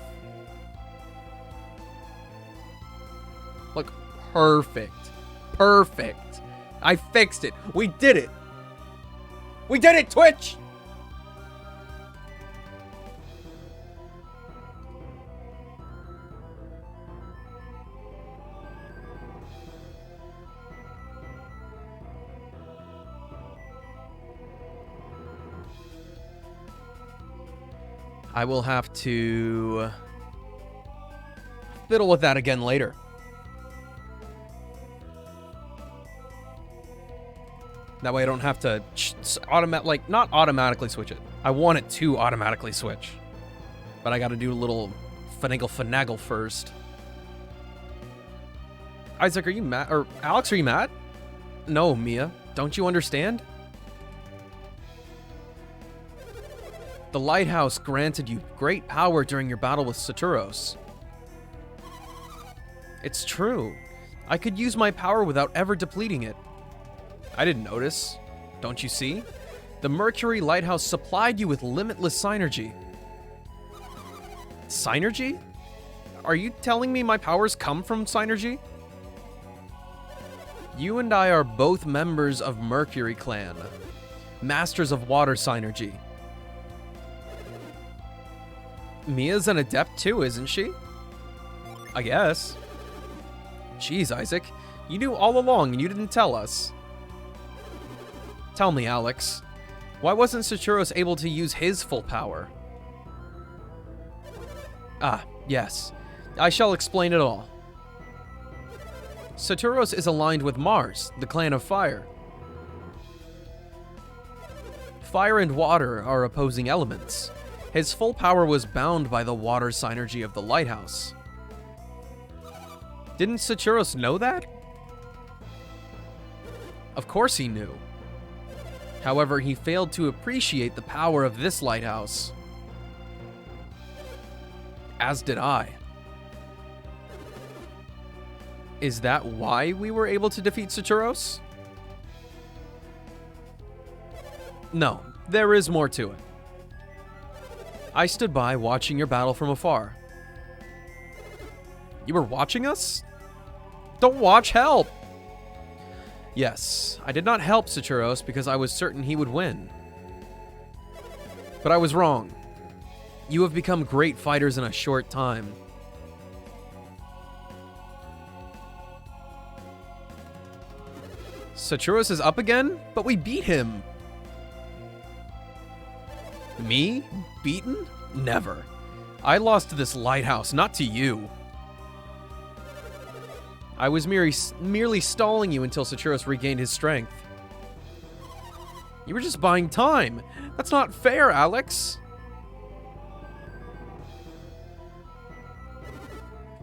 Look, perfect. Perfect. I fixed it. We did it. We did it, Twitch! I will have to fiddle with that again later. That way I don't have to not automatically switch it. I want it to automatically switch. But I gotta do a little finagle first. Isaac, are you mad? Or Alex, are you mad? No, Mia. Don't you understand? The lighthouse granted you great power during your battle with Saturos. It's true. I could use my power without ever depleting it. I didn't notice. Don't you see? The Mercury Lighthouse supplied you with limitless synergy. Synergy? Are you telling me my powers come from synergy? You and I are both members of Mercury Clan. Masters of Water Synergy. Mia's an adept too, isn't she? I guess. Jeez, Isaac. You knew all along and you didn't tell us. Tell me, Alex. Why wasn't Saturos able to use his full power? Ah, yes. I shall explain it all. Saturos is aligned with Mars, the clan of fire. Fire and water are opposing elements. His full power was bound by the water synergy of the lighthouse. Didn't Saturos know that? Of course he knew. However, he failed to appreciate the power of this lighthouse. As did I. Is that why we were able to defeat Saturos? No, there is more to it. I stood by watching your battle from afar. You were watching us? Don't watch, help! Yes, I did not help Saturos because I was certain he would win. But I was wrong. You have become great fighters in a short time. Saturos is up again? But we beat him! Me? Beaten? Never. I lost to this lighthouse, not to you. I was merely stalling you until Saturos regained his strength. You were just buying time. That's not fair, Alex.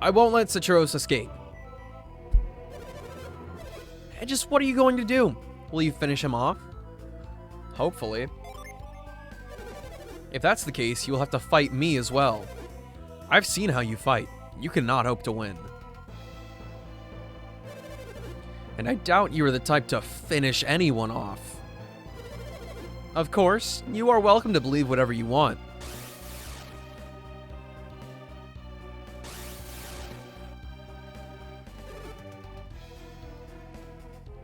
I won't let Saturos escape. And just what are you going to do? Will you finish him off? Hopefully. If that's the case, you will have to fight me as well. I've seen how you fight. You cannot hope to win. And I doubt you are the type to finish anyone off. Of course, you are welcome to believe whatever you want.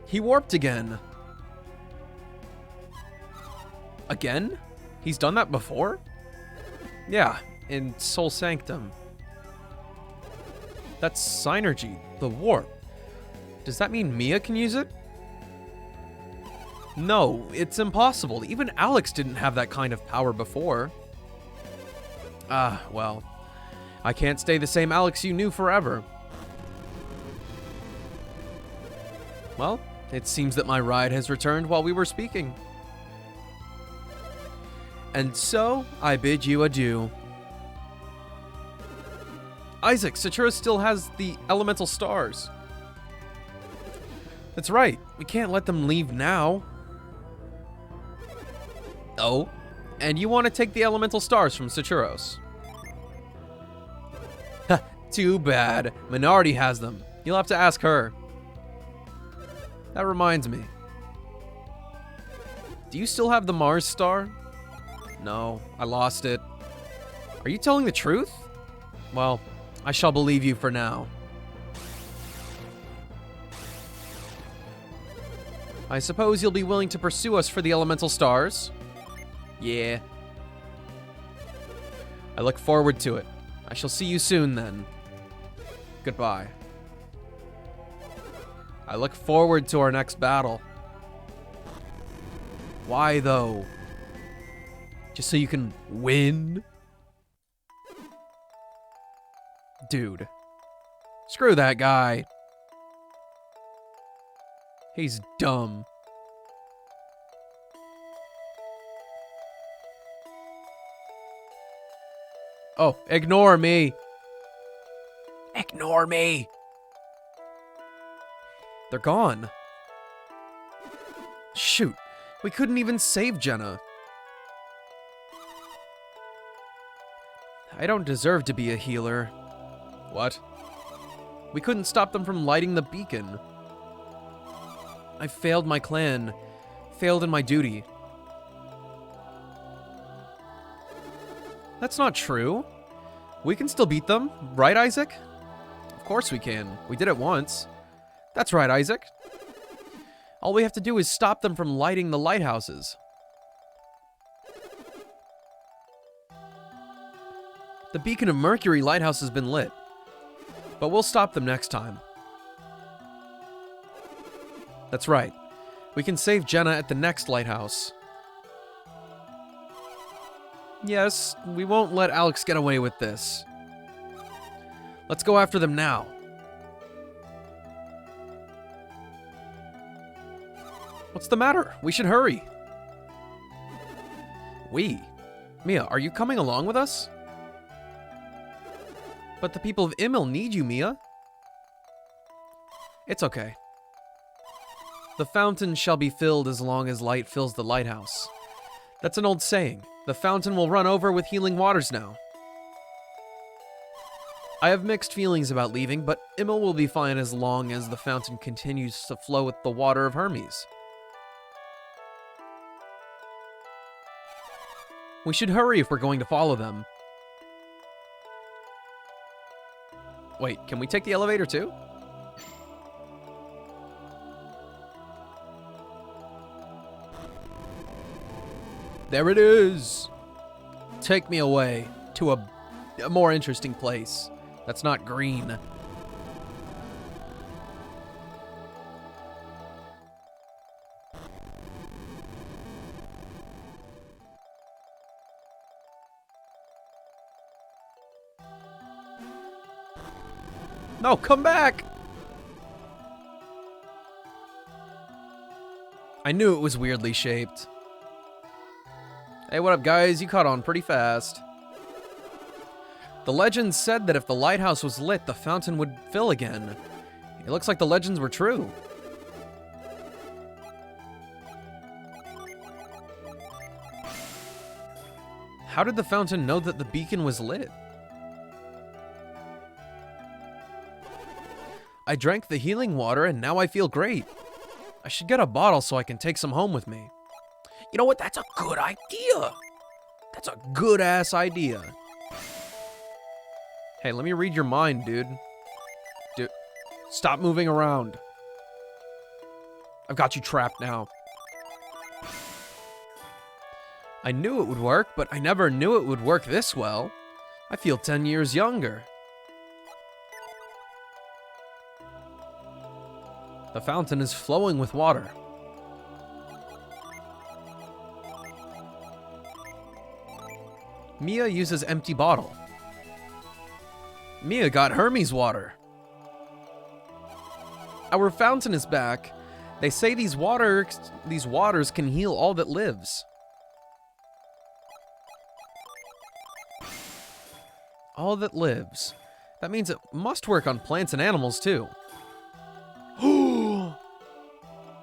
He warped again. Again? He's done that before? Yeah, in Soul Sanctum. That's Synergy, the warp. Does that mean Mia can use it? No, it's impossible. Even Alex didn't have that kind of power before. Ah, well. I can't stay the same Alex you knew forever. Well, it seems that my ride has returned while we were speaking. And so, I bid you adieu. Isaac, Satura still has the elemental stars. That's right. We can't let them leave now. Oh? And you want to take the elemental stars from Saturos? Too bad. Minardi has them. You'll have to ask her. That reminds me. Do you still have the Mars star? No, I lost it. Are you telling the truth? Well, I shall believe you for now. I suppose you'll be willing to pursue us for the elemental stars? Yeah. I look forward to it. I shall see you soon then. Goodbye. I look forward to our next battle. Why though? Just so you can win? Dude. Screw that guy. He's dumb. Oh, ignore me. Ignore me. They're gone. Shoot, we couldn't even save Jenna. I don't deserve to be a healer. What? We couldn't stop them from lighting the beacon. I failed my clan, failed in my duty. That's not true. We can still beat them, right, Isaac? Of course we can. We did it once. That's right, Isaac. All we have to do is stop them from lighting the lighthouses. The Beacon of Mercury lighthouse has been lit, but we'll stop them next time. That's right. We can save Jenna at the next lighthouse. Yes, we won't let Alex get away with this. Let's go after them now. What's the matter? We should hurry. We? Mia, are you coming along with us? But the people of Imil need you, Mia. It's okay. The fountain shall be filled as long as light fills the lighthouse. That's an old saying. The fountain will run over with healing waters now. I have mixed feelings about leaving, but Imil will be fine as long as the fountain continues to flow with the water of Hermes. We should hurry if we're going to follow them. Wait, can we take the elevator too? There it is! Take me away to a more interesting place that's not green. No, come back! I knew it was weirdly shaped. Hey, what up, guys? You caught on pretty fast. The legends said that if the lighthouse was lit, the fountain would fill again. It looks like the legends were true. How did the fountain know that the beacon was lit? I drank the healing water and now I feel great. I should get a bottle so I can take some home with me. You know what? That's a good idea. That's a good-ass idea. Hey, let me read your mind, dude. Dude, stop moving around. I've got you trapped now. I knew it would work, but I never knew it would work this well. I feel 10 years younger. The fountain is flowing with water. Mia uses empty bottle. Mia got Hermes water. Our fountain is back. They say these waters can heal all that lives. All that lives. That means it must work on plants and animals too.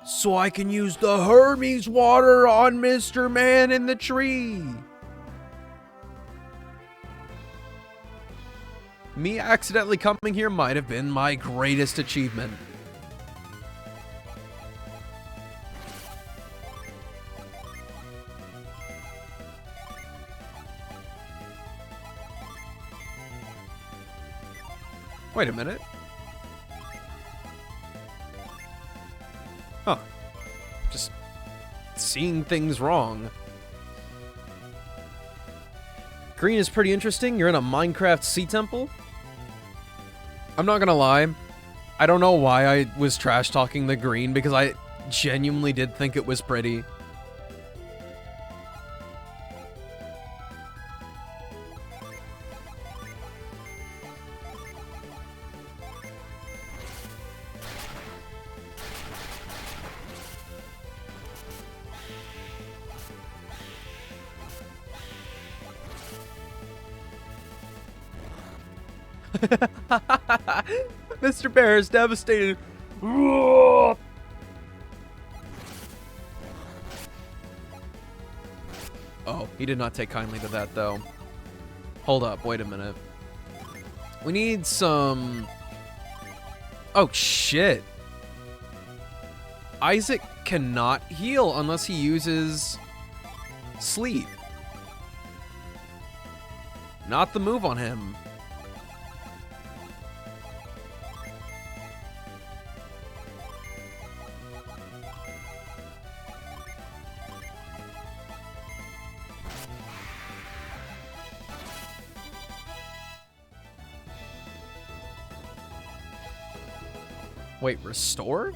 So I can use the Hermes water on Mr. Man in the tree. Me accidentally coming here might have been my greatest achievement. Wait a minute. Huh. Just seeing things wrong. Green is pretty interesting. You're in a Minecraft sea temple? I'm not gonna lie. I don't know why I was trash talking the green, because I genuinely did think it was pretty. Mr. Bear is devastated. Oh, he did not take kindly to that, though. Hold up, wait a minute. We need some... Oh, shit. Isaac cannot heal unless he uses sleep. Not the move on him. Wait, restore?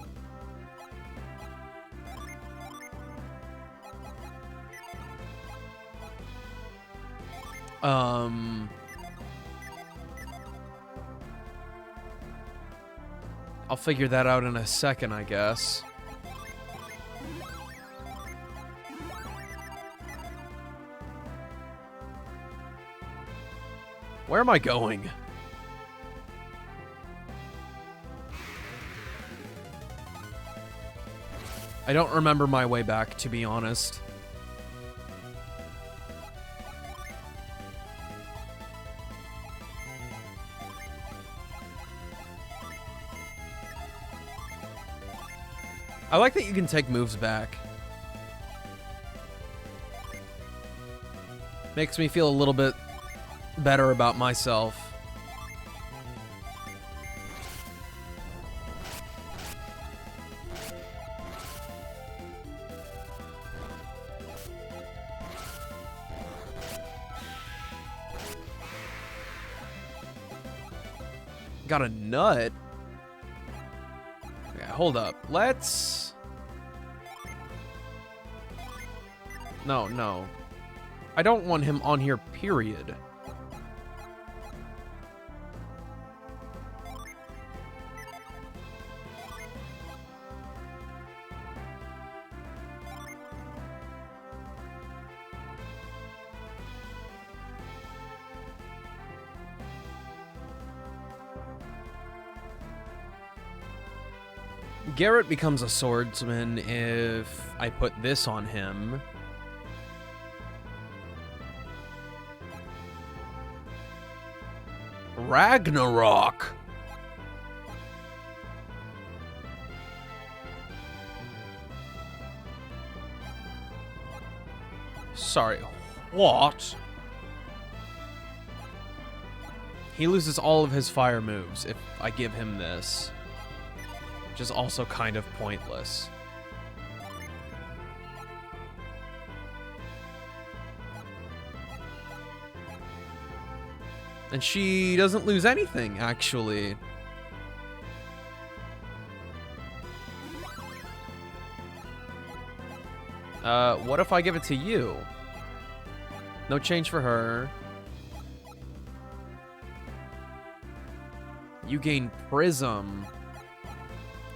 I'll figure that out in a second, I guess. Where am I going? I don't remember my way back, to be honest. I like that you can take moves back. Makes me feel a little bit better about myself. Got a nut? Okay, hold up. Let's... No. I don't want him on here, period. Garrett becomes a swordsman if I put this on him. Ragnarok. Sorry, what? He loses all of his fire moves if I give him this, which is also kind of pointless. And she doesn't lose anything, actually. What if I give it to you? No change for her. You gain Prism.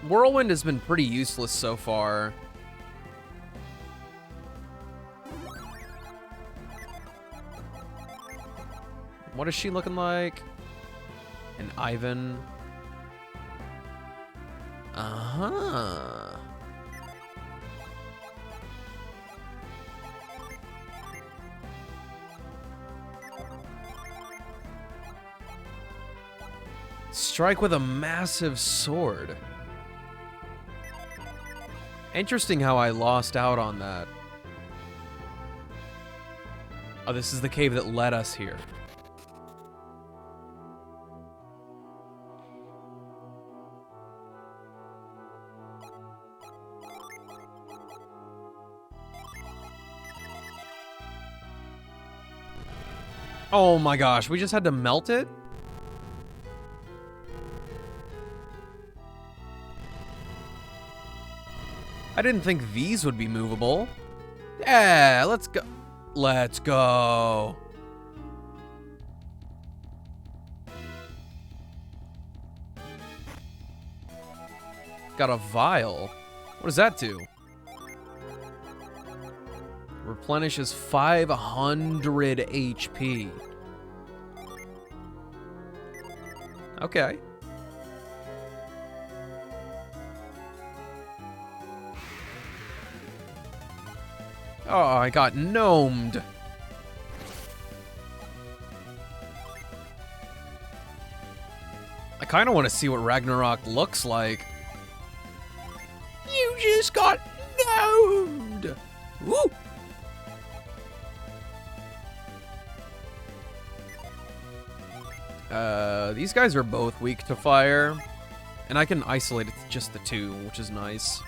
Whirlwind has been pretty useless so far. What is she looking like? An Ivan. Uh-huh. Strike with a massive sword. Interesting how I lost out on that. Oh, this is the cave that led us here. Oh my gosh, we just had to melt it? I didn't think these would be movable. Yeah, let's go. Let's go. Got a vial. What does that do? Replenishes 500 HP. Okay. Oh, I got gnomed. I kind of want to see what Ragnarok looks like. You just got gnomed. Woo! These guys are both weak to fire. And I can isolate it to just the two, which is nice.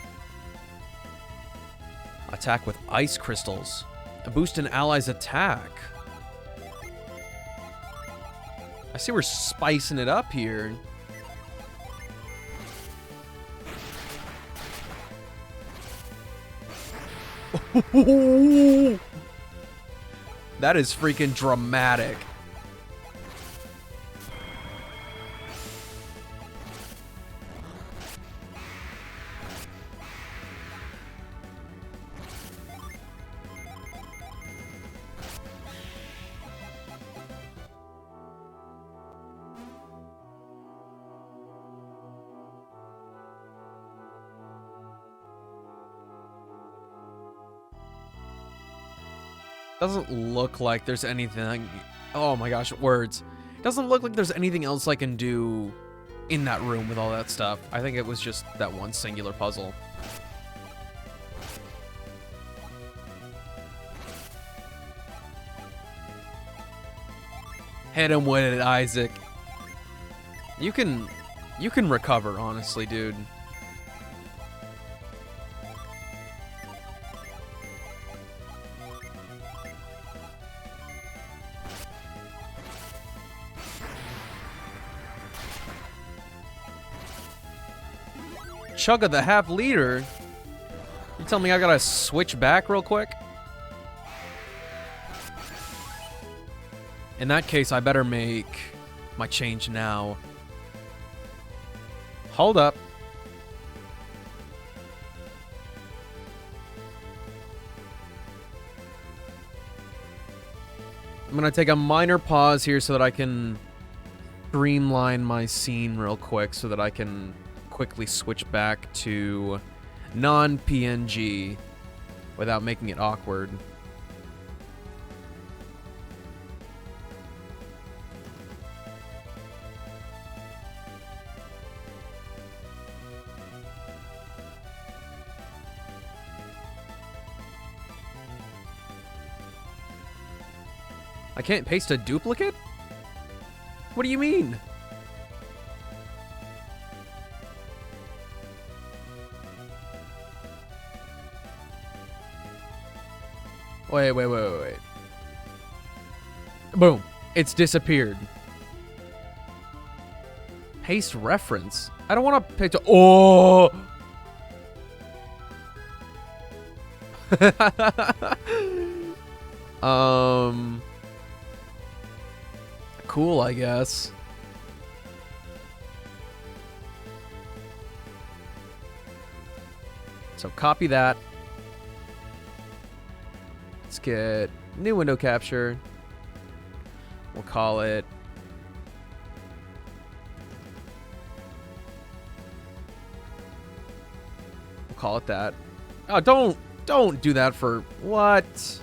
Attack with ice crystals. Boost an ally's attack. I see we're spicing it up here. That is freaking dramatic. Doesn't look like there's anything. Oh my gosh, words. Doesn't look like there's anything else I can do in that room with all that stuff. I think it was just that one singular puzzle. Hit him with it, Isaac. You can recover, honestly, dude. Chug of the half liter. You tell me I gotta switch back real quick? In that case, I better make my change now. Hold up. I'm gonna take a minor pause here so that I can streamline my scene real quick so that I can quickly switch back to non-PNG without making it awkward. I can't paste a duplicate? What do you mean? Wait. Boom. It's disappeared. Paste reference. I don't want to paste. Oh! Cool, I guess. So copy that. Let's get new window capture. We'll call it that. Oh, don't do that for what?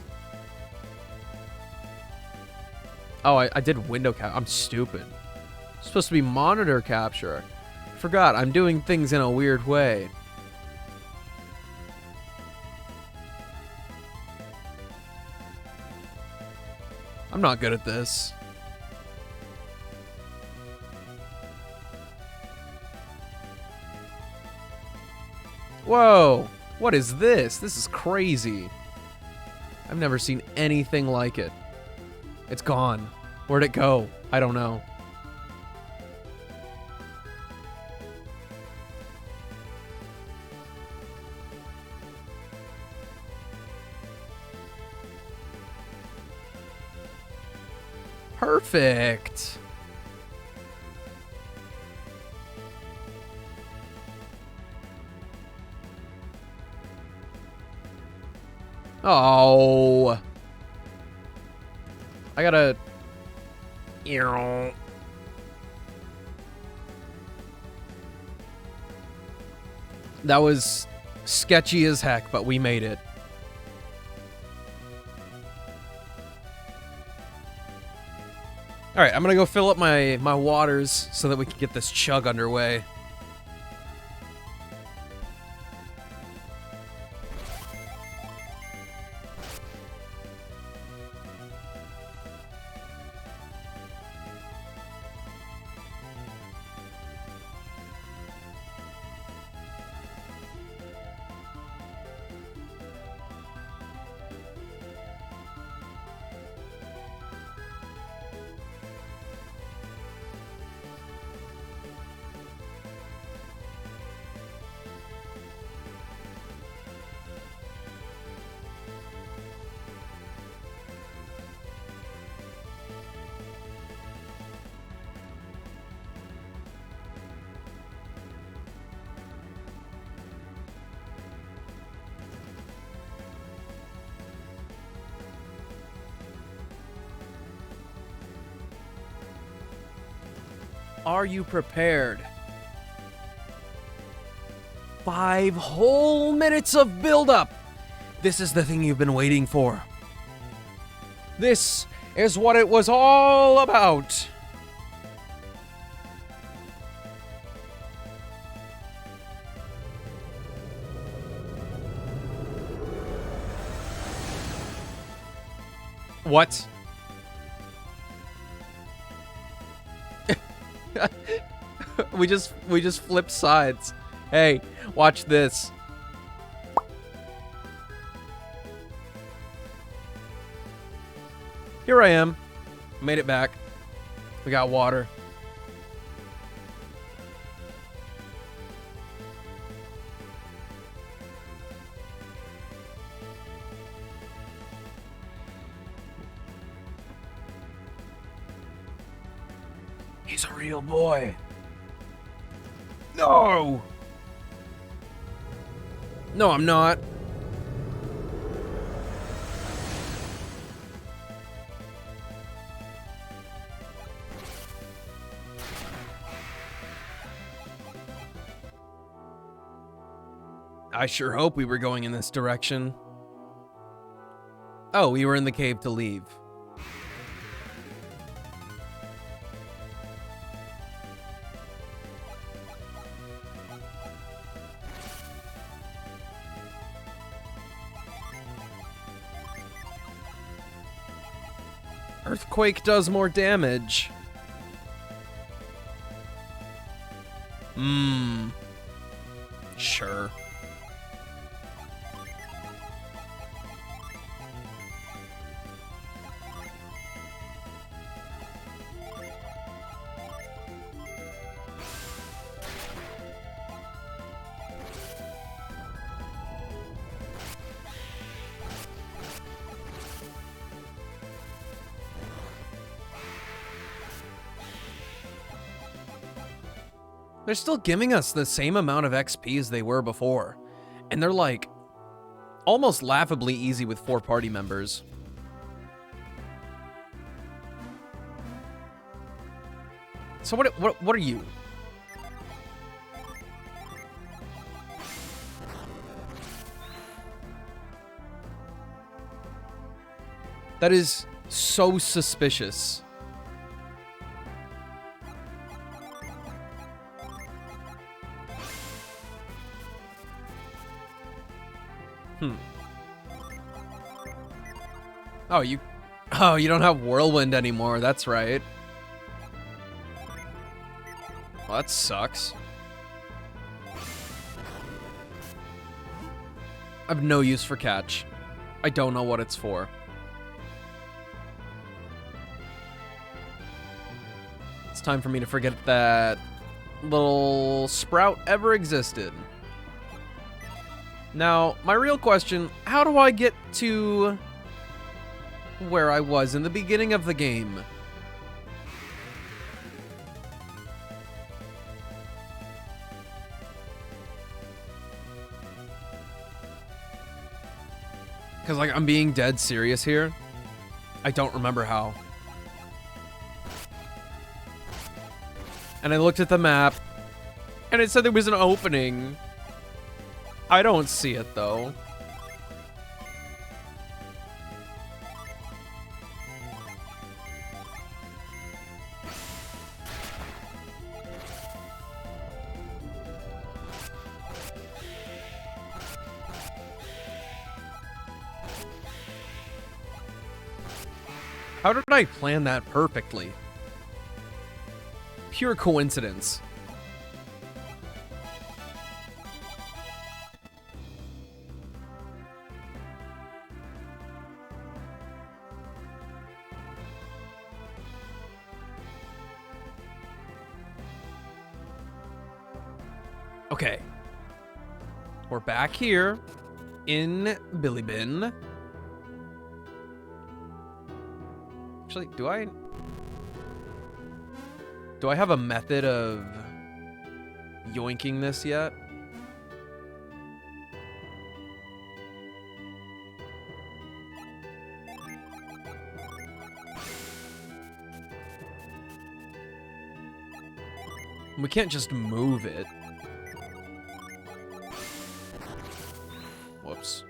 Oh, I did window cap. I'm stupid. It's supposed to be monitor capture. Forgot, I'm doing things in a weird way. I'm not good at this. Whoa! What is this? This is crazy. I've never seen anything like it. It's gone. Where'd it go? I don't know. Perfect. Oh. I gotta... That was sketchy as heck, but we made it. Alright, I'm gonna go fill up my waters so that we can get this chug underway. Are you prepared? 5 whole minutes of build-up. This is the thing you've been waiting for. This is what it was all about. What? we just flipped sides. Hey, watch this. Here I am. Made it back. We got water. He's a real boy. No! No, I'm not. I sure hope we were going in this direction. Oh, we were in the cave to leave. Earthquake does more damage. Sure. They're still giving us the same amount of XP as they were before. And they're like almost laughably easy with 4 party members. So what are you? That is so suspicious. Oh, you don't have Whirlwind anymore. That's right. Well, that sucks. I have no use for Catch. I don't know what it's for. It's time for me to forget that little sprout ever existed. Now, my real question, how do I get to where I was in the beginning of the game? Because, like, I'm being dead serious here. I don't remember how. And I looked at the map, and it said there was an opening. I don't see it, though. How did I plan that perfectly? Pure coincidence. Okay. We're back here in Billy Bin. Actually, do I have a method of yoinking this yet? We can't just move it. Whoops.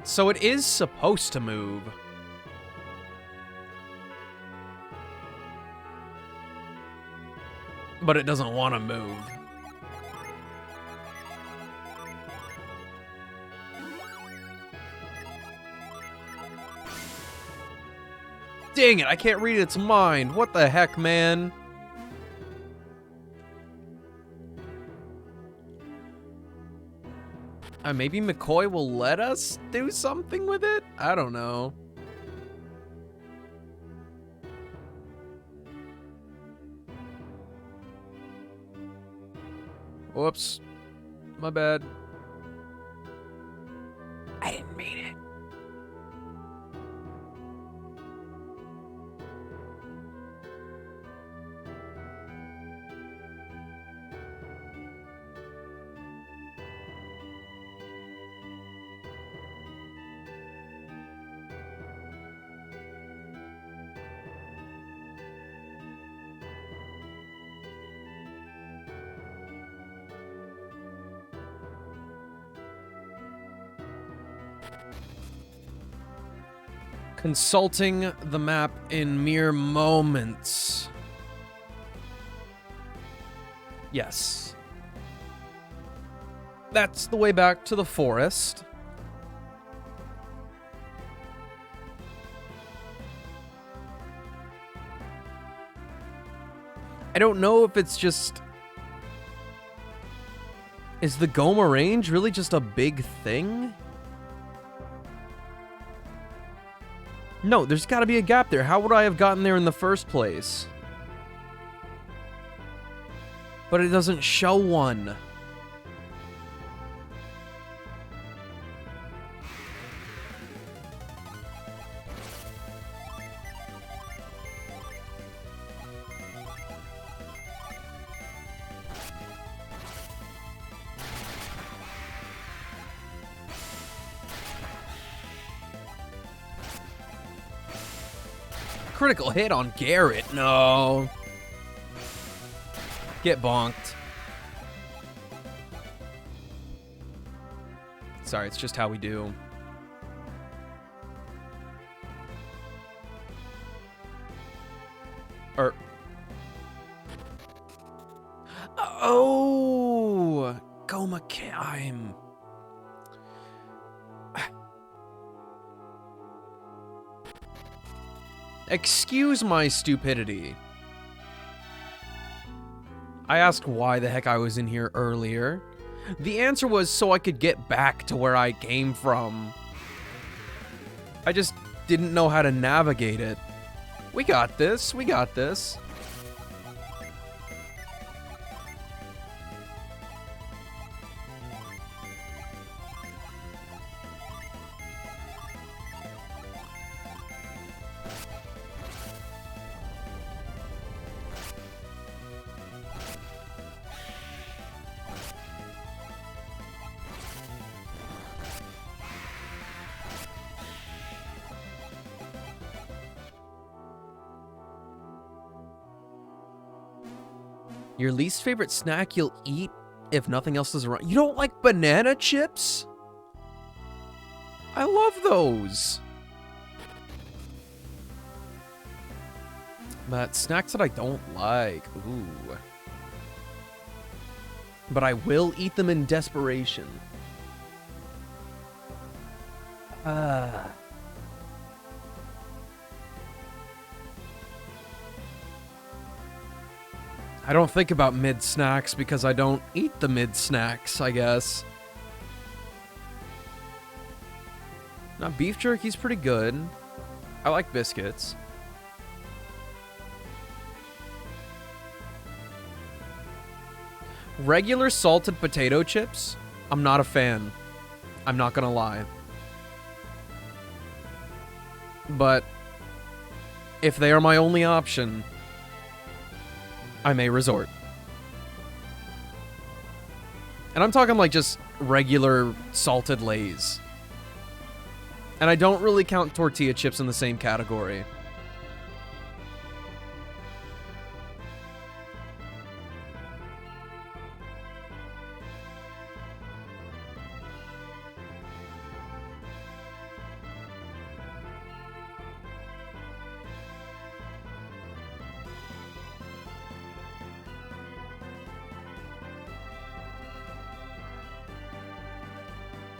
So it is supposed to move. But it doesn't want to move. Dang it, I can't read its mind. What the heck, man? Maybe McCoy will let us do something with it? I don't know. Whoops. My bad. I didn't mean it. Consulting the map in mere moments. Yes. That's the way back to the forest. I don't know if it's just... Is the Goma Range really just a big thing? No, there's got to be a gap there. How would I have gotten there in the first place? But it doesn't show one. Critical hit on Garrett. No. Get bonked. Sorry, it's just how we do. Oh, go McKay. Excuse my stupidity. I asked why the heck I was in here earlier. The answer was so I could get back to where I came from. I just didn't know how to navigate it. We got this. We got this. Your least favorite snack you'll eat if nothing else is around. You don't like banana chips? I love those. But snacks that I don't like. Ooh. But I will eat them in desperation. I don't think about mid-snacks because I don't eat the mid-snacks, I guess. Now, beef jerky's pretty good. I like biscuits. Regular salted potato chips? I'm not a fan. I'm not gonna lie. But if they are my only option, I may resort. And I'm talking like just regular salted Lay's. And I don't really count tortilla chips in the same category.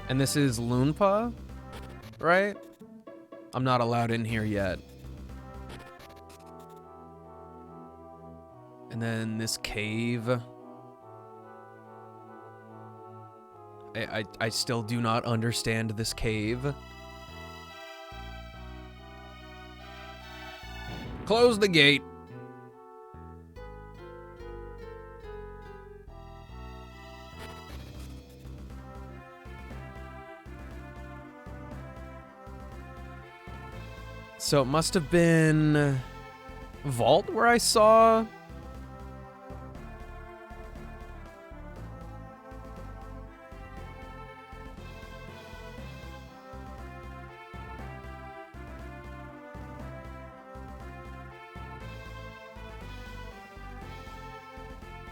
And this is Loonpa, right? I'm not allowed in here yet. And then this cave. I still do not understand this cave. Close the gate. So it must have been Vault where I saw.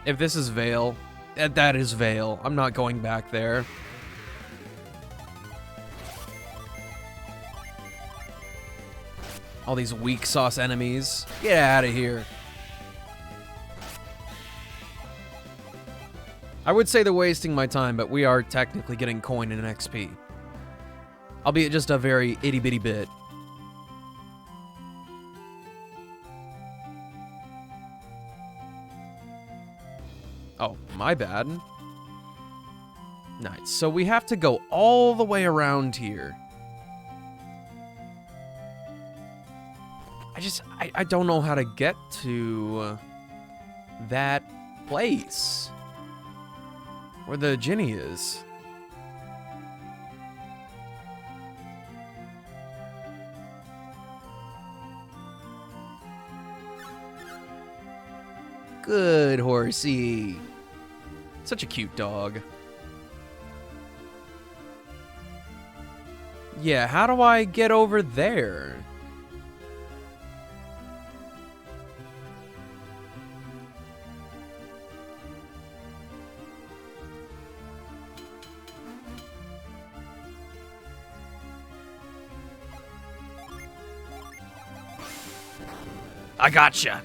If this is Vale, that is Vale. I'm not going back there. All these weak sauce enemies. Get out of here. I would say they're wasting my time, but we are technically getting coin and XP. Albeit just a very itty-bitty bit. Oh, my bad. Nice. So we have to go all the way around here. I don't know how to get to that place where the Ginny is. Good horsey. Such a cute dog. Yeah, how do I get over there? I gotcha.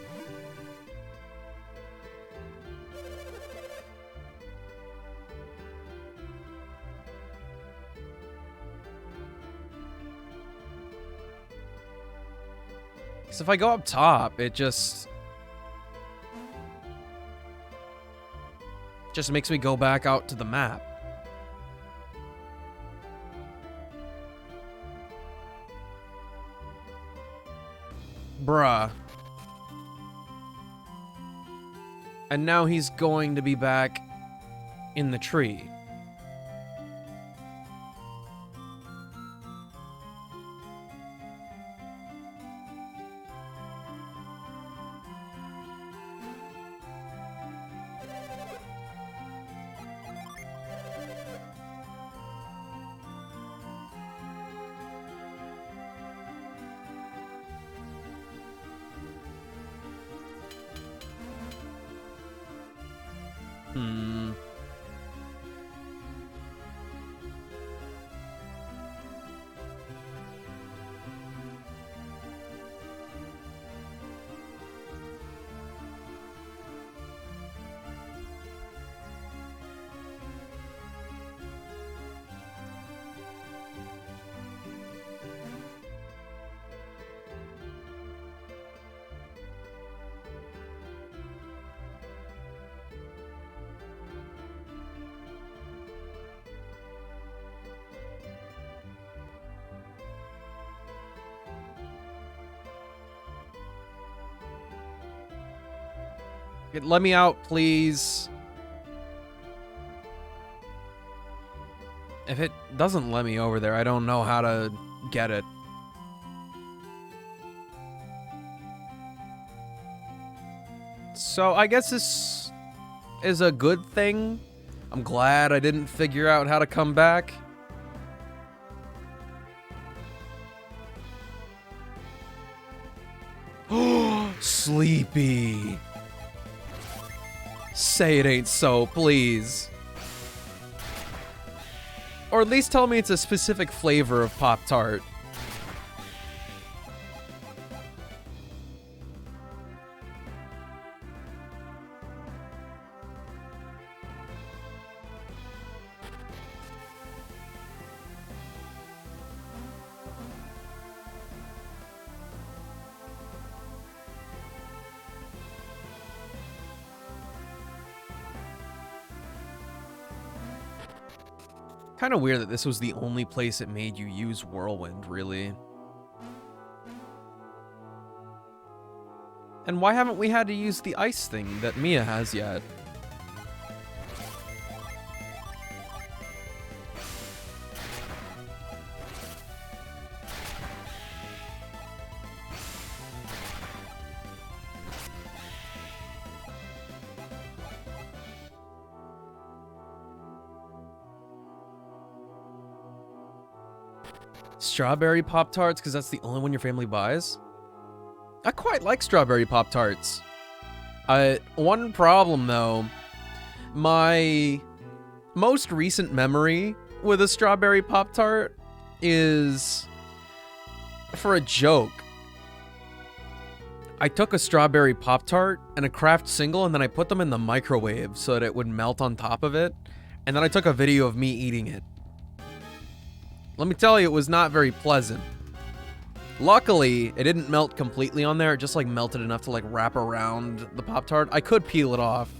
Because if I go up top, it just makes me go back out to the map. Bruh. And now he's going to be back in the tree. Let me out, please. If it doesn't let me over there, I don't know how to get it. So I guess this is a good thing. I'm glad I didn't figure out how to come back. Sleepy. Say it ain't so, please. Or at least tell me it's a specific flavor of Pop-Tart. Kind of weird that this was the only place it made you use Whirlwind, really. And why haven't we had to use the ice thing that Mia has yet? Strawberry Pop-Tarts, because that's the only one your family buys? I quite like strawberry Pop-Tarts. One problem, though. My most recent memory with a strawberry Pop-Tart is for a joke. I took a strawberry Pop-Tart and a Kraft single, and then I put them in the microwave so that it would melt on top of it. And then I took a video of me eating it. Let me tell you, it was not very pleasant. Luckily, it didn't melt completely on there. It just, like, melted enough to, like, wrap around the Pop-Tart. I could peel it off.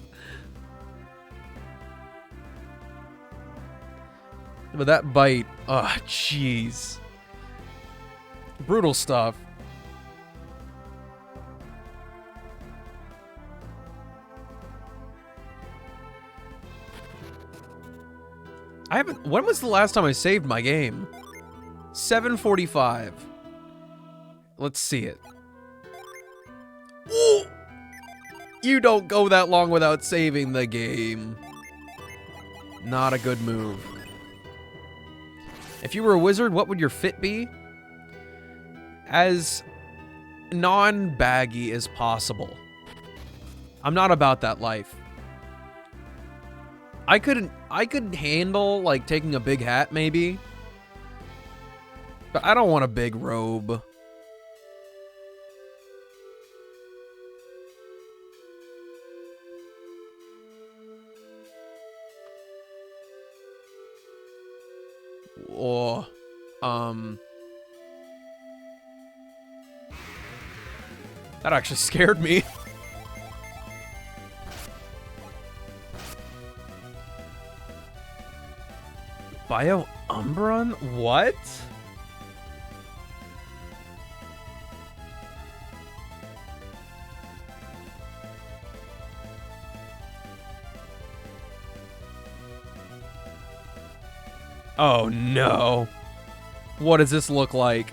But that bite, oh, jeez. Brutal stuff. When was the last time I saved my game? 7:45. Let's see it. Ooh! You don't go that long without saving the game. Not a good move. If you were a wizard, what would your fit be? As non-baggy as possible. I'm not about that life. I could handle, like, taking a big hat, maybe. But I don't want a big robe. or that actually scared me. Bio Umbron? What? Oh no. What does this look like?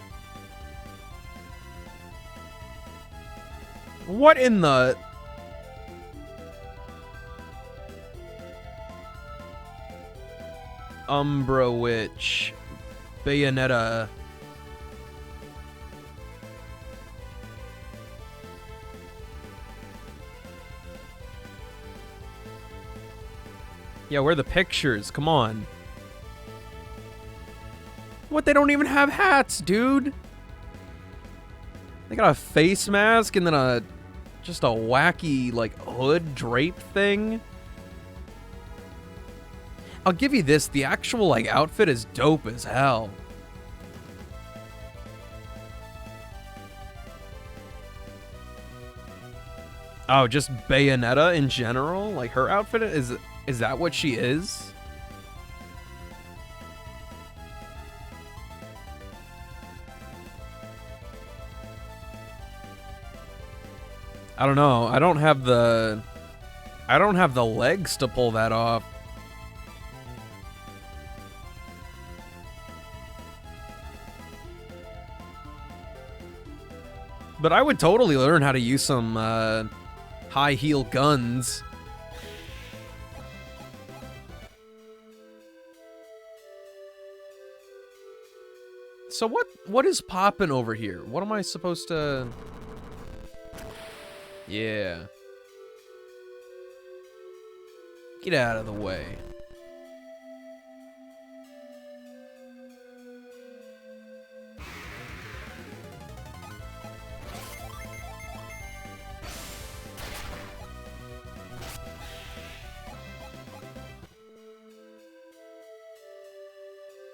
What in the... Umbra Witch. Bayonetta. Yeah, where are the pictures? Come on. What? They don't even have hats, dude. They got a face mask and then just a wacky, like, hood drape thing. I'll give you this, the actual, like, outfit is dope as hell. Oh, just Bayonetta in general? Like, her outfit is that what she is? I don't know. I don't have the legs to pull that off. But I would totally learn how to use some high heel guns. So what is poppin' over here? What am I supposed to... Yeah. Get out of the way.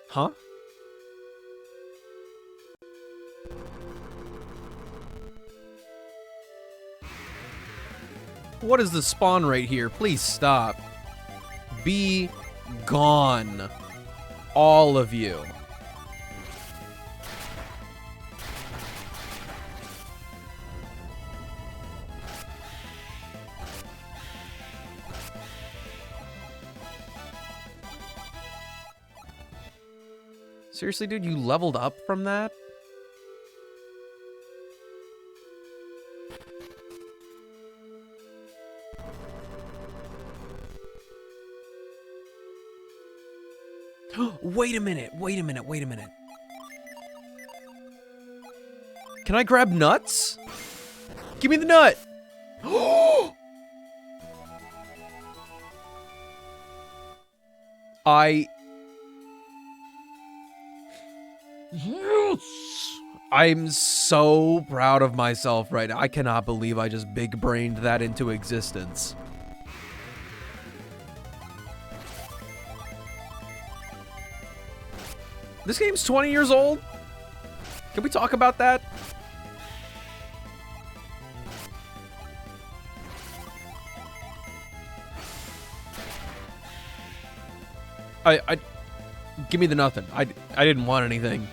Huh? What is the spawn rate here? Please stop. Be gone. All of you. Seriously, dude, you leveled up from that? Wait a minute, wait a minute, wait a minute. Can I grab nuts? Give me the nut! Yes! I'm so proud of myself right now. I cannot believe I just big-brained that into existence. This game's 20 years old? Can we talk about that? Give me the nothing. I didn't want anything.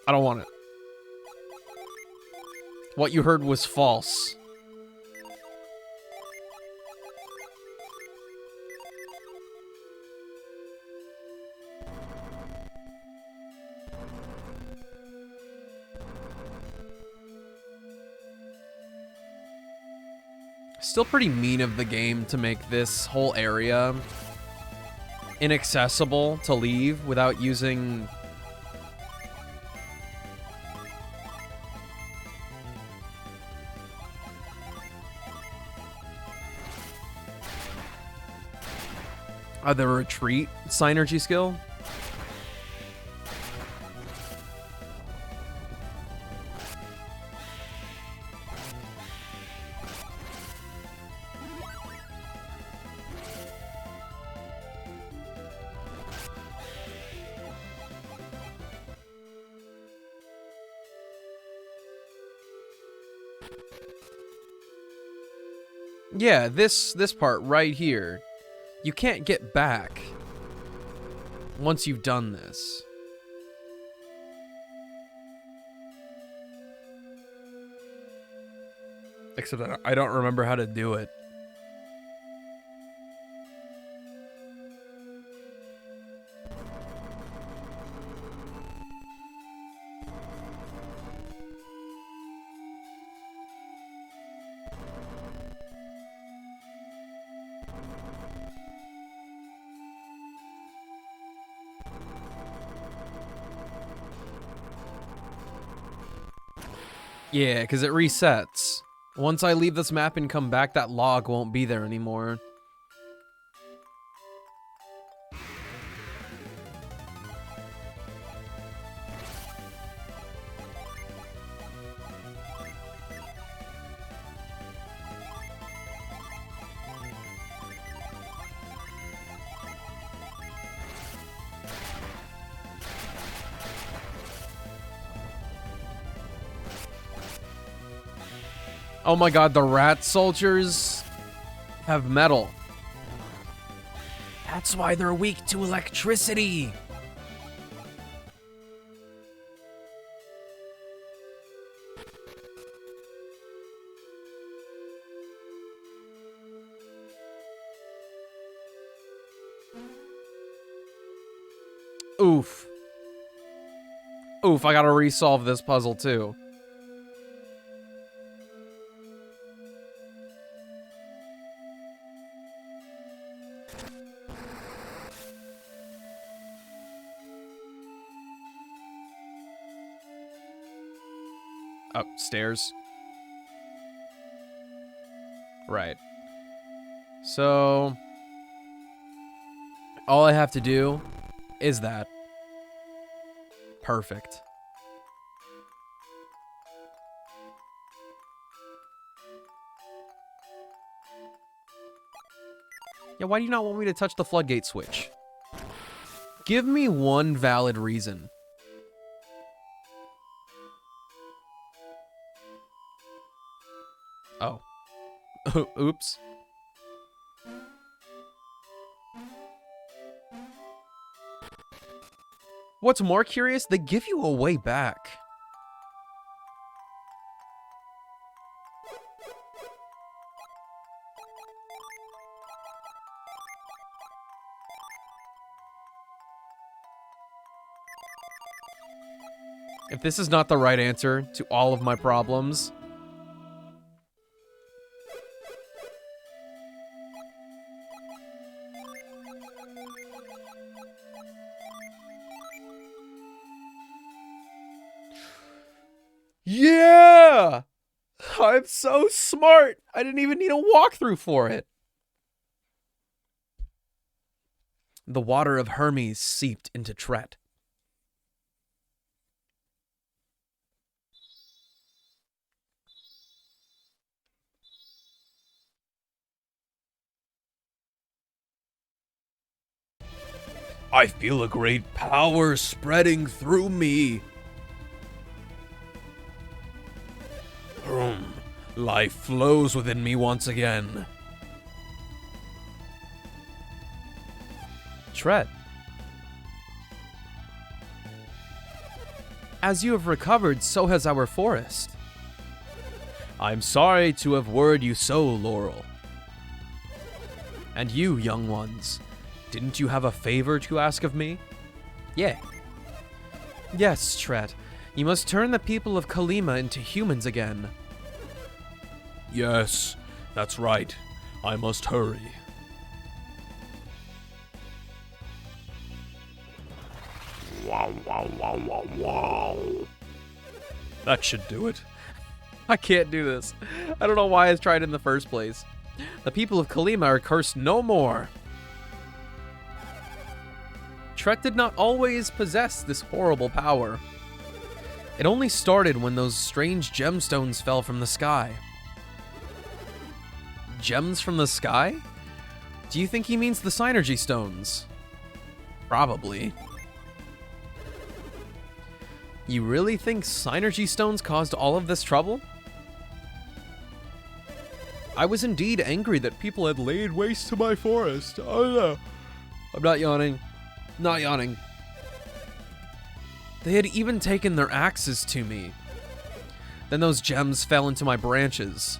I don't want it. What you heard was false. Still pretty mean of the game to make this whole area inaccessible to leave without using... the retreat synergy skill. Yeah, this part right here. You can't get back once you've done this. Except that I don't remember how to do it. Yeah, because it resets. Once I leave this map and come back, that log won't be there anymore. Oh my god, the rat soldiers have metal. That's why they're weak to electricity. Oof. Oof, I gotta resolve this puzzle too. Upstairs. Right. So, all I have to do is that. Perfect. Yeah, why do you not want me to touch the floodgate switch? Give me one valid reason. Oh. Oops. What's more curious, they give you a way back. If this is not the right answer to all of my problems, yeah! I'm so smart! I didn't even need a walkthrough for it. The water of Hermes seeped into Tret. I feel a great power spreading through me. Life flows within me once again. Tret. As you have recovered, so has our forest. I'm sorry to have worried you so, Laurel. And you, young ones, didn't you have a favor to ask of me? Yeah. Yes, Tret. You must turn the people of Kalima into humans again. Yes, that's right. I must hurry. Wow, wow, wow, wow, wow. That should do it. I can't do this. I don't know why I tried in the first place. The people of Kalima are cursed no more. Tret did not always possess this horrible power. It only started when those strange gemstones fell from the sky. Gems from the sky? Do you think he means the Synergy stones? Probably. You really think Synergy stones caused all of this trouble? I was indeed angry that people had laid waste to my forest. Oh no. I'm not yawning. Not yawning. They had even taken their axes to me. Then those gems fell into my branches.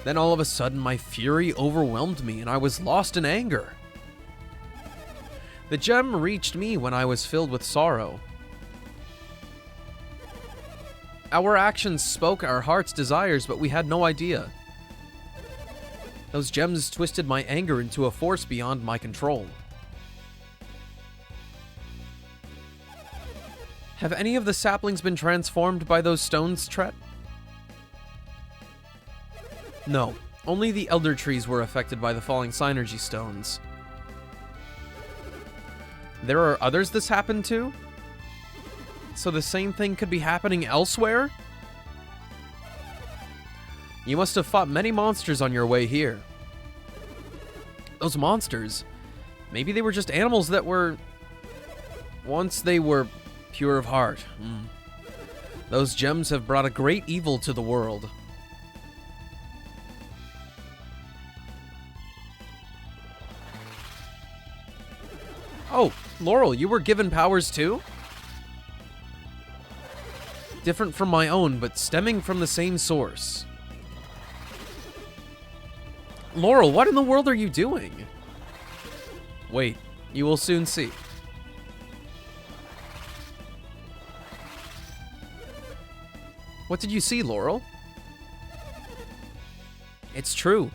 Then all of a sudden my fury overwhelmed me and I was lost in anger. The gem reached me when I was filled with sorrow. Our actions spoke our heart's desires, but we had no idea. Those gems twisted my anger into a force beyond my control. Have any of the saplings been transformed by those stones, Tret? No, only the elder trees were affected by the falling synergy stones. There are others this happened to? So the same thing could be happening elsewhere? You must have fought many monsters on your way here. Those monsters, maybe they were just animals that were... Once they were pure of heart. Those gems have brought a great evil to the world. Oh, Laurel, you were given powers too? Different from my own, but stemming from the same source. Laurel, what in the world are you doing? Wait, you will soon see. What did you see, Laurel? It's true.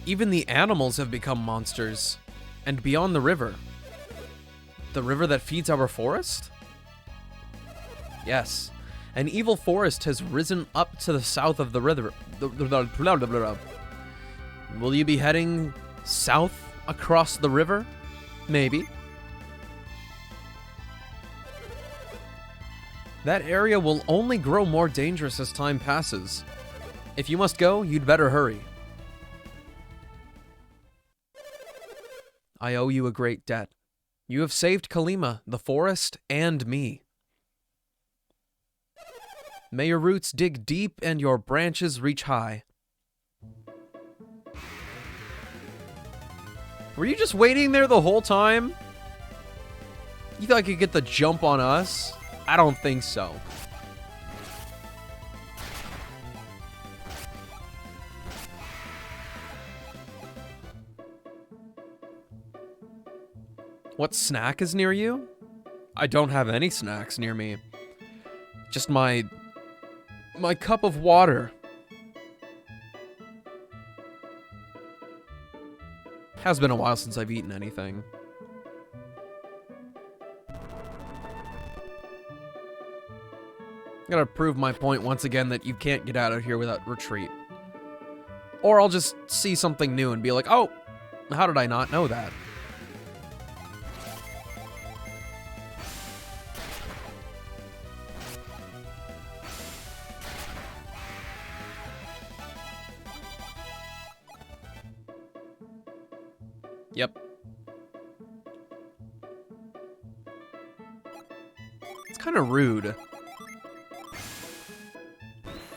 Even the animals have become monsters. And beyond the river. The river that feeds our forest? Yes. An evil forest has risen up to the south of the river. Will you be heading south across the river? Maybe. That area will only grow more dangerous as time passes. If you must go, you'd better hurry. I owe you a great debt. You have saved Kalima, the forest, and me. May your roots dig deep and your branches reach high. Were you just waiting there the whole time? You thought you could get the jump on us? I don't think so. What snack is near you? I don't have any snacks near me. Just my cup of water. Has been a while since I've eaten anything. Gotta prove my point once again that you can't get out of here without retreat. Or I'll just see something new and be like, oh, how did I not know that? Yep. It's kind of rude.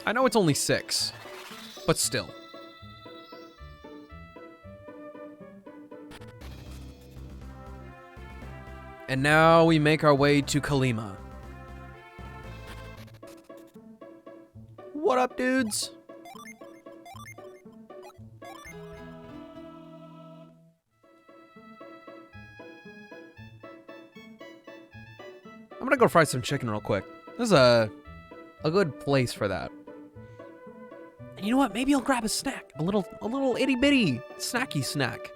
I know it's only 6, but still. And now we make our way to Kalima. What up, dudes? I'm gonna go fry some chicken real quick. This is a good place for that. And you know what? Maybe I'll grab a snack. A little itty bitty snacky snack.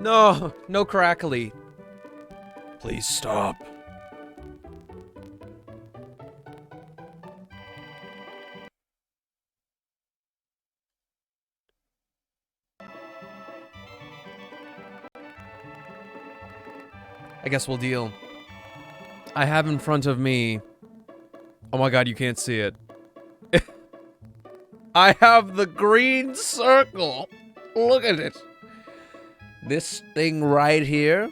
No, no crackly. Please stop. I guess we'll deal. I have in front of me... Oh my god, you can't see it. I have the green circle. Look at it. This thing right here.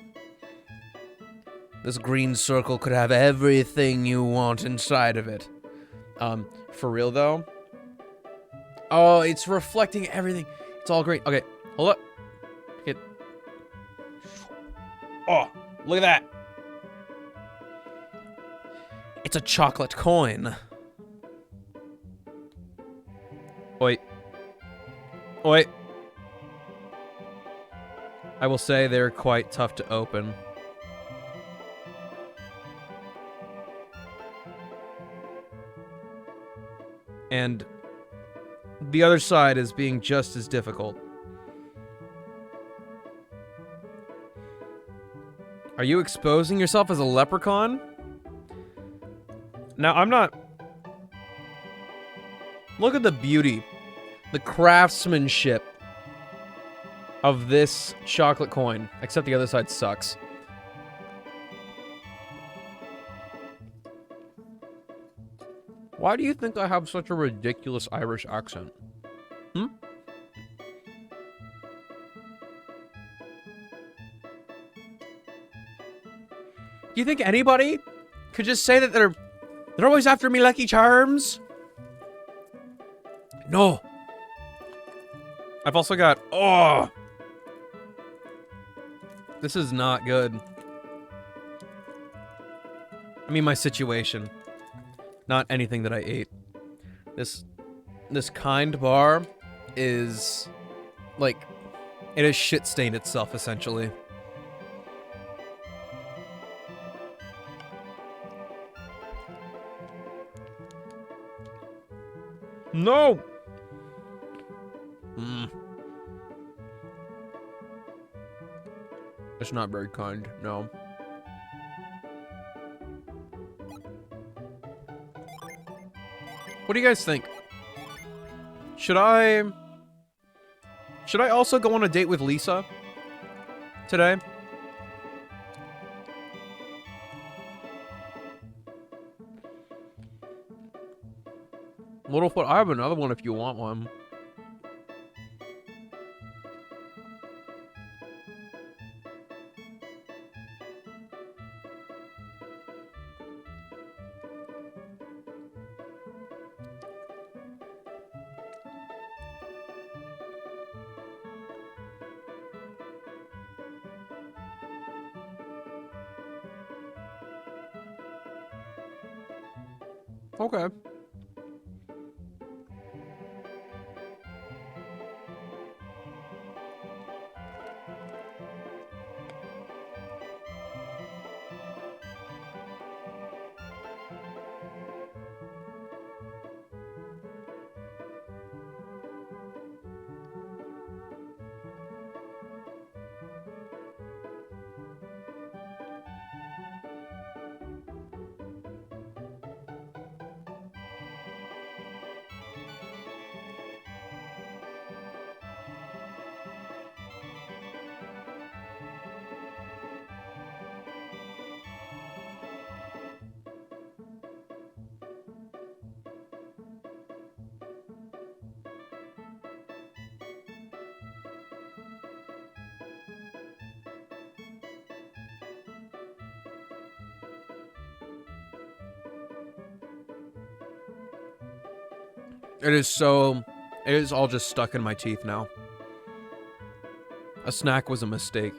This green circle could have everything you want inside of it. For real though? Oh, it's reflecting everything. It's all green. Okay, hold up. Okay. Oh, look at that. It's a chocolate coin. Wait. Wait. I will say they're quite tough to open. And the other side is being just as difficult. Are you exposing yourself as a leprechaun? Now, I'm not... Look at the beauty, the craftsmanship of this chocolate coin. Except the other side sucks. Why do you think I have such a ridiculous Irish accent? Hmm? Do you think anybody could just say that they're always after me Lucky Charms? No. I've also got... Oh! This is not good. I mean, my situation. Not anything that I ate. This kind bar is... like... it has shit-stained itself, essentially. No! It's not very kind, no. What do you guys think? Should I also go on a date with Lisa today? Littlefoot, I have another one if you want one. Okay. It is all just stuck in my teeth now. A snack was a mistake.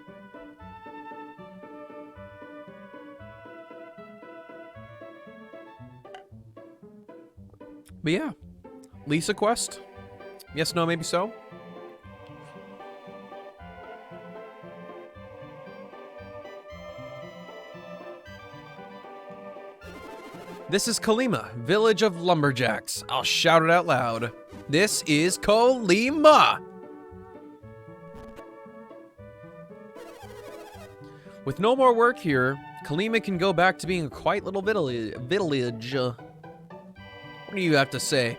But yeah, Lisa quest? Yes, no, maybe so? This is Colima, village of lumberjacks. I'll shout it out loud. This is Colima! With no more work here, Kalima can go back to being a quiet little village. What do you have to say?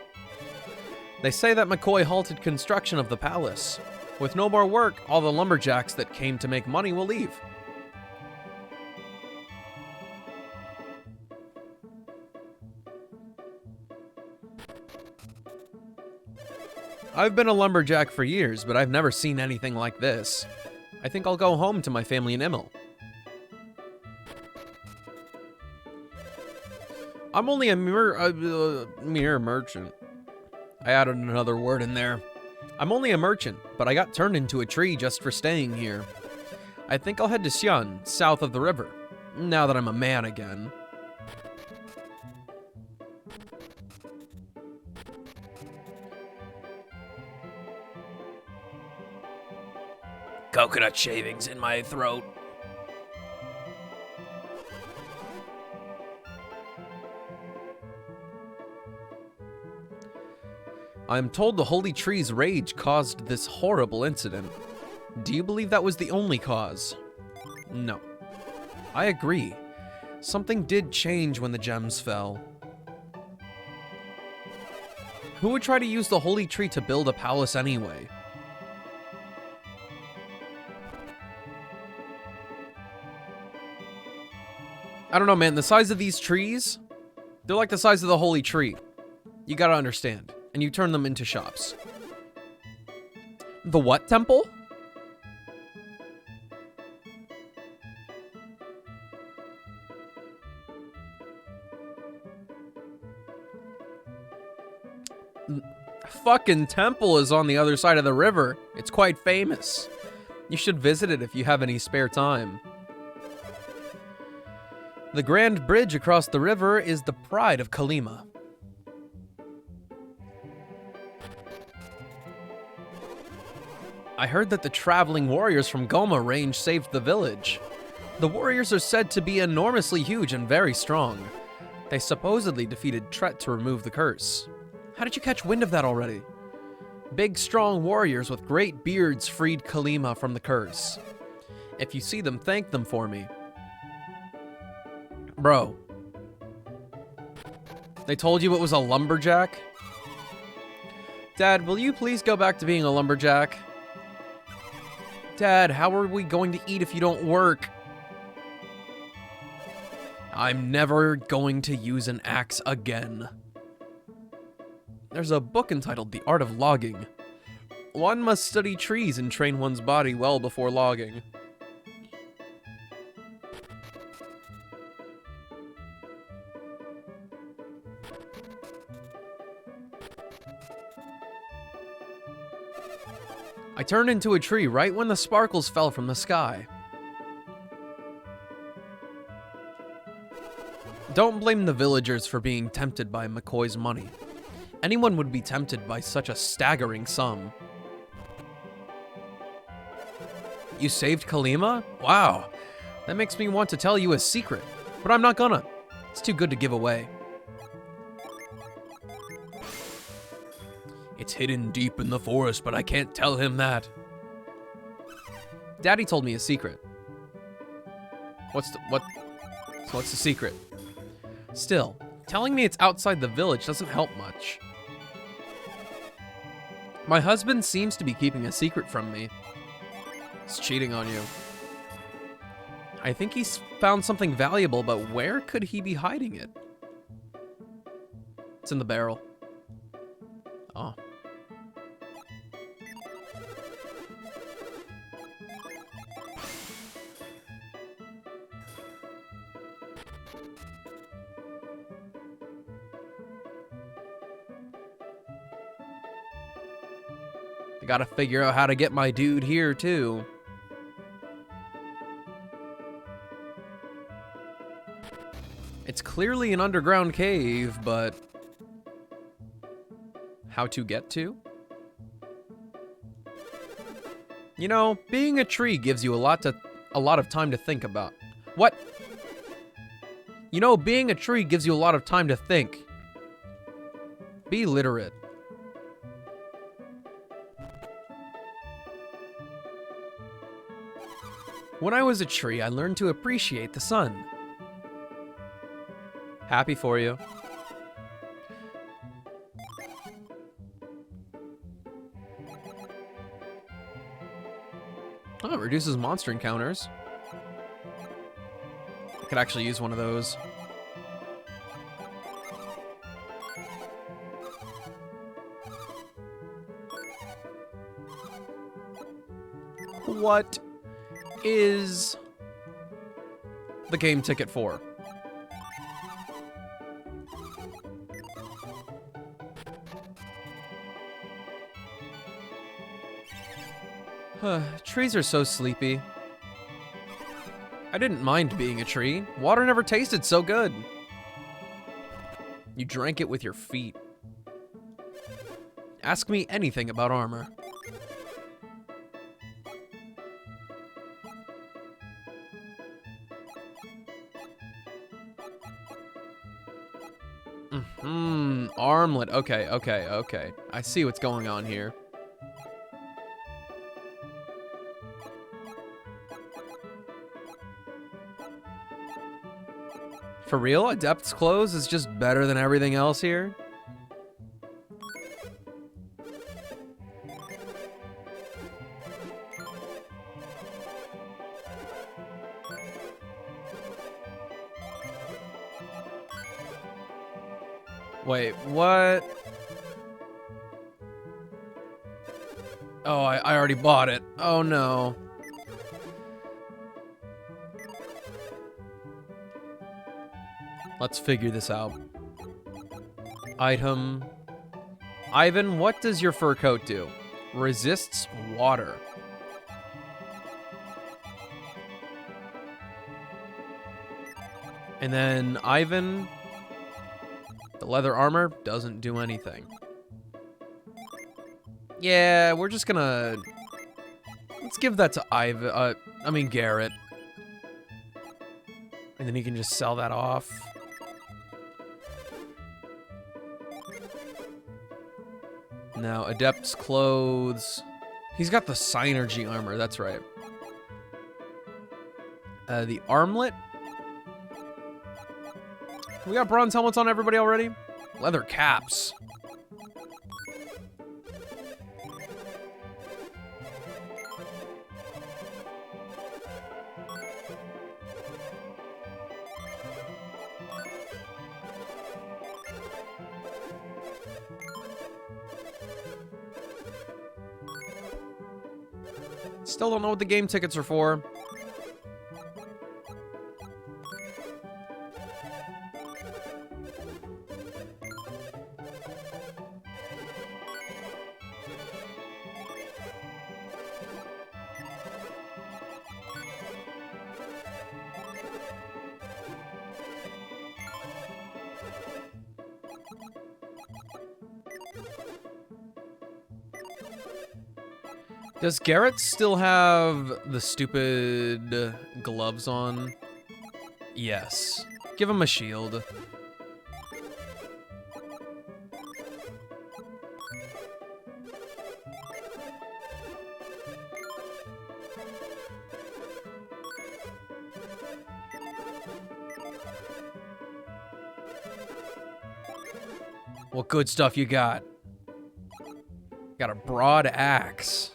They say that McCoy halted construction of the palace. With no more work, all the lumberjacks that came to make money will leave. I've been a lumberjack for years, but I've never seen anything like this. I think I'll go home to my family in Immel. I'm only a mere merchant. I added another word in there. I'm only a merchant, but I got turned into a tree just for staying here. I think I'll head to Xi'an, south of the river, now that I'm a man again. Coconut shavings in my throat. I am told the holy tree's rage caused this horrible incident. Do you believe that was the only cause? No. I agree. Something did change when the gems fell. Who would try to use the holy tree to build a palace anyway? I don't know, man. The size of these trees, they're like the size of the holy tree. You gotta understand. And you turn them into shops. The what temple? Fucking temple is on the other side of the river. It's quite famous. You should visit it if you have any spare time. The grand bridge across the river is the pride of Kalima. I heard that the traveling warriors from Goma range saved the village. The warriors are said to be enormously huge and very strong. They supposedly defeated Tret to remove the curse. How did you catch wind of that already? Big, strong warriors with great beards freed Kalima from the curse. If you see them, thank them for me. Bro. They told you it was a lumberjack? Dad, will you please go back to being a lumberjack? Dad, how are we going to eat if you don't work? I'm never going to use an axe again. There's a book entitled The Art of Logging. One must study trees and train one's body well before logging. I turned into a tree right when the sparkles fell from the sky. Don't blame the villagers for being tempted by McCoy's money. Anyone would be tempted by such a staggering sum. You saved Kalima? Wow. That makes me want to tell you a secret, but I'm not gonna. It's too good to give away. It's hidden deep in the forest, but I can't tell him that. Daddy told me a secret. What's the secret? Still, telling me it's outside the village doesn't help much. My husband seems to be keeping a secret from me. He's cheating on you. I think he's found something valuable, but where could he be hiding it? It's in the barrel. Oh. I gotta figure out how to get my dude here, too. It's clearly an underground cave, but how to get to? You know, being a tree gives you a lot of time to think about. What? You know, being a tree gives you a lot of time to think. Be literate. When I was a tree, I learned to appreciate the sun. Happy for you. Oh, it reduces monster encounters. I could actually use one of those. What is the game ticket for? Trees are so sleepy. I didn't mind being a tree. Water never tasted so good. You drank it with your feet. Ask me anything about armor. Armlet. Okay. I see what's going on here. For real? Adept's clothes is just better than everything else here? Wait, what? Oh, I already bought it. Oh no. Let's figure this out. Item. Ivan, what does your fur coat do? Resists water. And then Ivan, the leather armor doesn't do anything. Yeah, we're just gonna... Let's give that to Garrett. And then he can just sell that off. Now, Adept's clothes. He's got the Synergy armor, that's right. The armlet. We got bronze helmets on everybody already? Leather caps. Still don't know what the game tickets are for. Does Garrett still have the stupid gloves on? Yes. Give him a shield. What good stuff you got? Got a broad axe.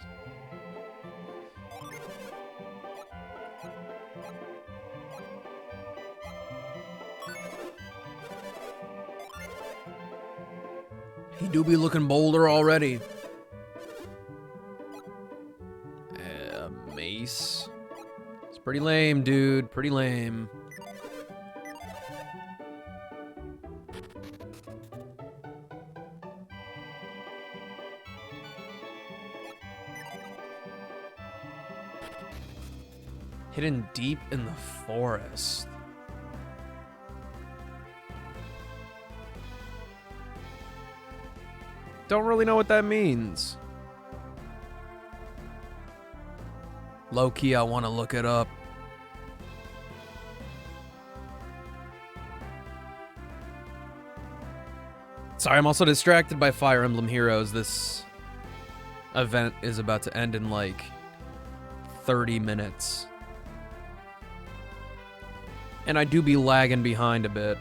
He do be looking bolder already. Mace. It's pretty lame, dude. Pretty lame. Hidden deep in the forest. Don't really know what that means. Low-key, I want to look it up. Sorry, I'm also distracted by Fire Emblem Heroes. This event is about to end in like 30 minutes. And I do be lagging behind a bit.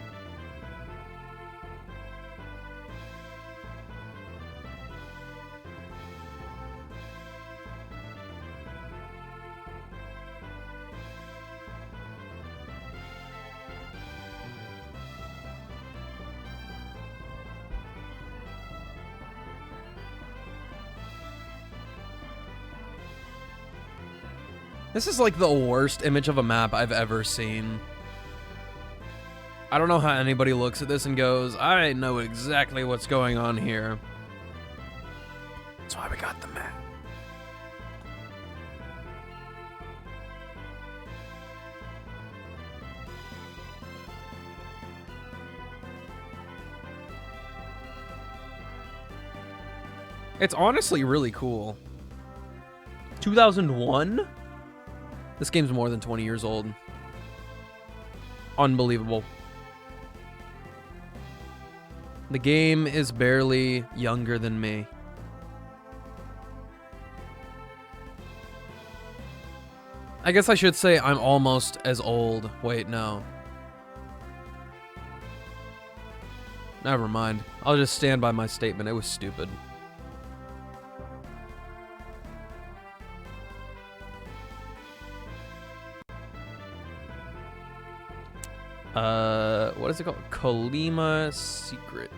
This is like the worst image of a map I've ever seen. I don't know how anybody looks at this and goes, I know exactly what's going on here. That's why we got the map. It's honestly really cool. 2001? This game's more than 20 years old. Unbelievable. The game is barely younger than me. I guess I should say I'm almost as old. Wait, no. Never mind. I'll just stand by my statement. It was stupid. What is it called? Kolima Secret.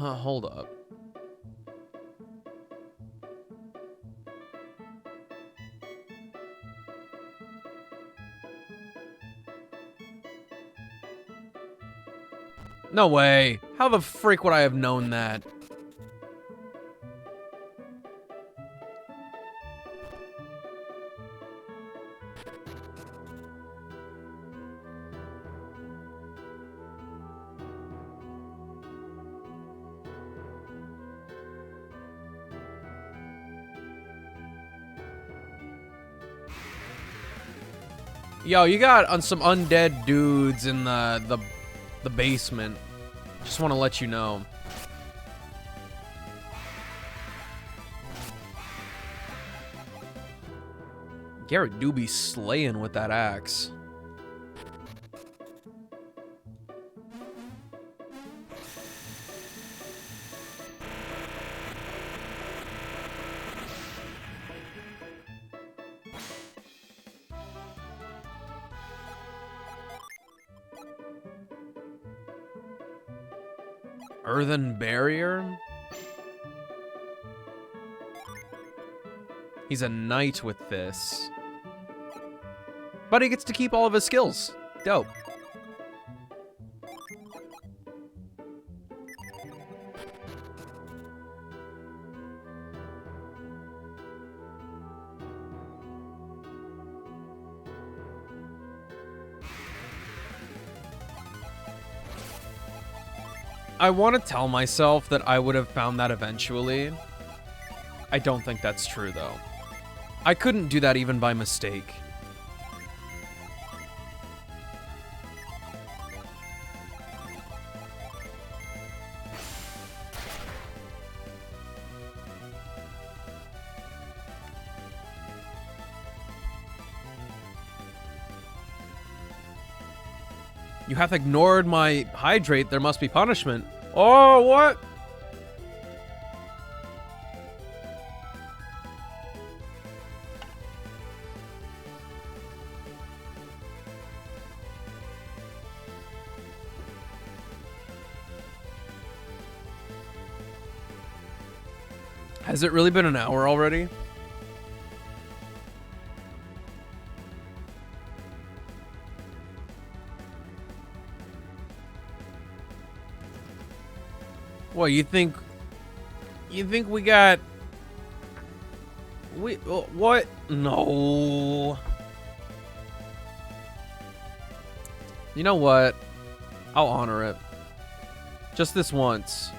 Hold up. No way. How the frick would I have known that? Yo, you got some undead dudes in the basement. Just want to let you know. Garrett do be slaying with that axe. Earthen barrier? He's a knight with this. But he gets to keep all of his skills. Dope. I want to tell myself that I would have found that eventually. I don't think that's true, though. I couldn't do that even by mistake. You have ignored my hydrate. There must be punishment. Oh, what? Has it really been an hour already? What, you think we got... what? No. You know what? I'll honor it. Just this once.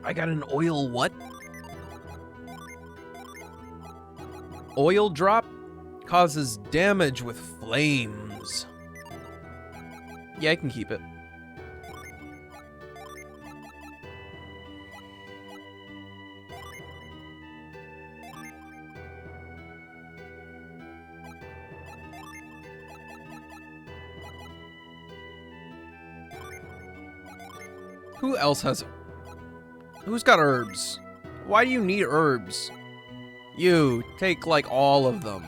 I got an oil what? Oil drop causes damage with flames. Yeah, I can keep it. Who else has it? Who's got herbs? Why do you need herbs? You, take like all of them.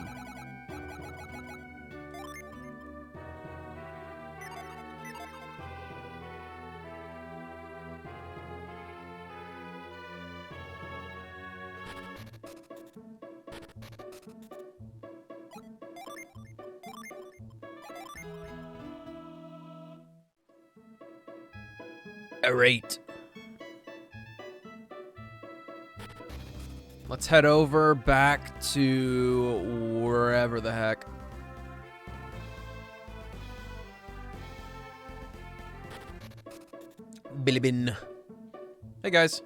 Alright. Let's head over back to wherever the heck. Bilibin. Hey guys.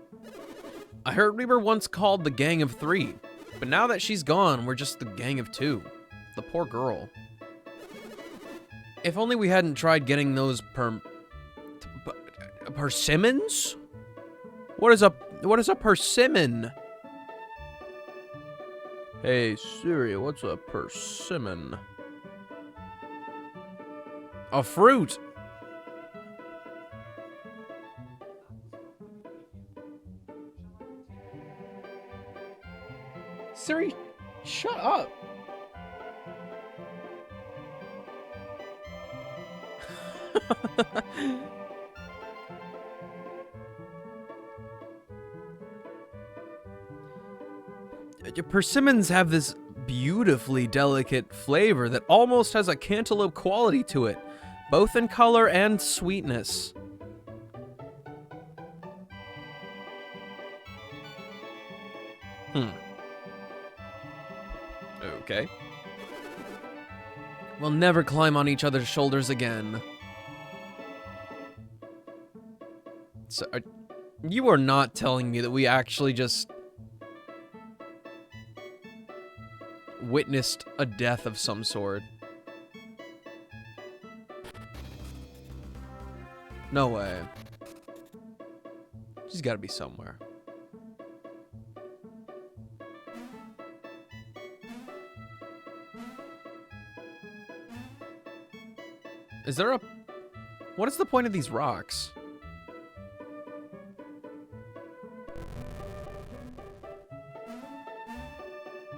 I heard we were once called the Gang of Three, but now that she's gone, we're just the Gang of Two. The poor girl. If only we hadn't tried getting those persimmons? What is a persimmon? Hey Siri, what's a persimmon? A fruit. Siri, shut up. Persimmons have this beautifully delicate flavor that almost has a cantaloupe quality to it, both in color and sweetness. Okay. We'll never climb on each other's shoulders again. So, you are not telling me that we actually just witnessed a death of some sort. No way. She's gotta be somewhere. Is there a... What is the point of these rocks?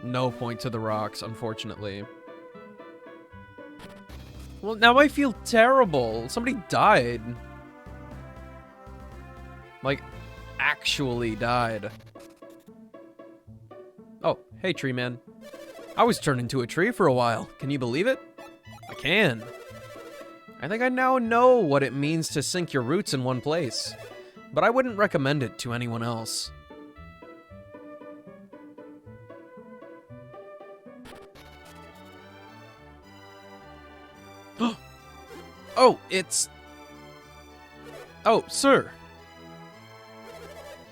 No point to the rocks, unfortunately. Well, now I feel terrible. Somebody died. Like, actually died. Oh, hey, tree man. I was turned into a tree for a while. Can you believe it? I can. I think I now know what it means to sink your roots in one place, but I wouldn't recommend it to anyone else. Oh, it's... Oh, sir.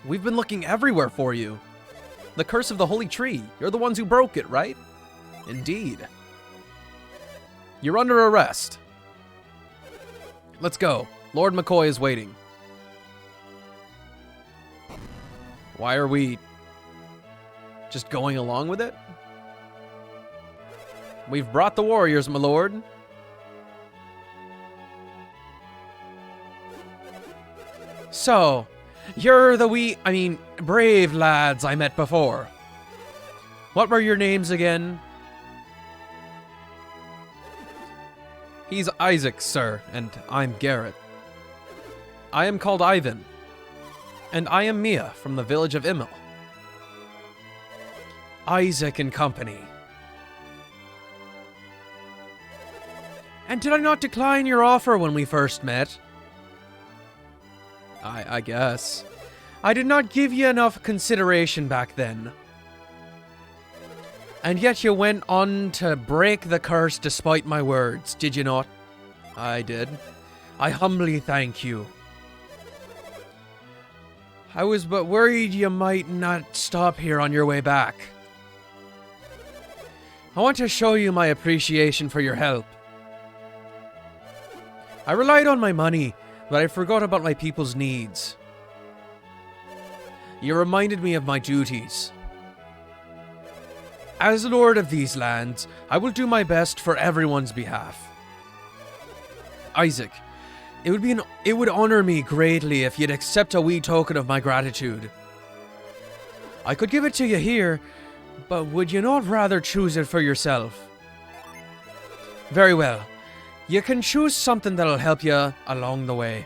We've been looking everywhere for you. The curse of the holy tree. You're the ones who broke it, right? Indeed. You're under arrest. Let's go. Lord McCoy is waiting. Why are we just going along with it? We've brought the warriors, my lord. So, you're the brave lads I met before. What were your names again? He's Isaac, sir, and I'm Garrett. I am called Ivan, and I am Mia from the village of Immel. Isaac and company. And did I not decline your offer when we first met? I guess. I did not give you enough consideration back then. And yet you went on to break the curse despite my words, did you not? I did. I humbly thank you. I was but worried you might not stop here on your way back. I want to show you my appreciation for your help. I relied on my money, but I forgot about my people's needs. You reminded me of my duties. As Lord of these lands, I will do my best for everyone's behalf. Isaac, it would honor me greatly if you'd accept a wee token of my gratitude. I could give it to you here, but would you not rather choose it for yourself? Very well. You can choose something that'll help you along the way.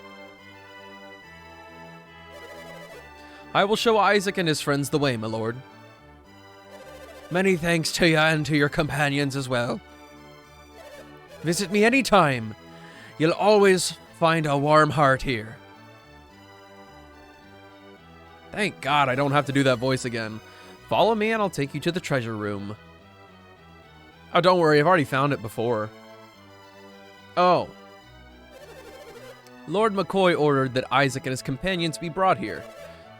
I will show Isaac and his friends the way, my lord. Many thanks to you and to your companions as well. Visit me anytime. You'll always find a warm heart here. Thank God I don't have to do that voice again. Follow me and I'll take you to the treasure room. Oh, don't worry, I've already found it before. Oh. Lord McCoy ordered that Isaac and his companions be brought here.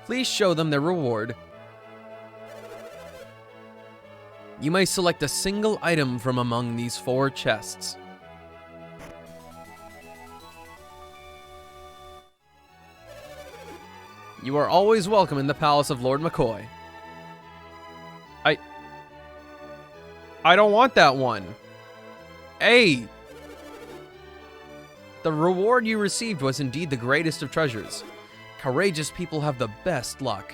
Please show them their reward. You may select a single item from among these 4 chests. You are always welcome in the palace of Lord McCoy. I don't want that one. Hey! The reward you received was indeed the greatest of treasures. Courageous people have the best luck.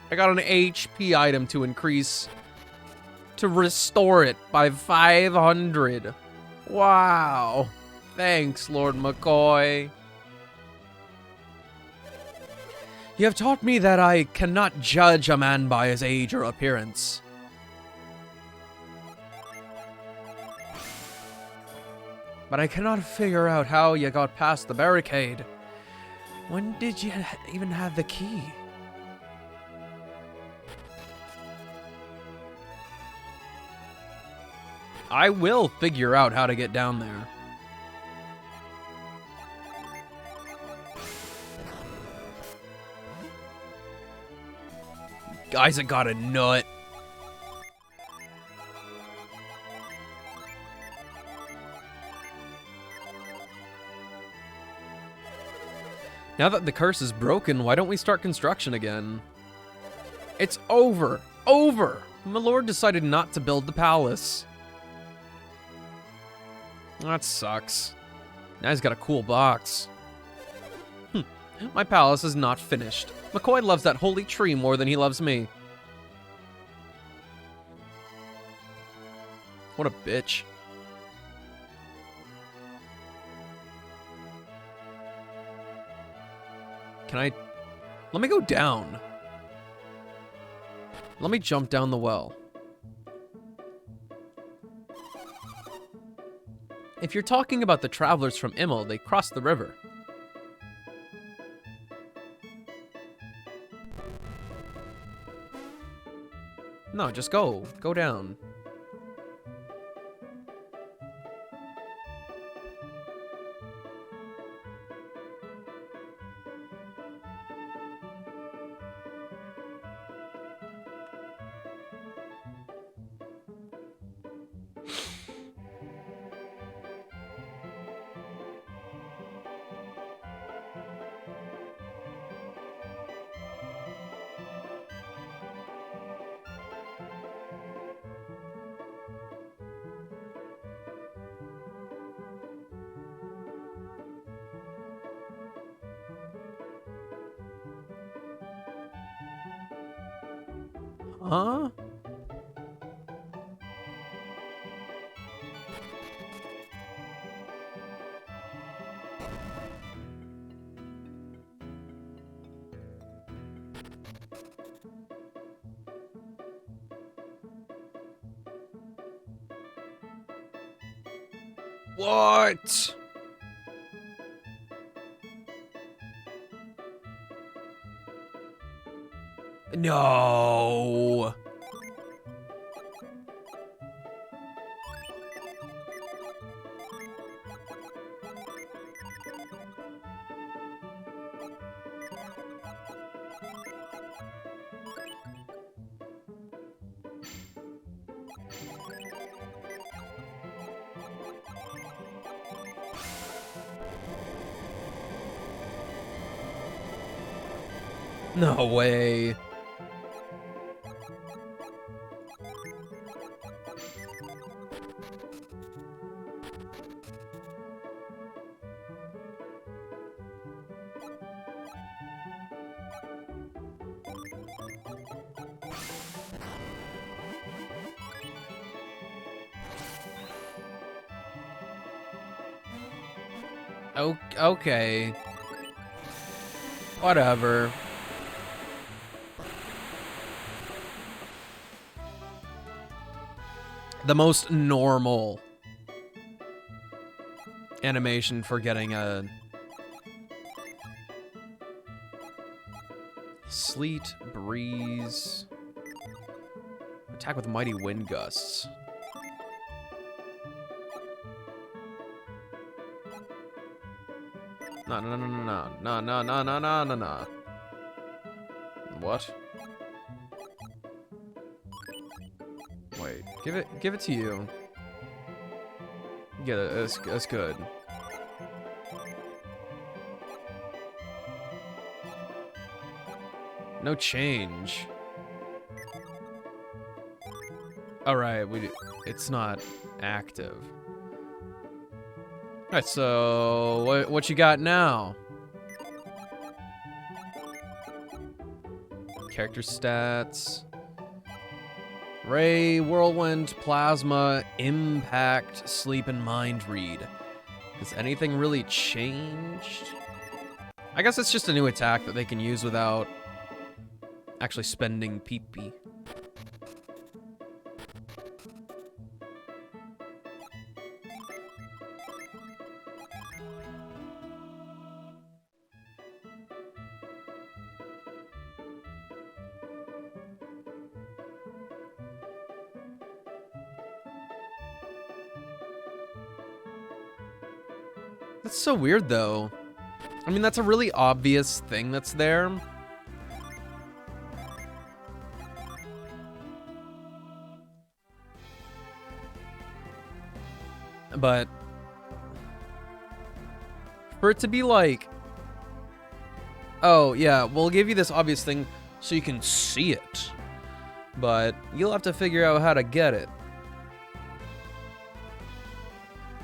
I got an HP item to restore it by 500. Wow. Thanks, Lord McCoy. You have taught me that I cannot judge a man by his age or appearance. But I cannot figure out how you got past the barricade. When did you even have the key? I will figure out how to get down there. Isaac got a nut. Now that the curse is broken, why don't we start construction again? It's over. Over! My lord decided not to build the palace. That sucks. Now he's got a cool box. My palace is not finished. McCoy loves that holy tree more than he loves me. What a bitch. Let me go down. Let me jump down the well. If you're talking about the travelers from Immel, they crossed the river. No, just go. Go down. Huh? What? No. No way. Okay. Whatever. The most normal animation for getting a sleet, breeze, attack with mighty wind gusts. No, no, no, no, no, no, no, no, no, no, no, no. What? Wait, give it to you. Get it, that's good. No change. Alright, it's not active. Alright, so what you got now? Character stats. Ray, Whirlwind, Plasma, Impact, Sleep, and Mind Read. Has anything really changed? I guess it's just a new attack that they can use without actually spending PP. That's so weird, though. I mean, that's a really obvious thing that's there. But for it to be like, oh, yeah, we'll give you this obvious thing so you can see it, but you'll have to figure out how to get it.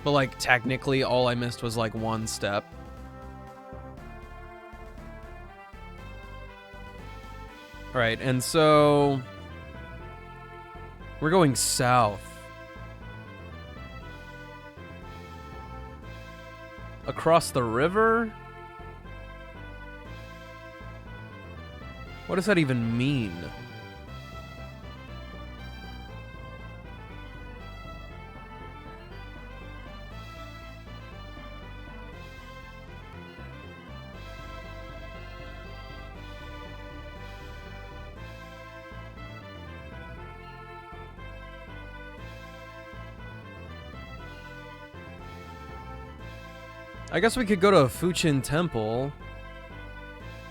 But, like, technically, all I missed was, like, one step. Alright, and so we're going south. Across the river? What does that even mean? I guess we could go to Fuchin Temple.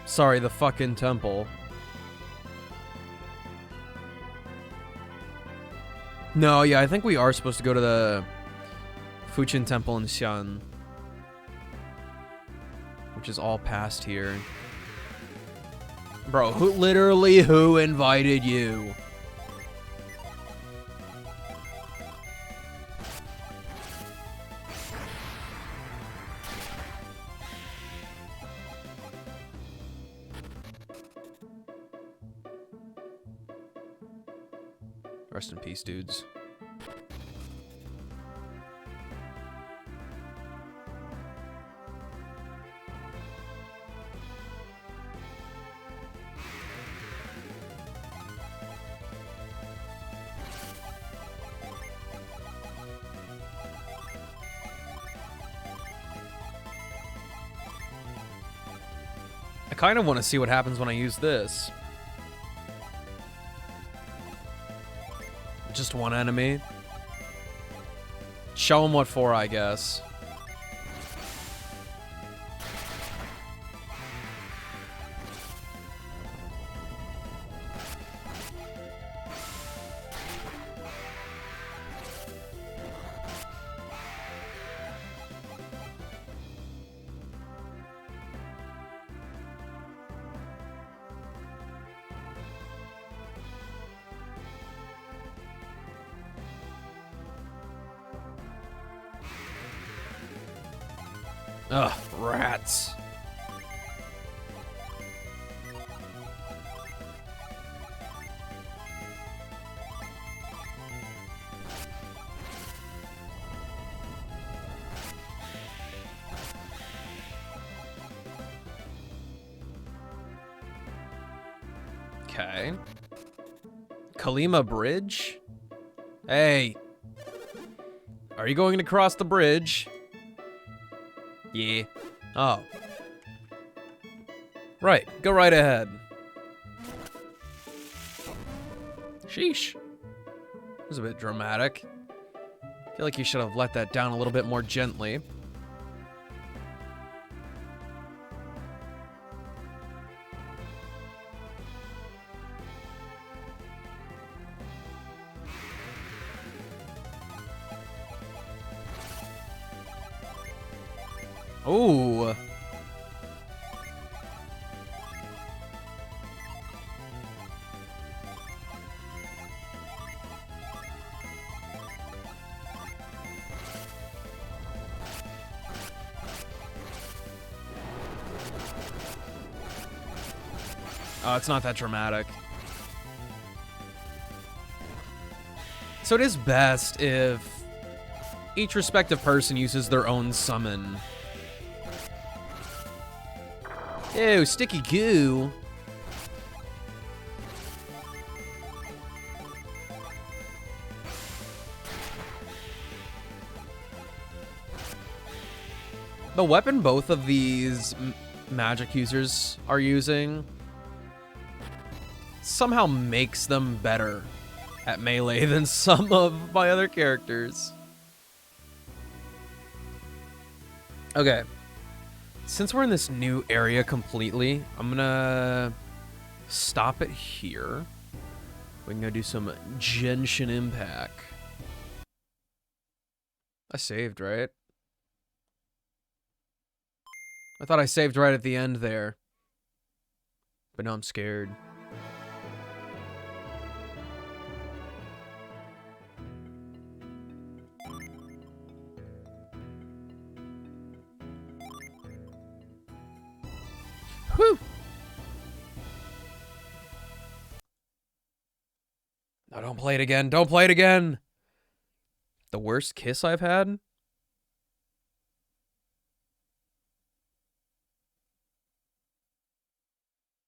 Sorry, the fucking temple. No, yeah, I think we are supposed to go to the Fuchin Temple in Xi'an, which is all past here. Bro, who invited you? Rest in peace, dudes. I kind of want to see what happens when I use this. Just one enemy. Show him what for, I guess. Ugh, rats. Okay. Kalima Bridge? Hey. Are you going to cross the bridge? Yeah. Oh. Right. Go right ahead. Sheesh. That was a bit dramatic. I feel like you should have let that down a little bit more gently. Ooh. Oh, it's not that dramatic. So it is best if each respective person uses their own summon. Ew, sticky goo. The weapon both of these magic users are using somehow makes them better at melee than some of my other characters. Okay. Since we're in this new area completely, I'm gonna stop it here. We can go do some Genshin Impact. I saved, right? I thought I saved right at the end there. But now I'm scared. Whew! No, don't play it again. Don't play it again! The worst kiss I've had?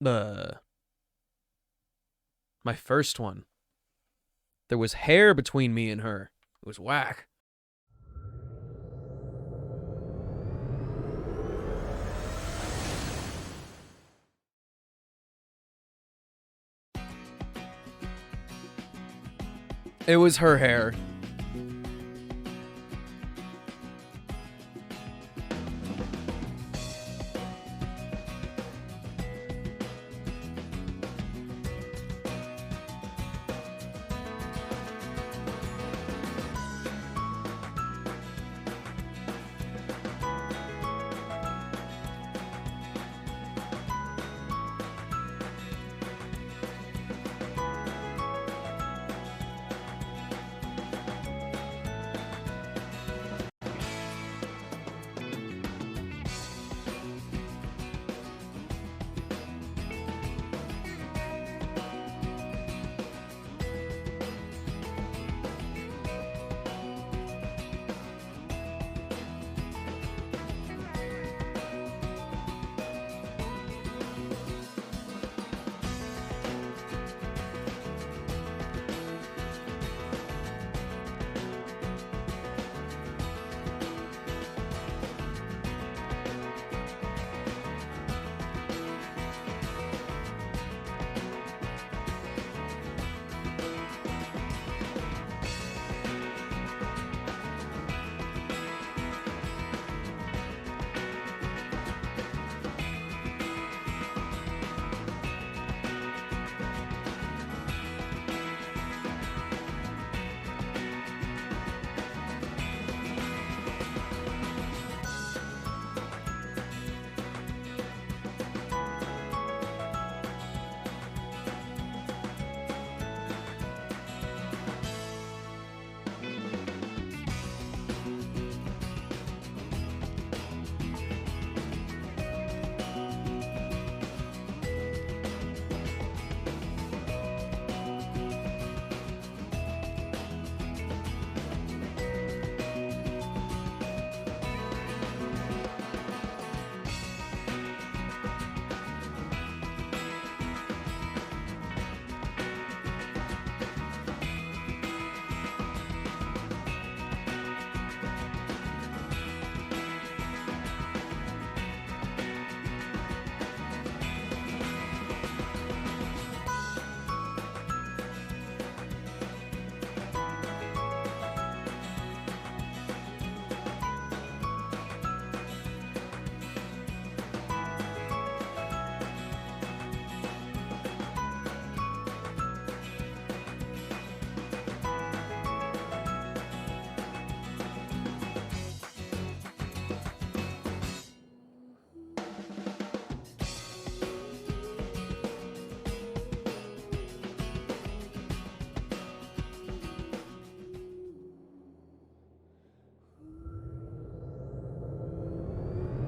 My first one. There was hair between me and her. It was whack. It was her hair.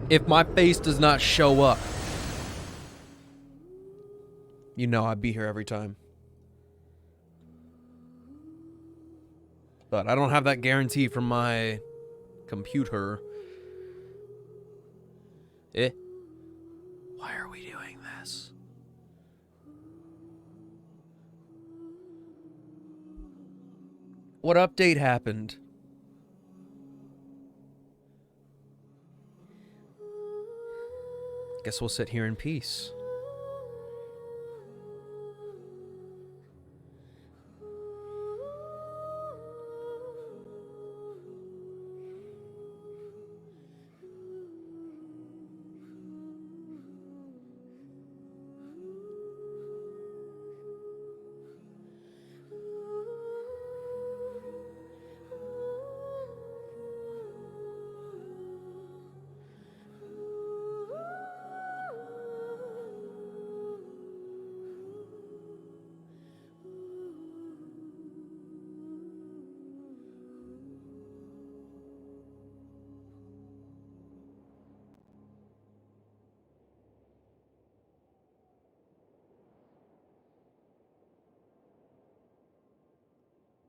If my face does not show up, you know I'd be here every time. But I don't have that guarantee from my computer. Why are we doing this? What update happened? Guess we'll sit here in peace.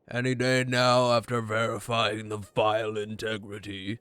Any day now after verifying the file integrity.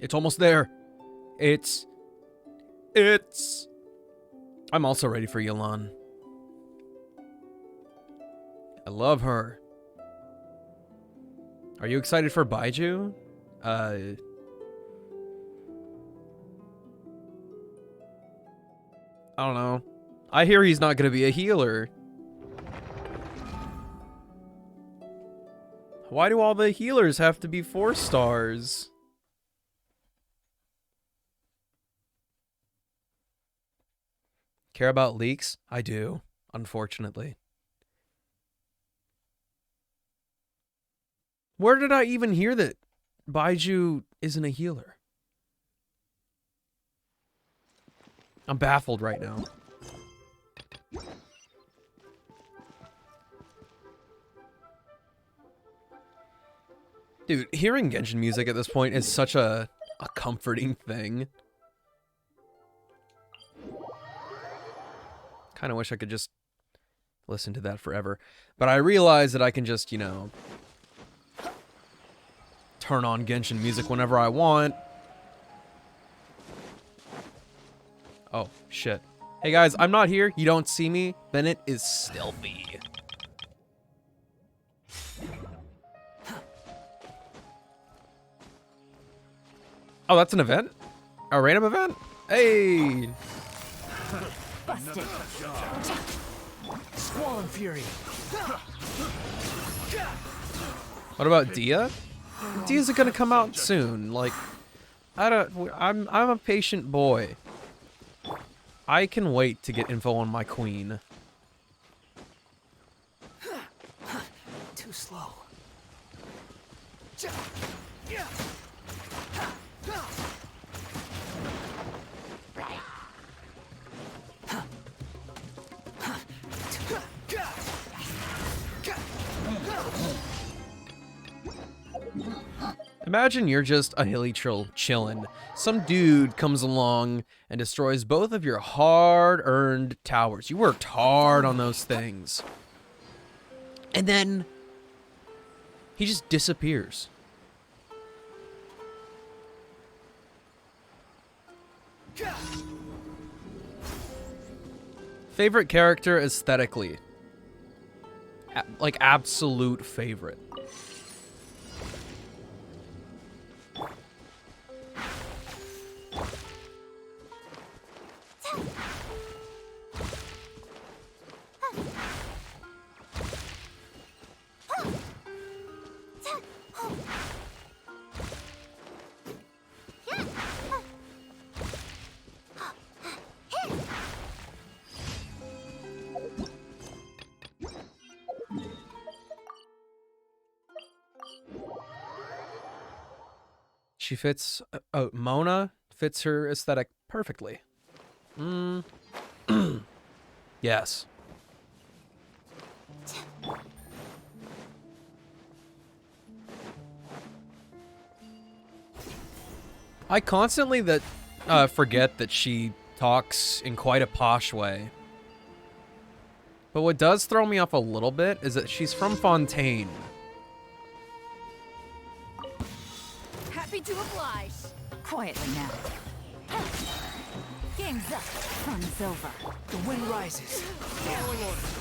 It's almost there. It's... I'm also ready for Yelan. I love her. Are you excited for Baiju? I don't know. I hear he's not gonna be a healer. Why do all the healers have to be 4 stars? Care about leaks? I do, unfortunately. Where did I even hear that Baiju isn't a healer? I'm baffled right now. Dude, hearing Genshin music at this point is such a comforting thing. Kind of wish I could just listen to that forever. But I realize that I can just, you know, turn on Genshin music whenever I want. Oh, shit. Hey guys, I'm not here. You don't see me. Bennett is stealthy. Oh, that's an event? A random event? Hey! Busted. Squall and Fury. What about Dia? Dia's gonna come out soon. Like, I'm a patient boy. I can wait to get info on my queen. Too slow. Imagine you're just a hilly chillin'. Some dude comes along and destroys both of your hard-earned towers. You worked hard on those things. And then he just disappears. Favorite character aesthetically? Like absolute favorite. She fits. Mona fits her aesthetic perfectly. Yes. I constantly forget that she talks in quite a posh way. But what does throw me off a little bit is that she's from Fontaine. Happy to oblige. Quietly now. Game's up. Fun's over. The wind rises. Following orders.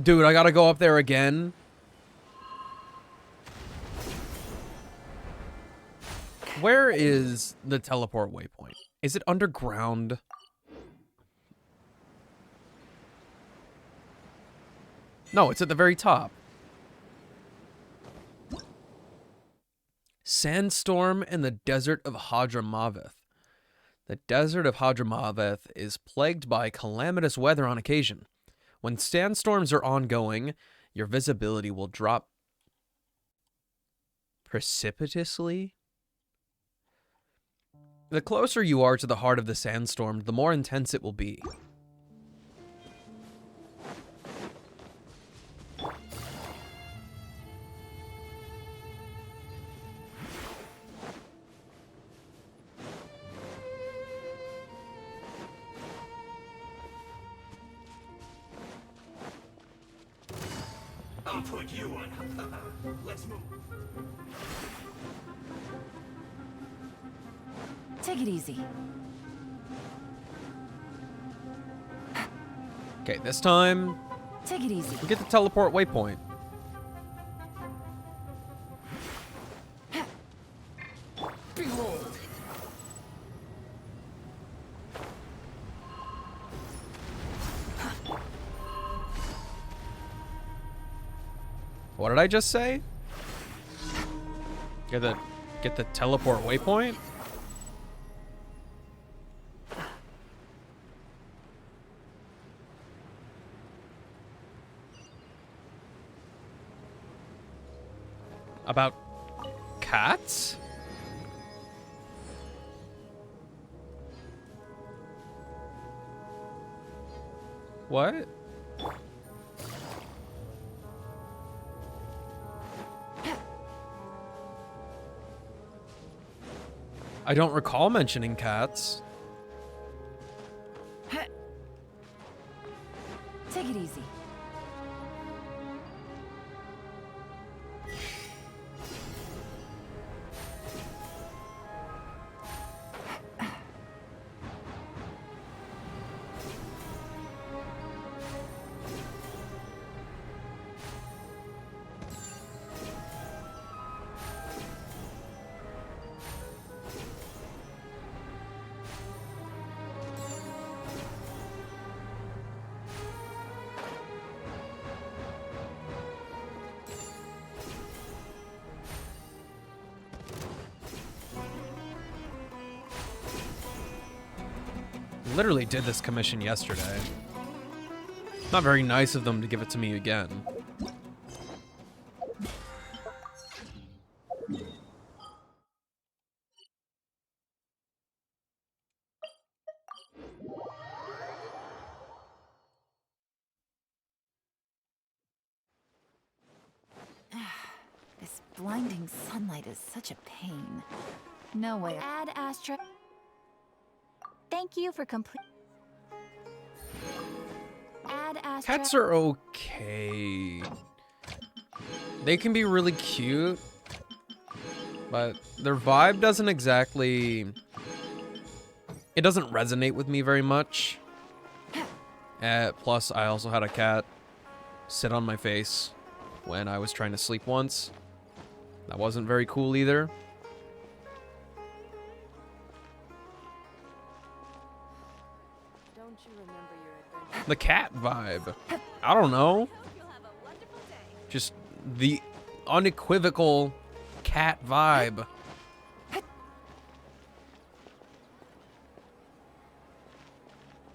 Dude, I gotta go up there again. Where is the teleport waypoint? Is it underground? No, it's at the very top. Sandstorm in the desert of Hadramaveth. The desert of Hadramaveth is plagued by calamitous weather on occasion. When sandstorms are ongoing, your visibility will drop precipitously. The closer you are to the heart of the sandstorm, the more intense it will be. I'll put you on. Let's move. Take it easy. Okay, this time, Take it easy. we get the teleport waypoint. Behold. What did I just say? Get the teleport waypoint? About cats? What? I don't recall mentioning cats. Take it easy. Literally did this commission yesterday. Not very nice of them to give it to me again. This blinding sunlight is such a pain. No way. Add Astra. Thank you for complete. Add Astra. Cats are okay. They can be really cute, but their vibe doesn't exactly... It doesn't resonate with me very much. Plus, I also had a cat sit on my face when I was trying to sleep once. That wasn't very cool either. Don't you remember your adventure? The cat vibe. I don't know. Just the unequivocal cat vibe.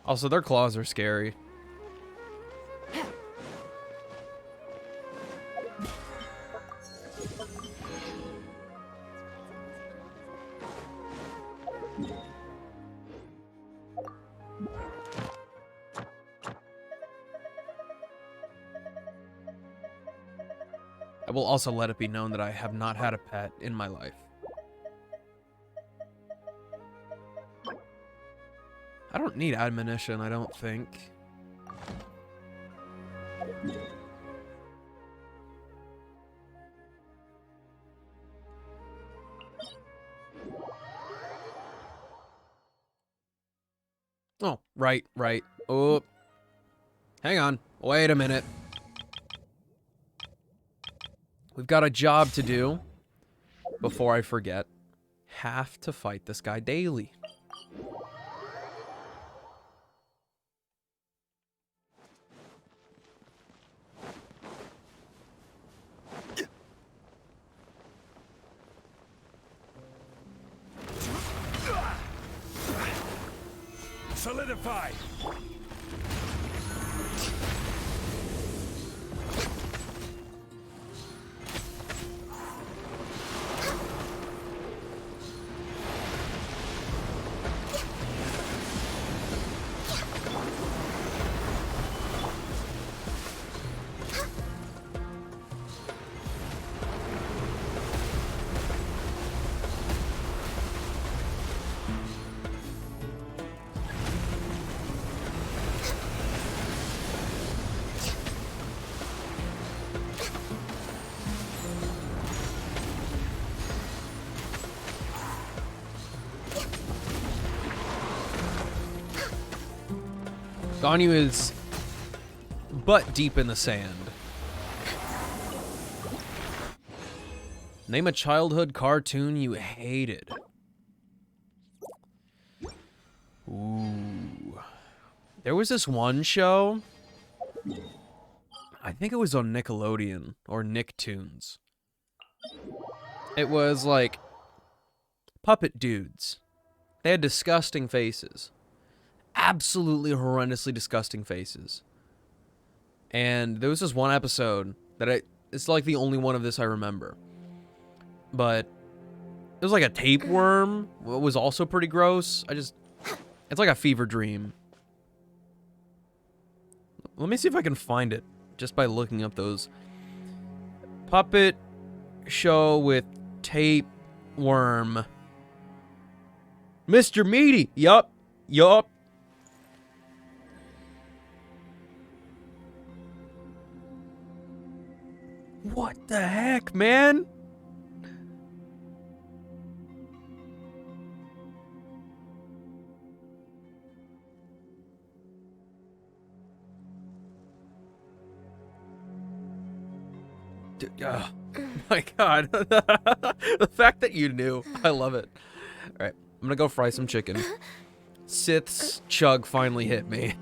Also, their claws are scary. I will also let it be known that I have not had a pet in my life. I don't need admonition, I don't think. Oh, right. Oh, hang on. Wait a minute. We've got a job to do. Before I forget, have to fight this guy daily. Solidify! Ganyu is butt deep in the sand. Name a childhood cartoon you hated. Ooh. There was this one show. I think it was on Nickelodeon or Nicktoons. It was like puppet dudes. They had disgusting faces. Absolutely horrendously disgusting faces. And there was this one episode that it's like the only one of this I remember. But it was like a tapeworm. It was also pretty gross. It's like a fever dream. Let me see if I can find it just by looking up those. Puppet show with tapeworm. Mr. Meaty. Yup. What the heck, man? Oh my god. The fact that you knew. I love it. Alright, I'm gonna go fry some chicken. Sith's chug finally hit me.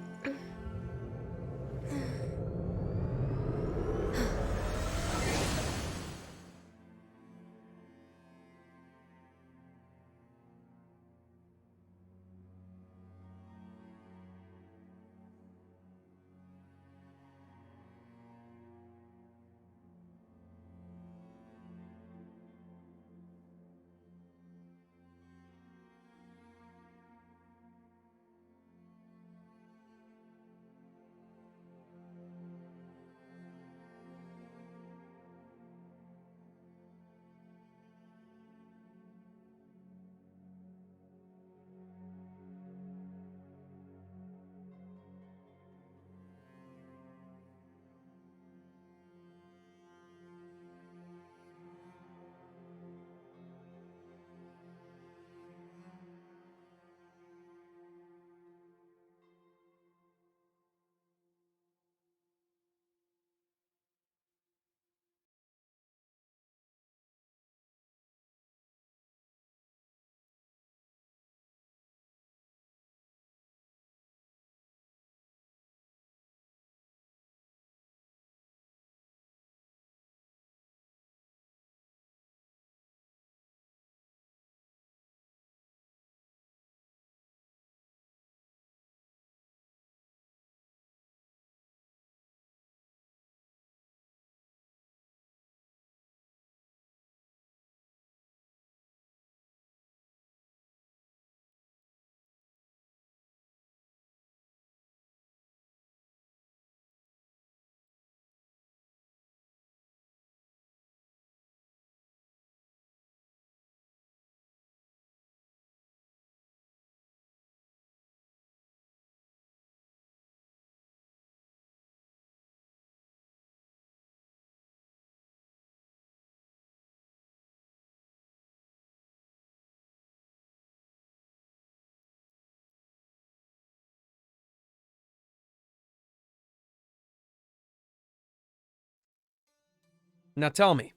Now tell me.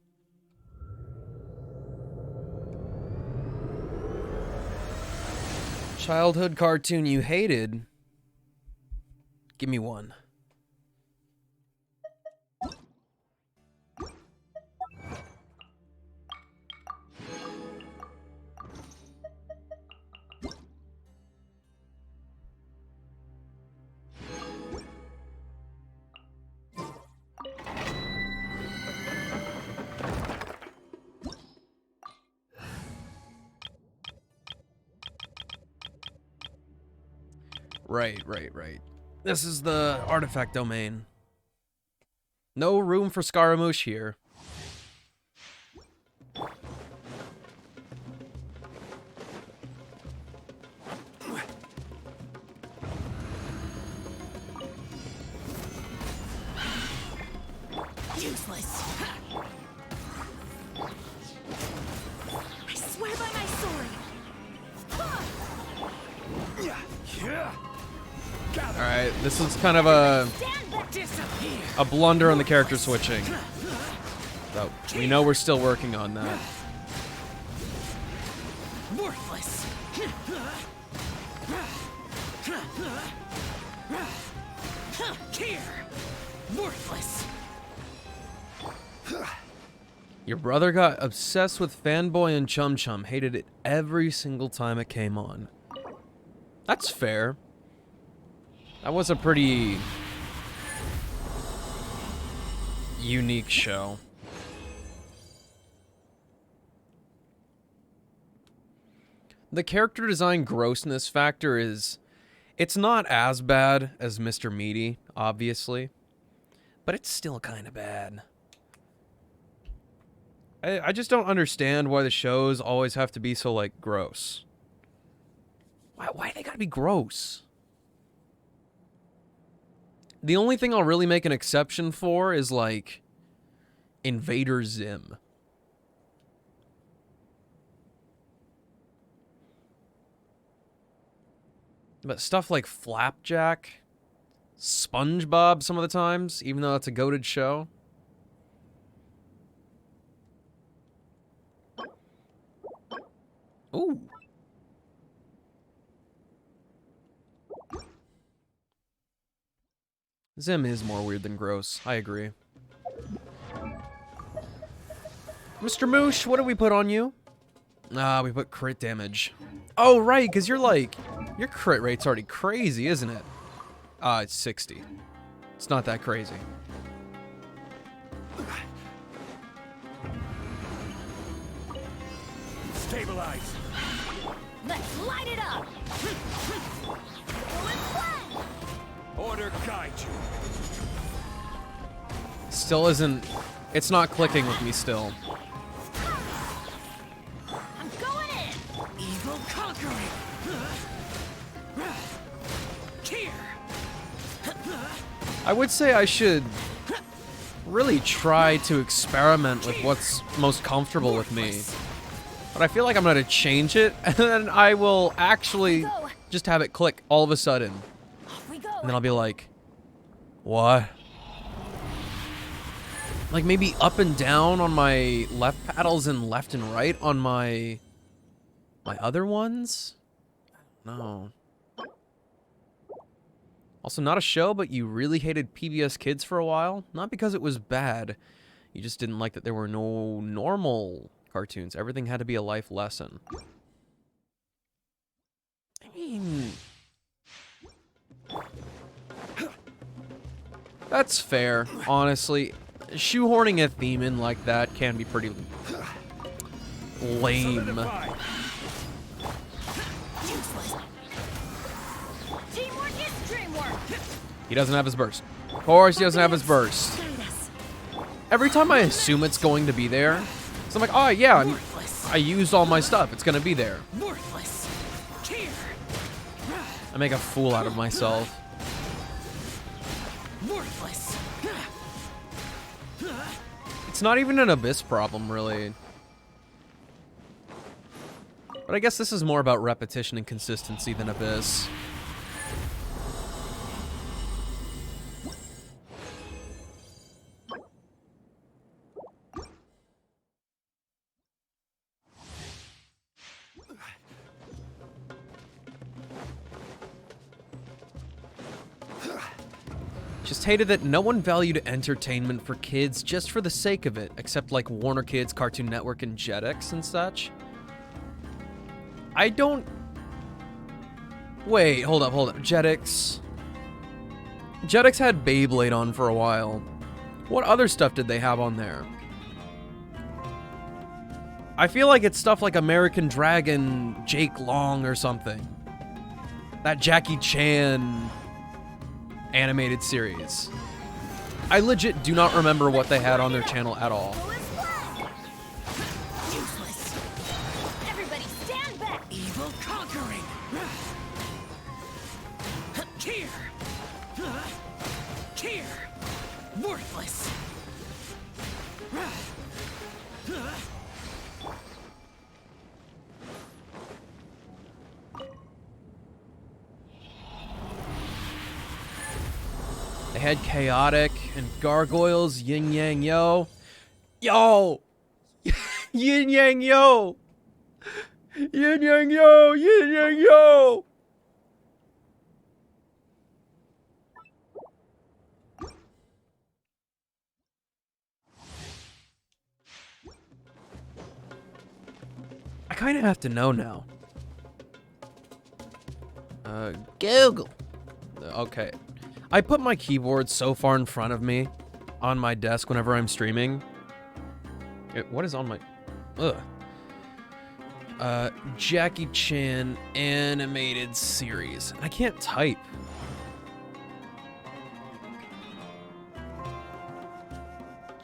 Childhood cartoon you hated? Give me one. Right. This is the artifact domain. No room for Scaramouche here. Useless. I swear by my sword. Alright, this is kind of a blunder on the character switching. So, we know we're still working on that. Worthless. Here. Worthless. Your brother got obsessed with Fanboy and Chum Chum, hated it every single time it came on. That's fair. That was a pretty unique show. The character design grossness factor is... It's not as bad as Mr. Meaty, obviously. But it's still kind of bad. I just don't understand why the shows always have to be so, like, gross. Why they gotta be gross? The only thing I'll really make an exception for is, like, Invader Zim. But stuff like Flapjack, SpongeBob some of the times, even though that's a goated show. Ooh. Zim is more weird than gross. I agree. Mr. Moosh, what did we put on you? We put crit damage. Oh, right, because you're like... Your crit rate's already crazy, isn't it? It's 60. It's not that crazy. Stabilize. Let's light it up. Order guide you. Still isn't... It's not clicking with me still. I'm going in. Evil conquering. Here. I would say I should really try to experiment with what's most comfortable with me. But I feel like I'm going to change it, and then I will actually just have it click all of a sudden. Off we go. And then I'll be like, what? Like maybe up and down on my left paddles and left and right on my other ones? No. Also, not a show, but you really hated PBS Kids for a while? Not because it was bad. You just didn't like that there were no normal cartoons. Everything had to be a life lesson. I mean... That's fair, honestly. Shoehorning a theme in like that can be pretty lame. Teamwork is dreamwork. He doesn't have his burst. Of course he doesn't have his burst. Every time I assume it's going to be there, so I'm like, oh yeah, I used all my stuff. It's going to be there. Worthless. Here. I make a fool out of myself. Worthless. It's not even an Abyss problem, really. But I guess this is more about repetition and consistency than Abyss. Just hated that no one valued entertainment for kids just for the sake of it, except like Warner Kids, Cartoon Network, and Jetix and such. I don't... Wait, hold up. Jetix... Jetix had Beyblade on for a while. What other stuff did they have on there? I feel like it's stuff like American Dragon, Jake Long, or something. That Jackie Chan animated series. I legit do not remember what they had on their channel at all. Useless. Everybody stand back. Evil conquering. Here. Here. Worthless. They had Chaotic and Gargoyles, Yin Yang Yo. Yo! Yin Yang Yo! Yin Yang Yo! Yin Yang Yo! I kind of have to know now. Google. Okay. I put my keyboard so far in front of me on my desk whenever I'm streaming. What is on my... Ugh. Jackie Chan animated series. I can't type.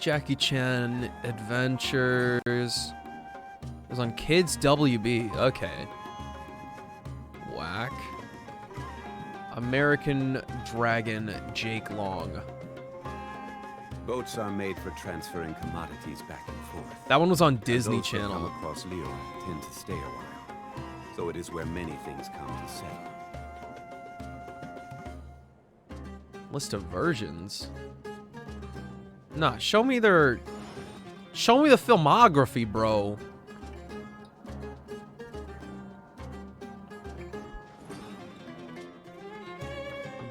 Jackie Chan Adventures. It was on Kids WB. Okay. Whack. American Dragon, Jake Long. Boats are made for transferring commodities back and forth. That one was on And Disney those that Channel. come across Leo tend to stay a while. So it is where many things come to settle. List of versions. Nah, show me the filmography, bro.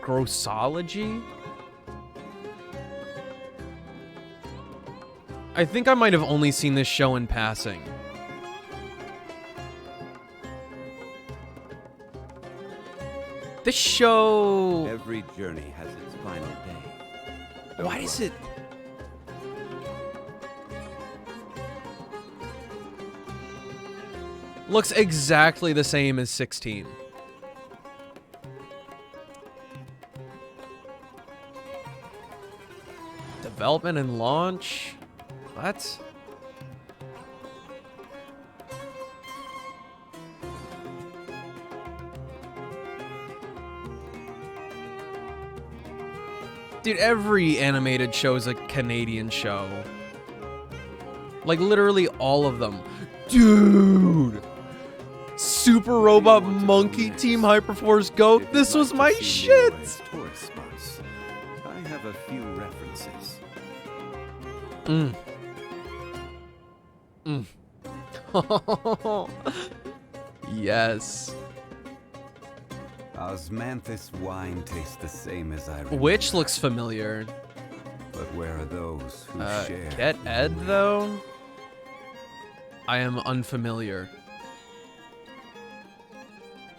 Grossology? I think I might have only seen this show in passing. This show... Every journey has its final day. Don't Why does it... Looks exactly the same as 16. Development and launch? What? Dude, every animated show is a Canadian show. Like, literally all of them. Dude! Super Robot Monkey Team Hyperforce Goat. If you'd This like was to my see shit! Leroy's tourist spots, I have a few references. Yes. Osmanthus wine tastes the same as I remember. Which looks familiar. But where are those who share? Get Ed, though? I am unfamiliar.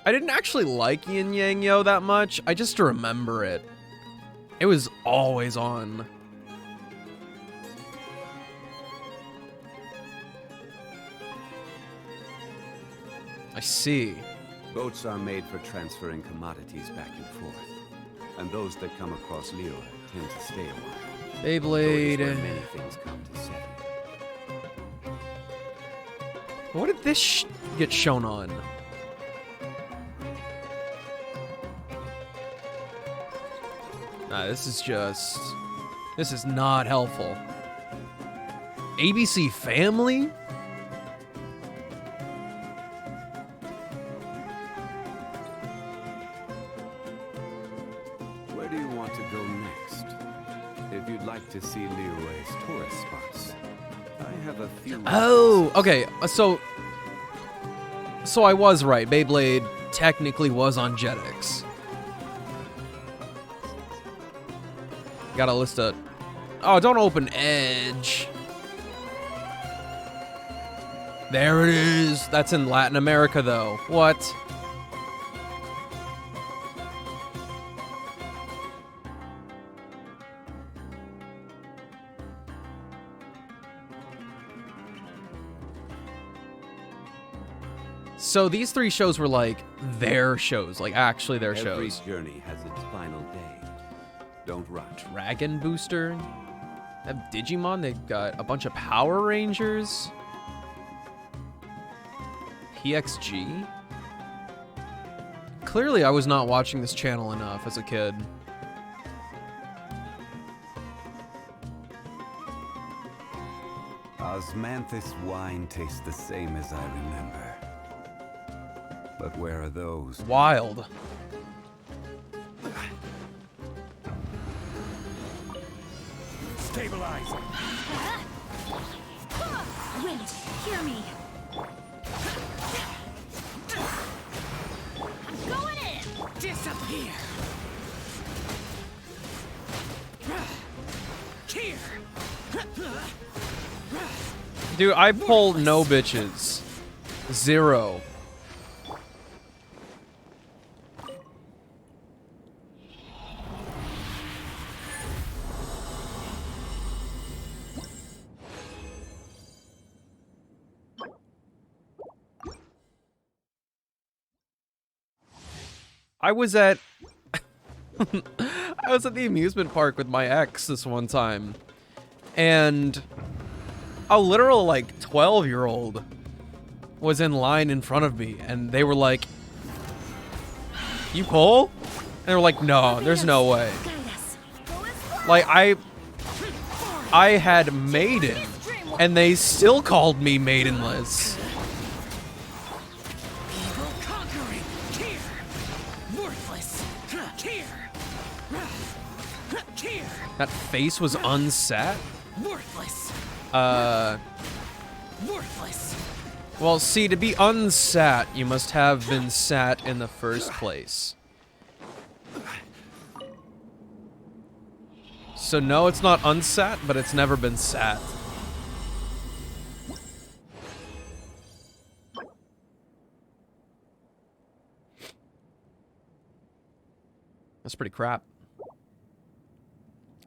I didn't actually like Yin Yang Yo that much. I just remember it. It was always on. I see. Boats are made for transferring commodities back and forth. And those that come across Leo tend to stay a while. Though it is Beyblade. where many things come to settle. What did this get shown on? Nah, this is just... This is not helpful. ABC Family? Where do you want to go next? If you'd like to see Leroy's tourist spots, I have a few... Oh, okay. So I was right. Beyblade technically was on Jetix. Got a list of... Oh, don't open Edge. There it is. That's in Latin America, though. What? So these 3 shows were like their shows, like actually their Every shows. journey has its final day. Don't rush. Dragon Booster. They have Digimon. They've got a bunch of Power Rangers. PXG. Clearly, I was not watching this channel enough as a kid. Osmanthus wine tastes the same as I remember. But where are those? Wild. Stabilize. Wait, hear me. I'm going in. Disappear. Here. Dude, I pull no bitches. 0. I was at I was at the amusement park with my ex this one time, and a literal like 12-year-old was in line in front of me, and they were like, "You pull?" And they were like, "No, there's no way." Like I had maiden, and they still called me maidenless. That face was unsat? Worthless. Worthless. Well, see, to be unsat, you must have been sat in the first place. So no, it's not unsat, but it's never been sat. That's pretty crap.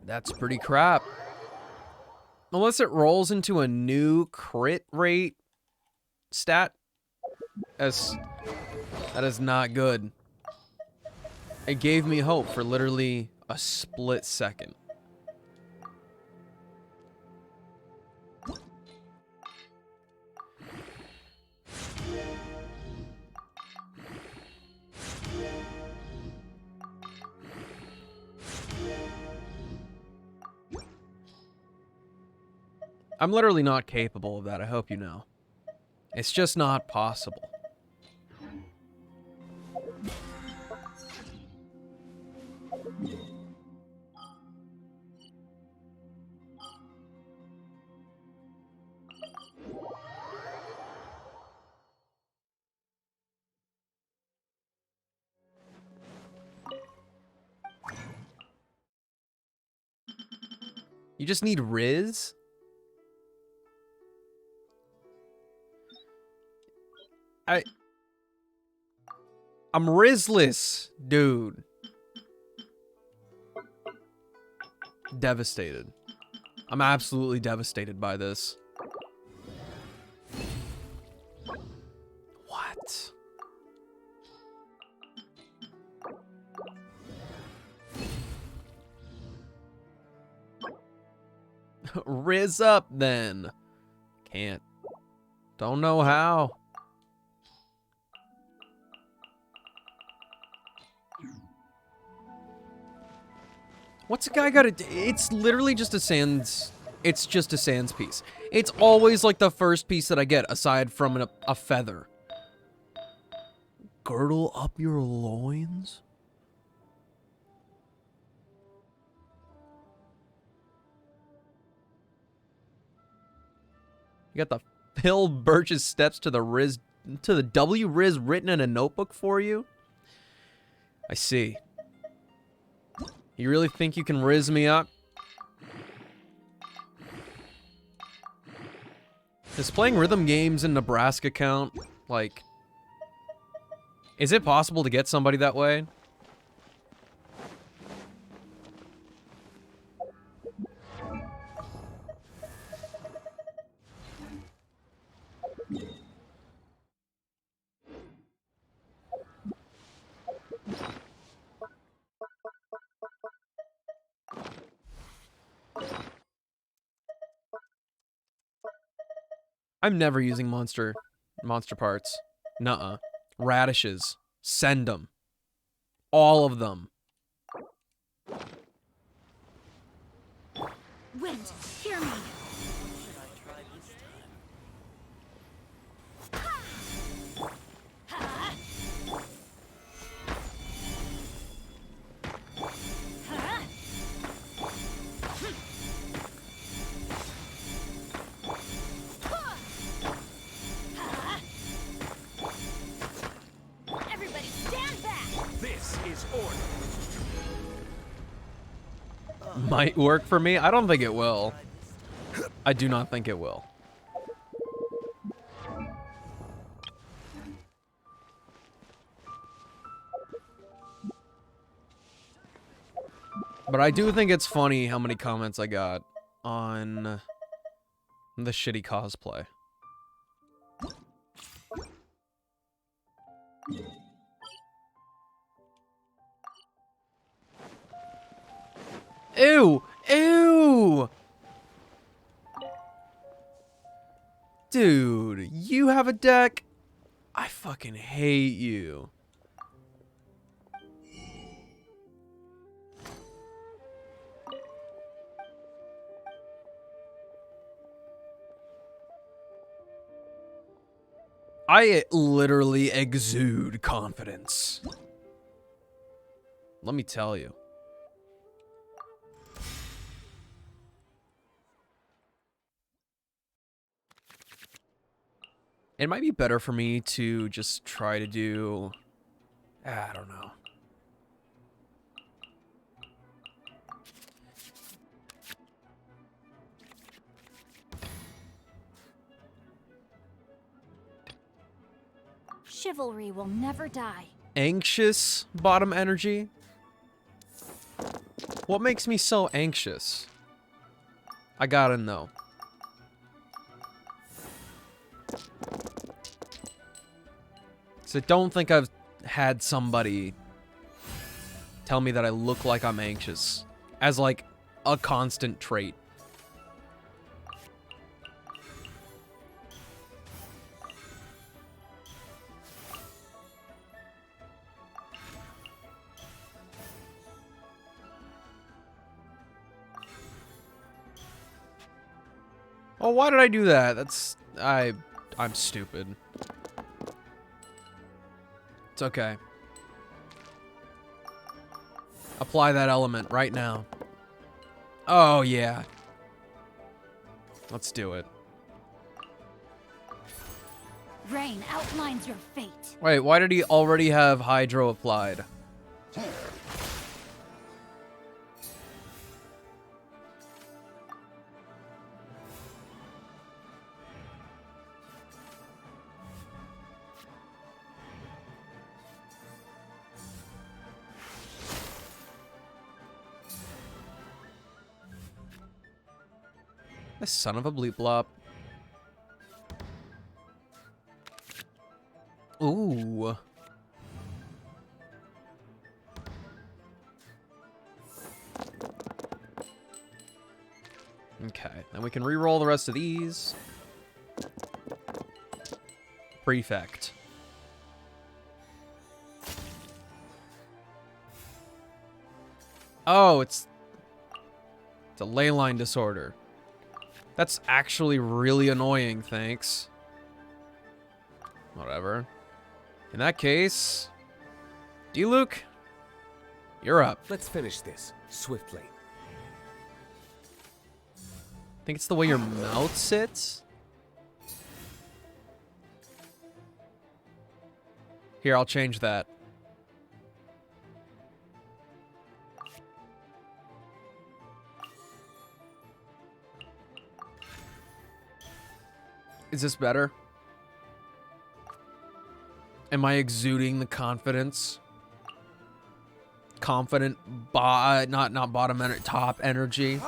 That's pretty crap. Unless it rolls into a new crit rate stat. That is not good. It gave me hope for literally a split second. I'm literally not capable of that, I hope you know. It's just not possible. You just need Riz? I'm Rizless, dude. Devastated. I'm absolutely devastated by this. What? Riz up then. Can't. Don't know how. What's a guy gotta do? It's literally just a sans... It's just a sans piece. It's always like the first piece that I get, aside from a feather. Girdle up your loins? You got the Phil Birch's steps to the Riz... to the W Riz written in a notebook for you? I see. You really think you can Riz me up? Does playing rhythm games in Nebraska count? Like, is it possible to get somebody that way? I'm never using monster parts. Nuh-uh. Radishes. Send them. All of them. Wind, hear me. Everybody stand back! This is order. Might work for me? I don't think it will. I do not think it will. But I do think it's funny how many comments I got on the shitty cosplay. Ew! Ew! Dude, you have a deck? I fucking hate you. I literally exude confidence. Let me tell you. It might be better for me to just try to do... I don't know. Chivalry will never die. Anxious bottom energy? What makes me so anxious? I gotta know. So don't think I've had somebody tell me that I look like I'm anxious as like a constant trait. Oh, why did I do that? I'm stupid. It's okay. Apply that element right now. Oh, yeah. Let's do it. Rain outlines your fate. Wait, why did he already have Hydro applied? The son of a bleep blop. Ooh. Okay, then we can re-roll the rest of these. Prefect. Oh, it's a ley line disorder. That's actually really annoying, thanks. Whatever. In that case, D-Luke, you're up. Let's finish this swiftly. I think it's the way your mouth sits. Here, I'll change that. Is this better? Am I exuding the confidence? Confident, not bottom energy, top energy.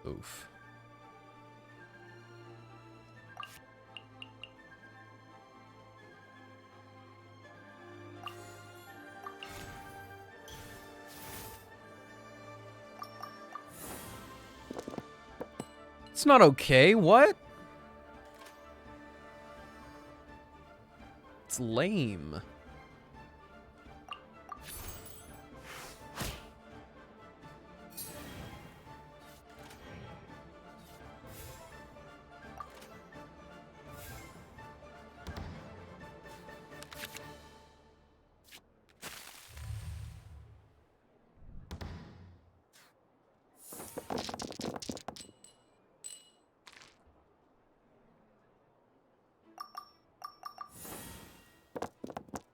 Oof. It's not okay. What? It's lame.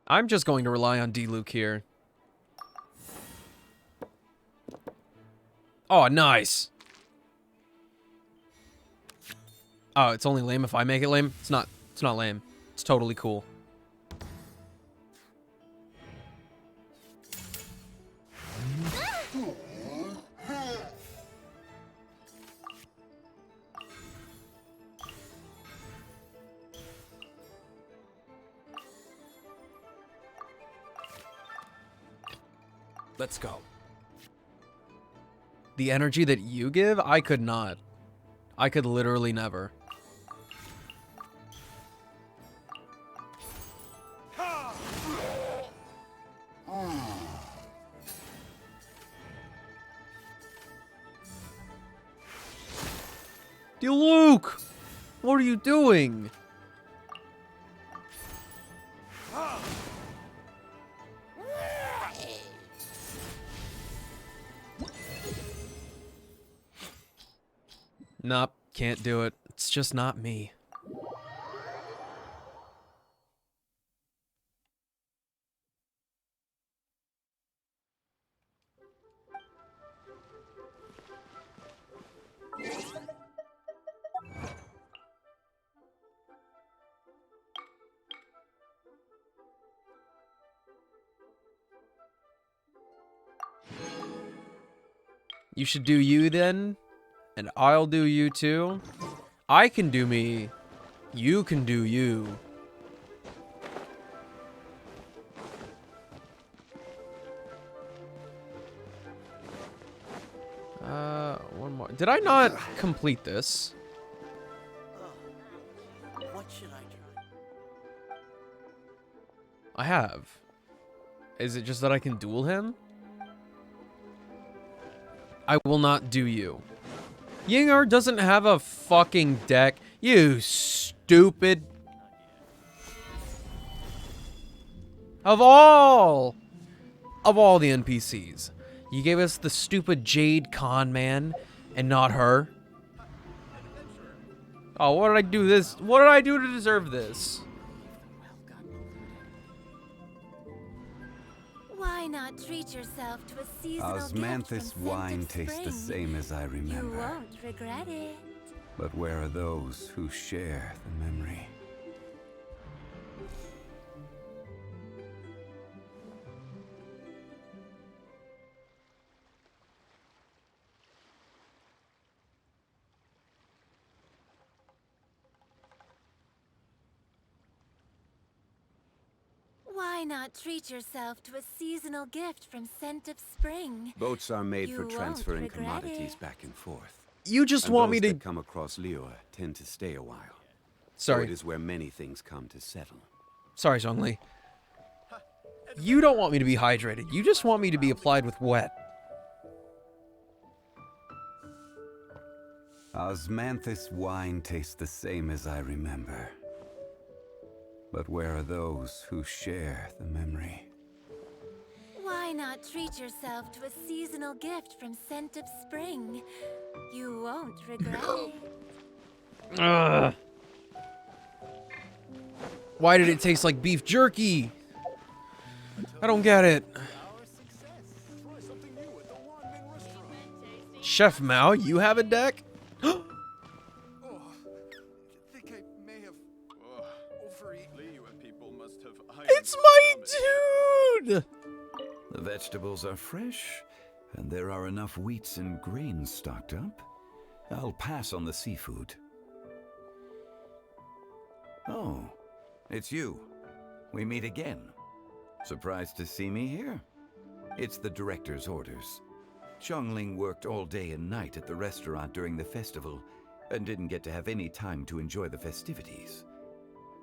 I'm just going to rely on D-Luke here. Oh, nice. Oh, it's only lame if I make it lame? It's not lame. It's totally cool. Let's go. The energy that you give, I could not. I could literally never. Luke! What are you doing? Nope, can't do it. It's just not me. You should do you then, and I'll do you too. I can do me. You can do you. One more. Did I not complete this? What should I try? I have. Is it just that I can duel him? I will not do you. Yinger doesn't have a fucking deck. You stupid. Of all the NPCs, you gave us the stupid Jade Con man and not her. Oh, what did I do this? What did I do to deserve this? Why not treat yourself to a seasonal Osmanthus wine tastes the same as I remember. You won't regret it. But where are those who share the memory? Why not treat yourself to a seasonal gift from Scent of Spring? Boats are made You for won't transferring regret commodities it. back and forth. You just And want me those to... that come across Lior tend to stay a while. Sorry. So it is where many things come to settle. Sorry, Zhongli. You don't want me to be hydrated. You just want me to be applied with wet. Osmanthus wine tastes the same as I remember. But where are those who share the memory? Why Why not treat yourself to a seasonal gift from Scent of Spring? You won't regret it. Ugh. Why did it taste like beef jerky? I don't get it. Chef Mao, you have a deck? Oh, I think I may have overeaten. Liyue people must have It's my dude! The vegetables are fresh, and there are enough wheats and grains stocked up. I'll pass on the seafood. Oh, it's you. We meet again. Surprised to see me here? It's the director's orders. Xiangling worked all day and night at the restaurant during the festival and didn't get to have any time to enjoy the festivities.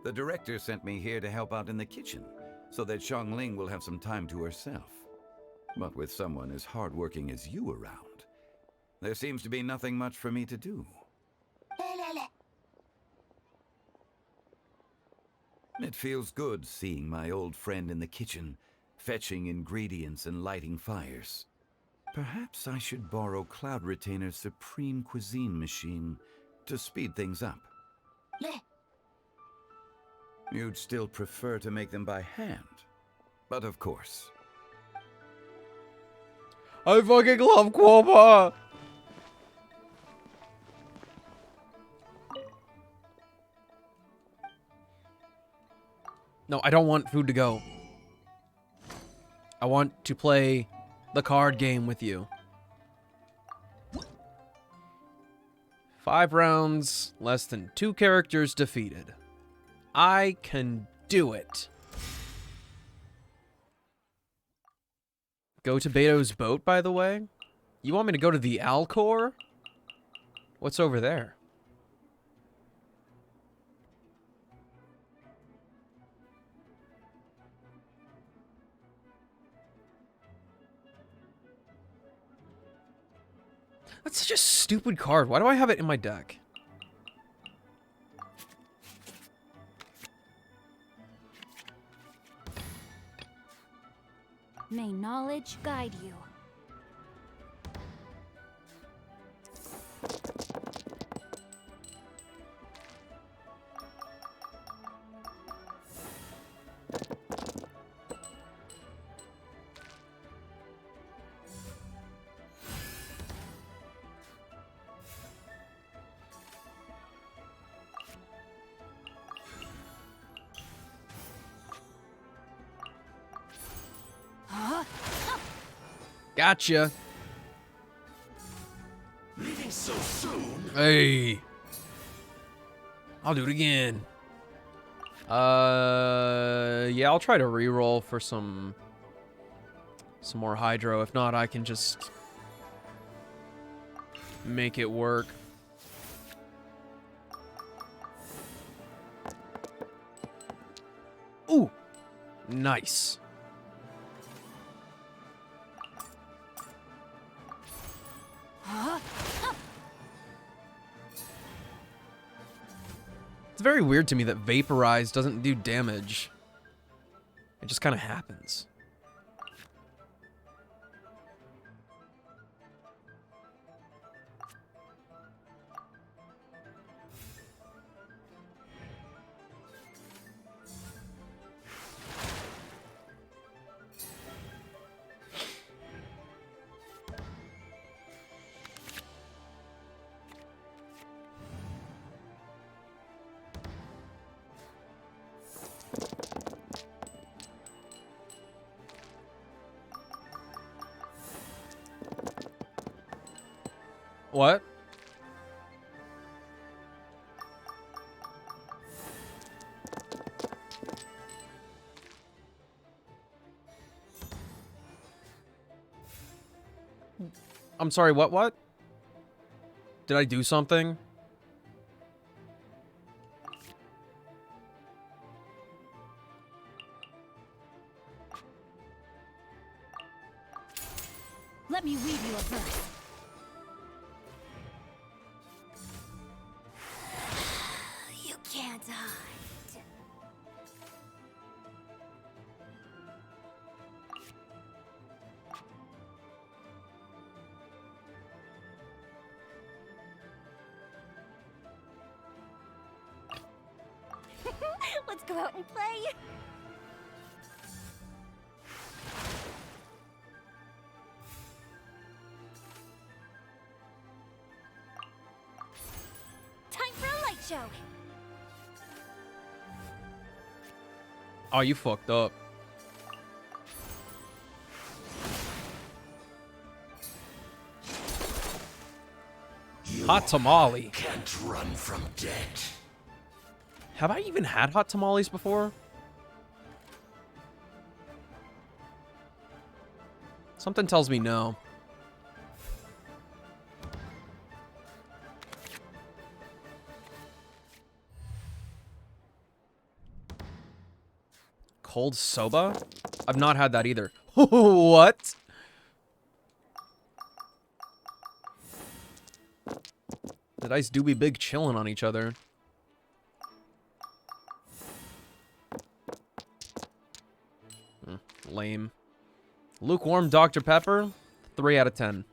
The director sent me here to help out in the kitchen so that Xiangling will have some time to herself. But with someone as hardworking as you around, there seems to be nothing much for me to do. It feels good seeing my old friend in the kitchen, fetching ingredients and lighting fires. Perhaps I should borrow Cloud Retainer's Supreme Cuisine machine to speed things up. You'd still prefer to make them by hand, but of course. I fucking love Quoba! No, I don't want food to go. I want to play the card game with you. 5 rounds, less than 2 characters defeated. I can do it. Go to Beto's boat, by the way? You want me to go to the Alcor? What's over there? That's such a stupid card. Why do I have it in my deck? May knowledge guide you. Gotcha. Leaving so soon? Hey. I'll do it again. Yeah, I'll try to reroll for some more hydro. If not, I can just make it work. Ooh. Nice. It's very weird to me that Vaporize doesn't do damage. It just kind of happens. What? I'm sorry, what? Did I do something? Let me weave you a verse. You can't hide. Let's go out and play. Time for a light show. Oh, you fucked up. Hot tamale. Can't run from death. Have I even had hot tamales before? Something tells me no. Cold soba? I've not had that either. What? The dice do be big chilling on each other. Lame. Lukewarm Dr. Pepper? 3 out of 10.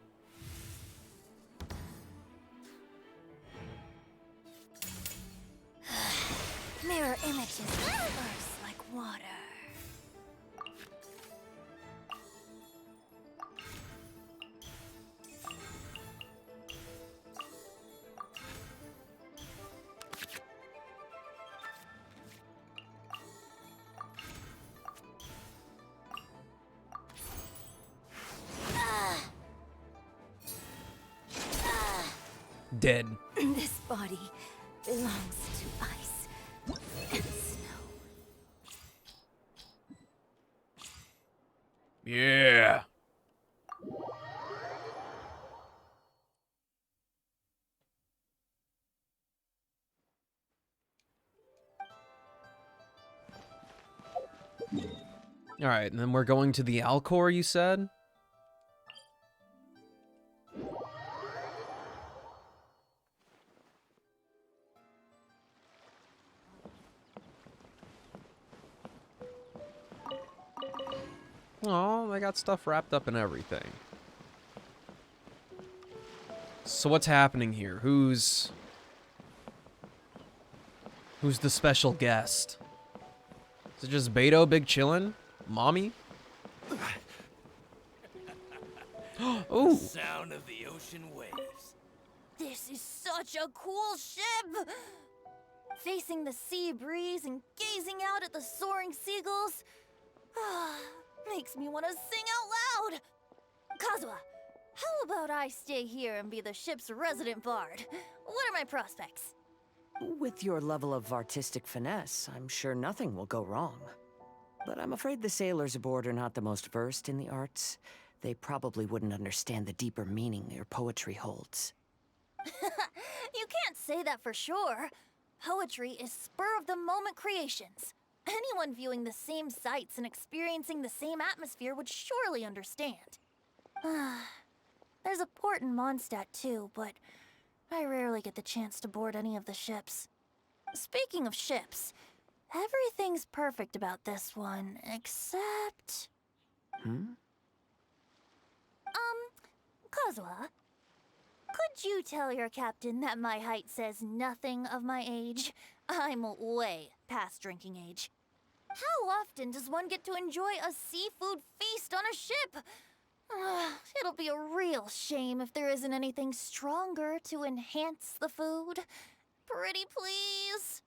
Mirror images disperse like water. Dead. This body belongs to ice and snow. Yeah. All right, and then we're going to the Alcor, you said? Oh, they got stuff wrapped up in everything. So what's happening here? Who's the special guest? Is it just Beto big chillin'? Mommy? Ooh. Sound of the ocean waves. This is such a cool ship! Facing the sea breeze and gazing out at the soaring seagulls. Makes me want to sing out loud! Kazuha, how about I stay here and be the ship's resident bard? What are my prospects? With your level of artistic finesse, I'm sure nothing will go wrong. But I'm afraid the sailors aboard are not the most versed in the arts. They probably wouldn't understand the deeper meaning your poetry holds. You can't say that for sure. Poetry is spur-of-the-moment creations. Anyone viewing the same sights and experiencing the same atmosphere would surely understand. There's a port in Mondstadt too, but I rarely get the chance to board any of the ships. Speaking of ships, everything's perfect about this one, except... Kazuha, could you tell your captain that my height says nothing of my age? I'm way past drinking age. How often does one get to enjoy a seafood feast on a ship? It'll be a real shame if there isn't anything stronger to enhance the food. Pretty please?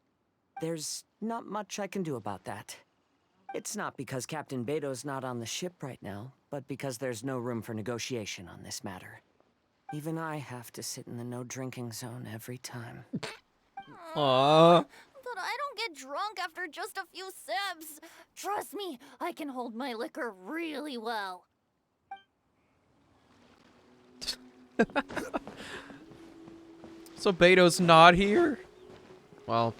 There's not much I can do about that. It's not because Captain Beto's not on the ship right now, but because there's no room for negotiation on this matter. Even I have to sit in the no-drinking zone every time. Aww. But I don't get drunk after just a few sips. Trust me, I can hold my liquor really well. So Beto's not here? Well,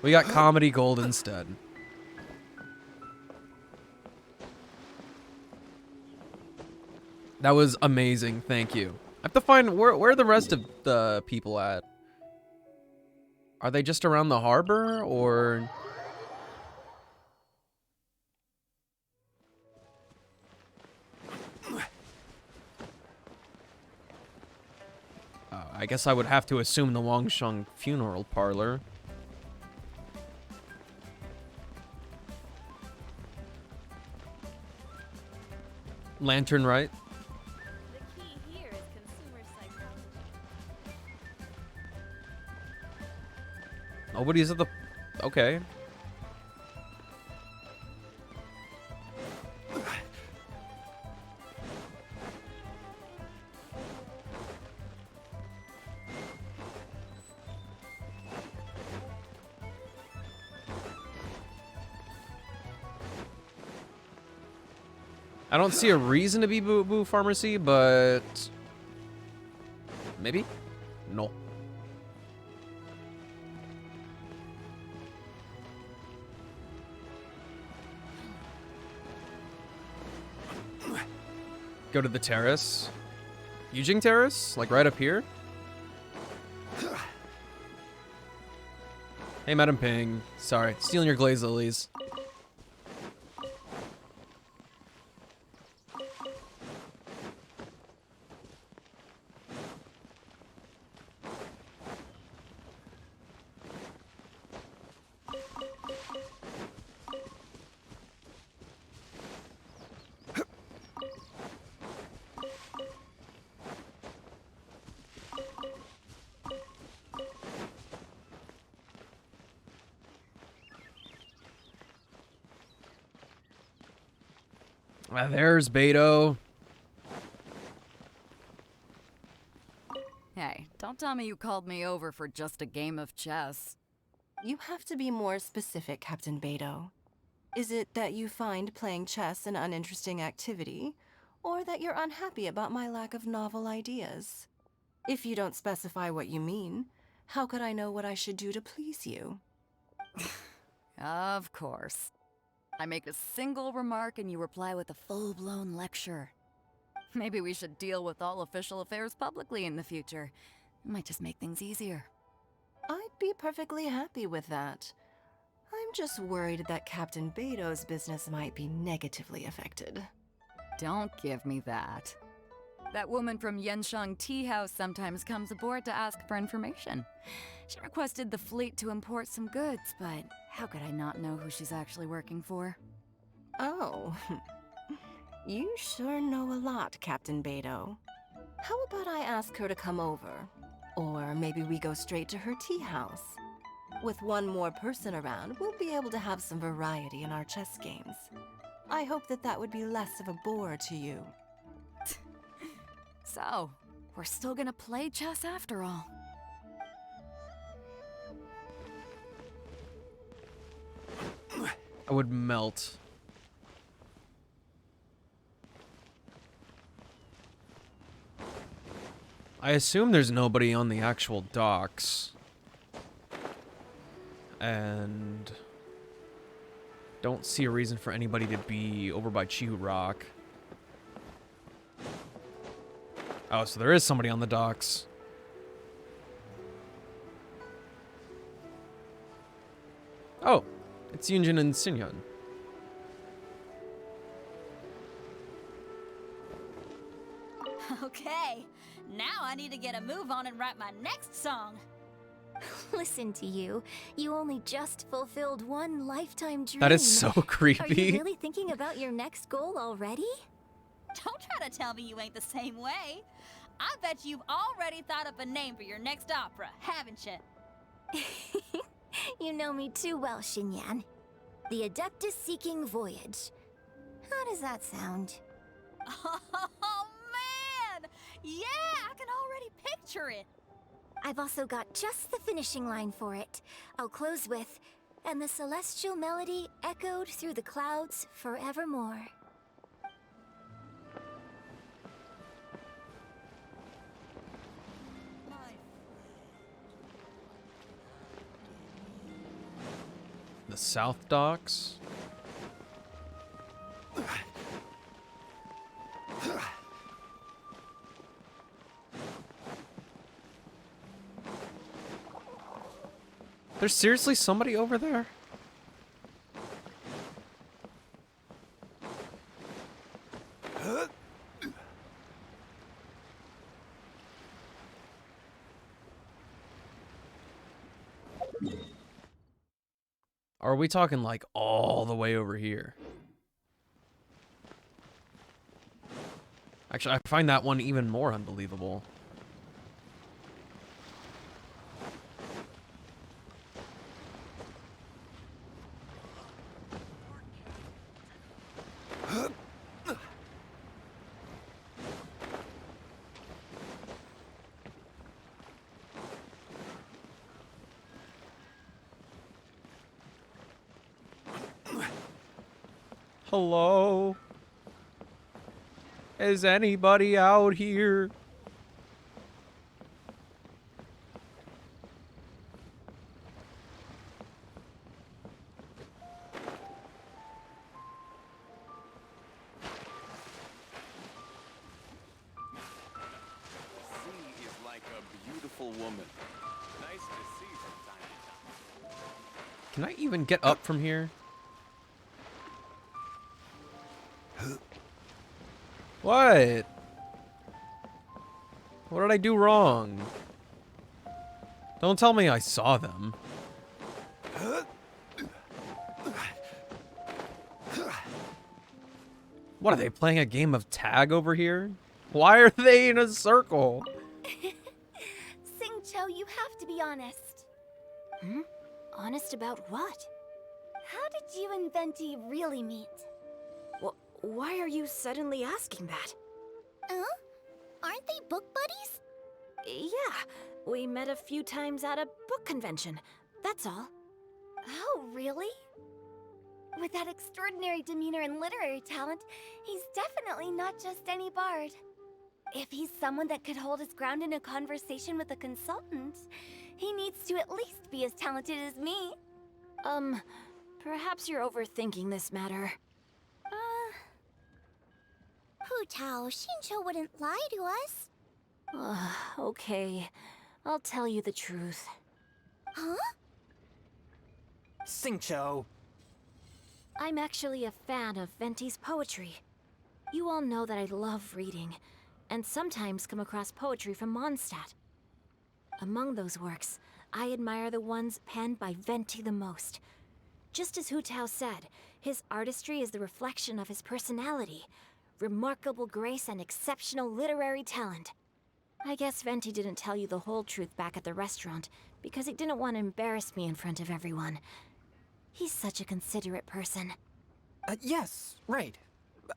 we got comedy gold instead. That was amazing, thank you. I have to find, where are the rest of the people at? Are they just around the harbor, or? I guess I would have to assume the Wangsheng funeral parlor. Lantern, right? The key here is consumer psychology. Nobody's at the... Okay. I don't see a reason to be Boo Boo Pharmacy, but maybe? No. Go to the terrace. Yujing Terrace? Like right up here? Hey, Madam Ping. Sorry, stealing your glaze lilies. There's Beto. Hey, don't tell me you called me over for just a game of chess. You have to be more specific, Captain Beto. Is it that you find playing chess an uninteresting activity, or that you're unhappy about my lack of novel ideas? If you don't specify what you mean, how could I know what I should do to please you? Of course. I make a single remark and you reply with a full-blown lecture. Maybe we should deal with all official affairs publicly in the future. It might just make things easier. I'd be perfectly happy with that. I'm just worried that Captain Beto's business might be negatively affected. Don't give me that. That woman from Yenshang Tea House sometimes comes aboard to ask for information. She requested the fleet to import some goods, but how could I not know who she's actually working for? Oh, you sure know a lot, Captain Beto. How about I ask her to come over? Or maybe we go straight to her tea house. With one more person around, we'll be able to have some variety in our chess games. I hope that would be less of a bore to you. So, we're still gonna play chess after all. I would melt. I assume there's nobody on the actual docks. And don't see a reason for anybody to be over by Chihu Rock. Oh, so there is somebody on the docks. Oh, it's Yunjin and Sinhyun. Okay, now I need to get a move on and write my next song. Listen to you. You only just fulfilled one lifetime dream. That is so Are creepy. you really thinking about your next goal already? Don't try to tell me you ain't the same way. I bet you've already thought up a name for your next opera, haven't you? You know me too well, Xinyan. The Adeptus Seeking Voyage. How does that sound? Oh, man! Yeah, I can already picture it. I've also got just the finishing line for it. I'll close with, and the celestial melody echoed through the clouds forevermore. The South Docks? There's seriously somebody over there? Are we talking like all the way over here? Actually, I find that one even more unbelievable. Hello? Is anybody out here? Sea is like a beautiful woman. Nice to see from time to time. Can I even get up from here? What? What did I do wrong? Don't tell me I saw them. What, are they playing a game of tag over here? Why are they in a circle? Singcho, you have to be honest. Hmm? Honest about what? How did you and Venti really meet? Why are you suddenly asking that? Huh? Aren't they book buddies? Yeah, we met a few times at a book convention. That's all. Oh, really? With that extraordinary demeanor and literary talent, he's definitely not just any bard. If he's someone that could hold his ground in a conversation with a consultant, he needs to at least be as talented as me. Perhaps you're overthinking this matter. Hu Tao, Xingqiu wouldn't lie to us. Okay, I'll tell you the truth. Huh? Xingqiu. I'm actually a fan of Venti's poetry. You all know that I love reading, and sometimes come across poetry from Mondstadt. Among those works, I admire the ones penned by Venti the most. Just as Hu Tao said, his artistry is the reflection of his personality, remarkable grace and exceptional literary talent. I guess Venti didn't tell you the whole truth back at the restaurant, because he didn't want to embarrass me in front of everyone. He's such a considerate person. Yes, right.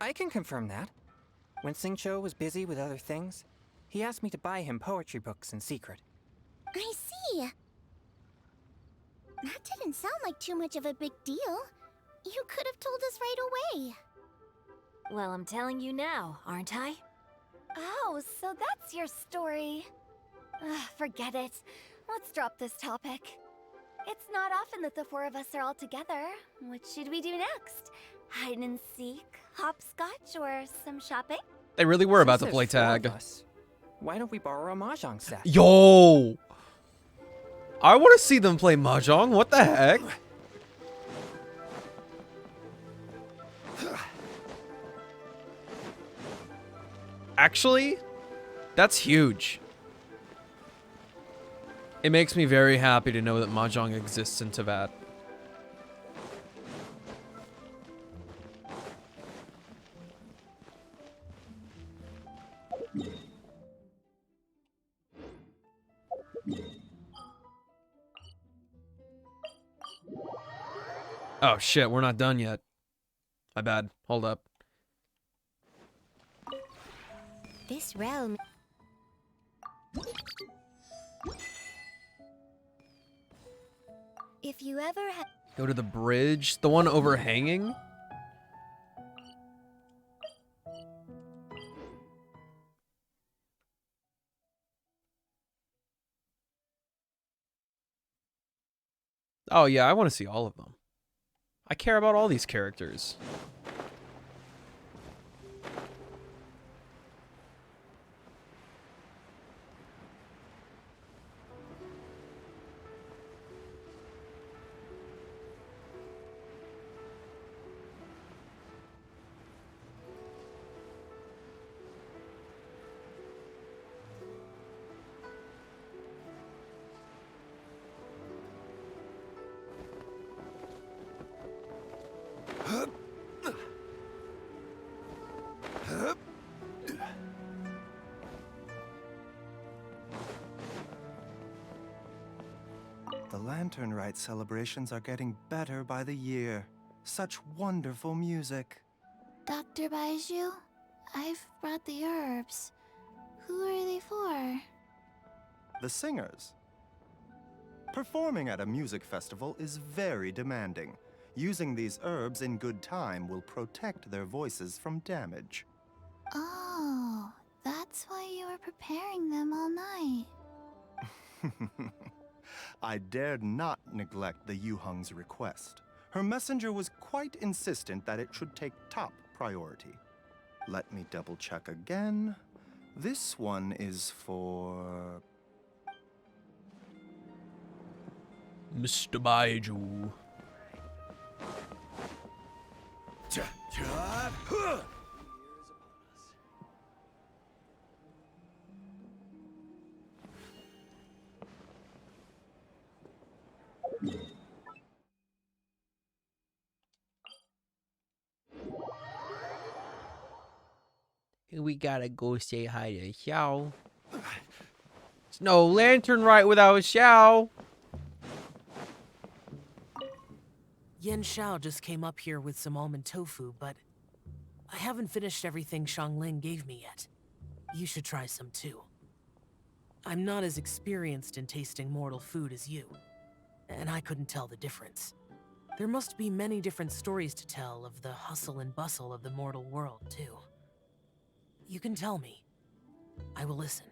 I can confirm that. When Xingqiu was busy with other things, he asked me to buy him poetry books in secret. I see. That didn't sound like too much of a big deal. You could have told us right away. Well, I'm telling you now, aren't I? Oh, so that's your story. Forget it. Let's drop this topic. It's not often that the four of us are all together. What should we do next? Hide and seek, hopscotch, or some shopping? They really were about to Since play there's four of tag. us, why don't we borrow a mahjong set? Yo! I want to see them play mahjong. What the heck? Actually, that's huge. It makes me very happy to know that mahjong exists in Tibet. Oh shit, we're not done yet. My bad. Hold up. This realm... If you ever had... Go to the bridge? The one overhanging? Oh yeah, I want to see all of them. I care about all these characters. Lantern Rite celebrations are getting better by the year. Such wonderful music. Dr. Baiju, I've brought the herbs. Who are they for? The singers. Performing at a music festival is very demanding. Using these herbs in good time will protect their voices from damage. Oh, that's why you were preparing them all night. I dared not neglect the Yuheng's request. Her messenger was quite insistent that it should take top priority. Let me double check again. This one is for... Mr. Baiju. We gotta go say hi to Xiao. There's no lantern right without Xiao. Yen Xiao just came up here with some almond tofu, but I haven't finished everything Xiangling gave me yet. You should try some too. I'm not as experienced in tasting mortal food as you, and I couldn't tell the difference. There must be many different stories to tell of the hustle and bustle of the mortal world, too. You can tell me. I will listen.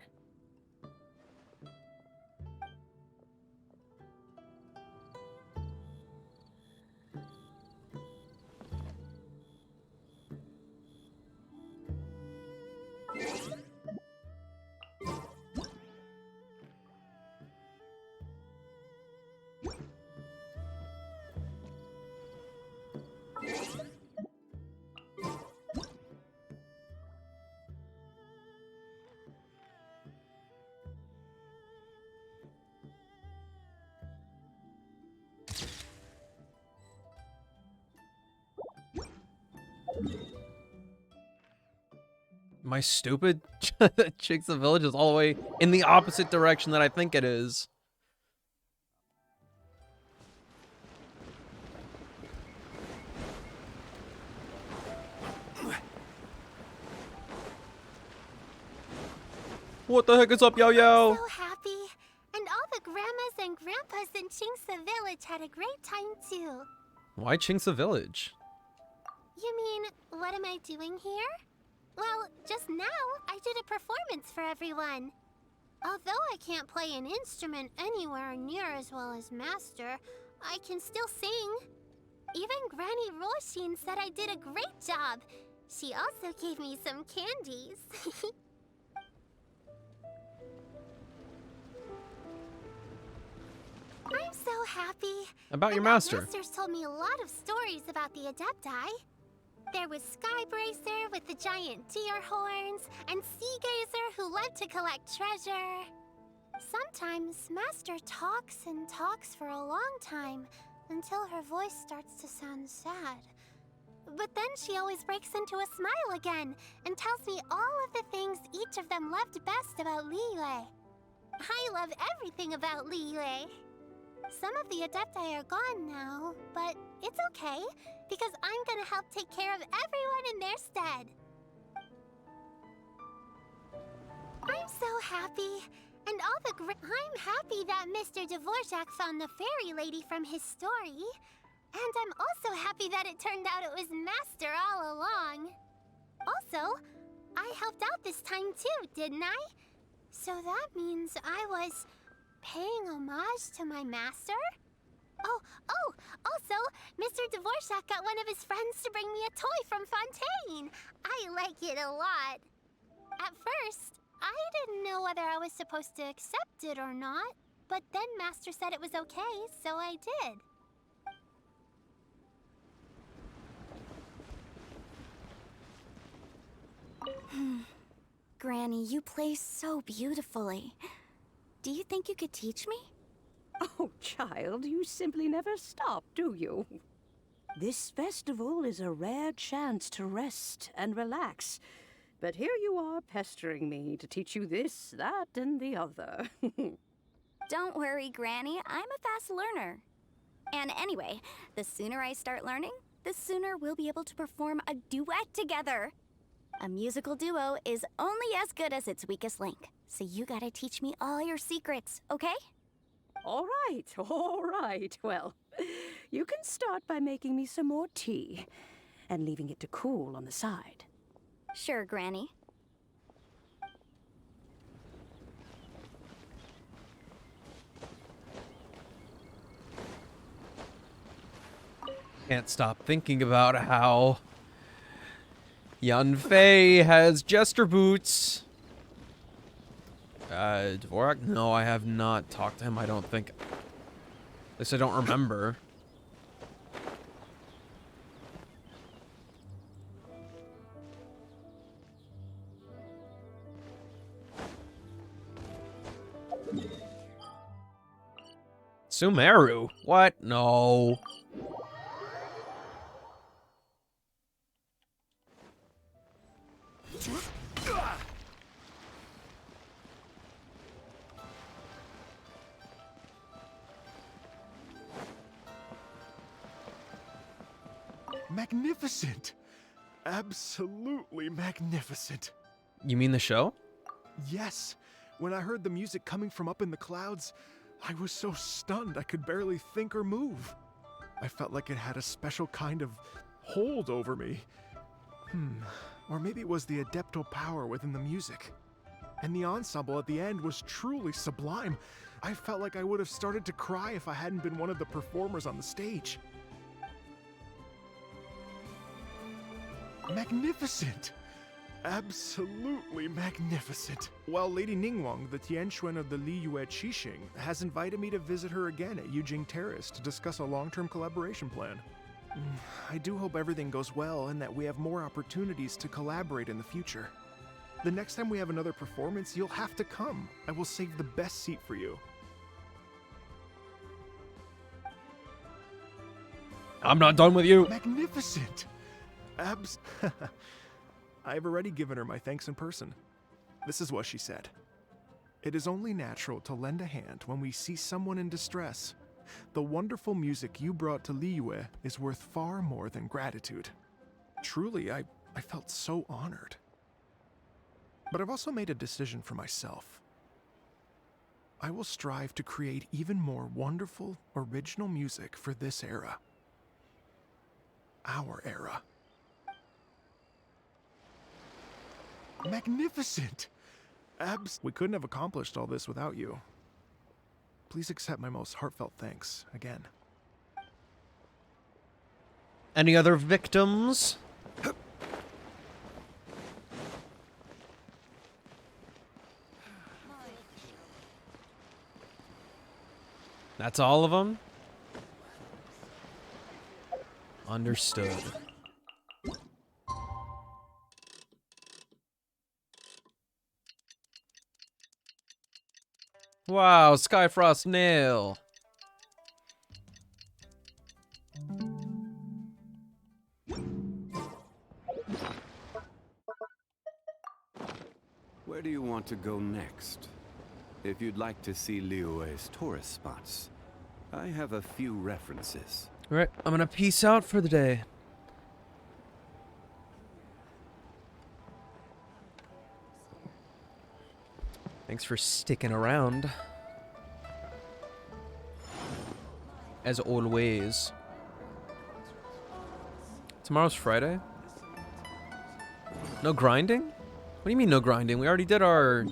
Am I stupid? Chinksa Village is all the way in the opposite direction that I think it is. What the heck is up, Yo-Yo? I'm so happy. And all the grandmas and grandpas in Chinksa Village had a great time too. Why Chinksa Village? You mean, what am I doing here? Well, just now, I did a performance for everyone. Although I can't play an instrument anywhere near as well as Master, I can still sing. Even Granny Roshin said I did a great job. She also gave me some candies. I'm so happy. About your master. Master's told me a lot of stories about the Adepti. There was Skybracer with the giant deer horns, and Sea Gazer who loved to collect treasure. Sometimes Master talks and talks for a long time, until her voice starts to sound sad. But then she always breaks into a smile again, and tells me all of the things each of them loved best about Liyue. I love everything about Liyue. Some of the Adepti are gone now, but it's okay, because I'm gonna help take care of everyone in their stead. I'm so happy, and all the I'm happy that Mr. Dvorak found the fairy lady from his story. And I'm also happy that it turned out it was Master all along. Also, I helped out this time too, didn't I? So that means I was paying homage to my master? Oh, also, Mr. Dvorak got one of his friends to bring me a toy from Fontaine. I like it a lot. At first, I didn't know whether I was supposed to accept it or not, but then Master said it was okay, so I did. Granny, you play so beautifully. Do you think you could teach me? Oh, child, you simply never stop, do you? This festival is a rare chance to rest and relax. But here you are pestering me to teach you this, that, and the other. Don't worry, Granny. I'm a fast learner. And anyway, the sooner I start learning, the sooner we'll be able to perform a duet together. A musical duo is only as good as its weakest link. So you gotta teach me all your secrets, okay? All right, all right. Well, you can start by making me some more tea and leaving it to cool on the side. Sure, Granny. Can't stop thinking about how Yanfei has jester boots. Dvorak? No, I have not talked to him, I don't think. At least I don't remember. Sumeru? What? No. Magnificent! Absolutely magnificent. You mean the show? Yes. When I heard the music coming from up in the clouds, I was so stunned I could barely think or move. I felt like it had a special kind of hold over me. Or maybe it was the adeptal power within the music. And the ensemble at the end was truly sublime. I felt like I would have started to cry if I hadn't been one of the performers on the stage. Magnificent! Absolutely magnificent. Well, Lady Ningguang, the Tianquan of the Liyue Qixing, has invited me to visit her again at Yujing Terrace to discuss a long-term collaboration plan. I do hope everything goes well and that we have more opportunities to collaborate in the future. The next time we have another performance, you'll have to come. I will save the best seat for you. I'm not done with you. Magnificent! I've already given her my thanks in person. This is what she said. It is only natural to lend a hand when we see someone in distress. The wonderful music you brought to Liyue is worth far more than gratitude. Truly, I felt so honored. But I've also made a decision for myself. I will strive to create even more wonderful, original music for this era. Our era. Magnificent! We couldn't have accomplished all this without you. Please accept my most heartfelt thanks again. Any other victims? That's all of them? Understood. Wow, Skyfrost nail. Where do you want to go next? If you'd like to see Liyue's tourist spots, I have a few references. All right, I'm gonna peace out for the day. Thanks for sticking around. As always. Tomorrow's Friday? No grinding? What do you mean no grinding? We already did our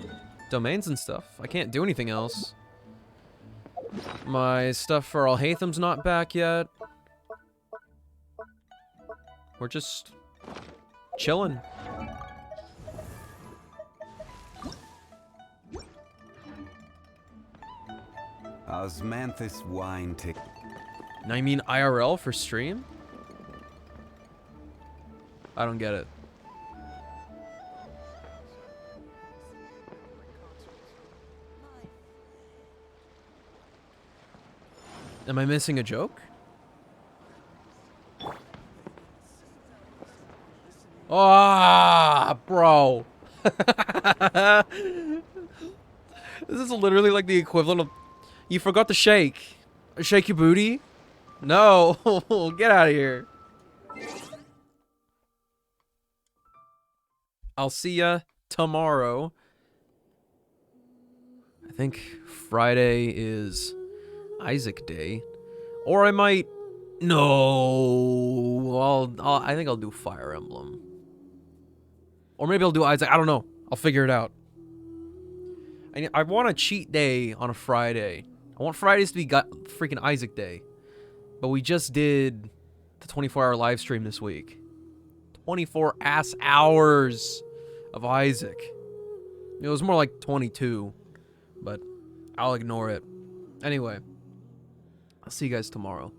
domains and stuff. I can't do anything else. My stuff for Alhatham's not back yet. We're just chilling. Osmanthus wine tick. Now you mean IRL for stream? I don't get it. Am I missing a joke? Ah, bro. This is literally like the equivalent of You forgot to shake. Shake your booty? No. Get out of here. I'll see ya tomorrow. I think Friday is Isaac Day. Or I might... No. I think I'll do Fire Emblem. Or maybe I'll do Isaac. I don't know. I'll figure it out. I want a cheat day on a Friday. I want Fridays to be freaking Isaac Day. But we just did the 24-hour live stream this week. 24 ass hours of Isaac. It was more like 22. But I'll ignore it. Anyway, I'll see you guys tomorrow.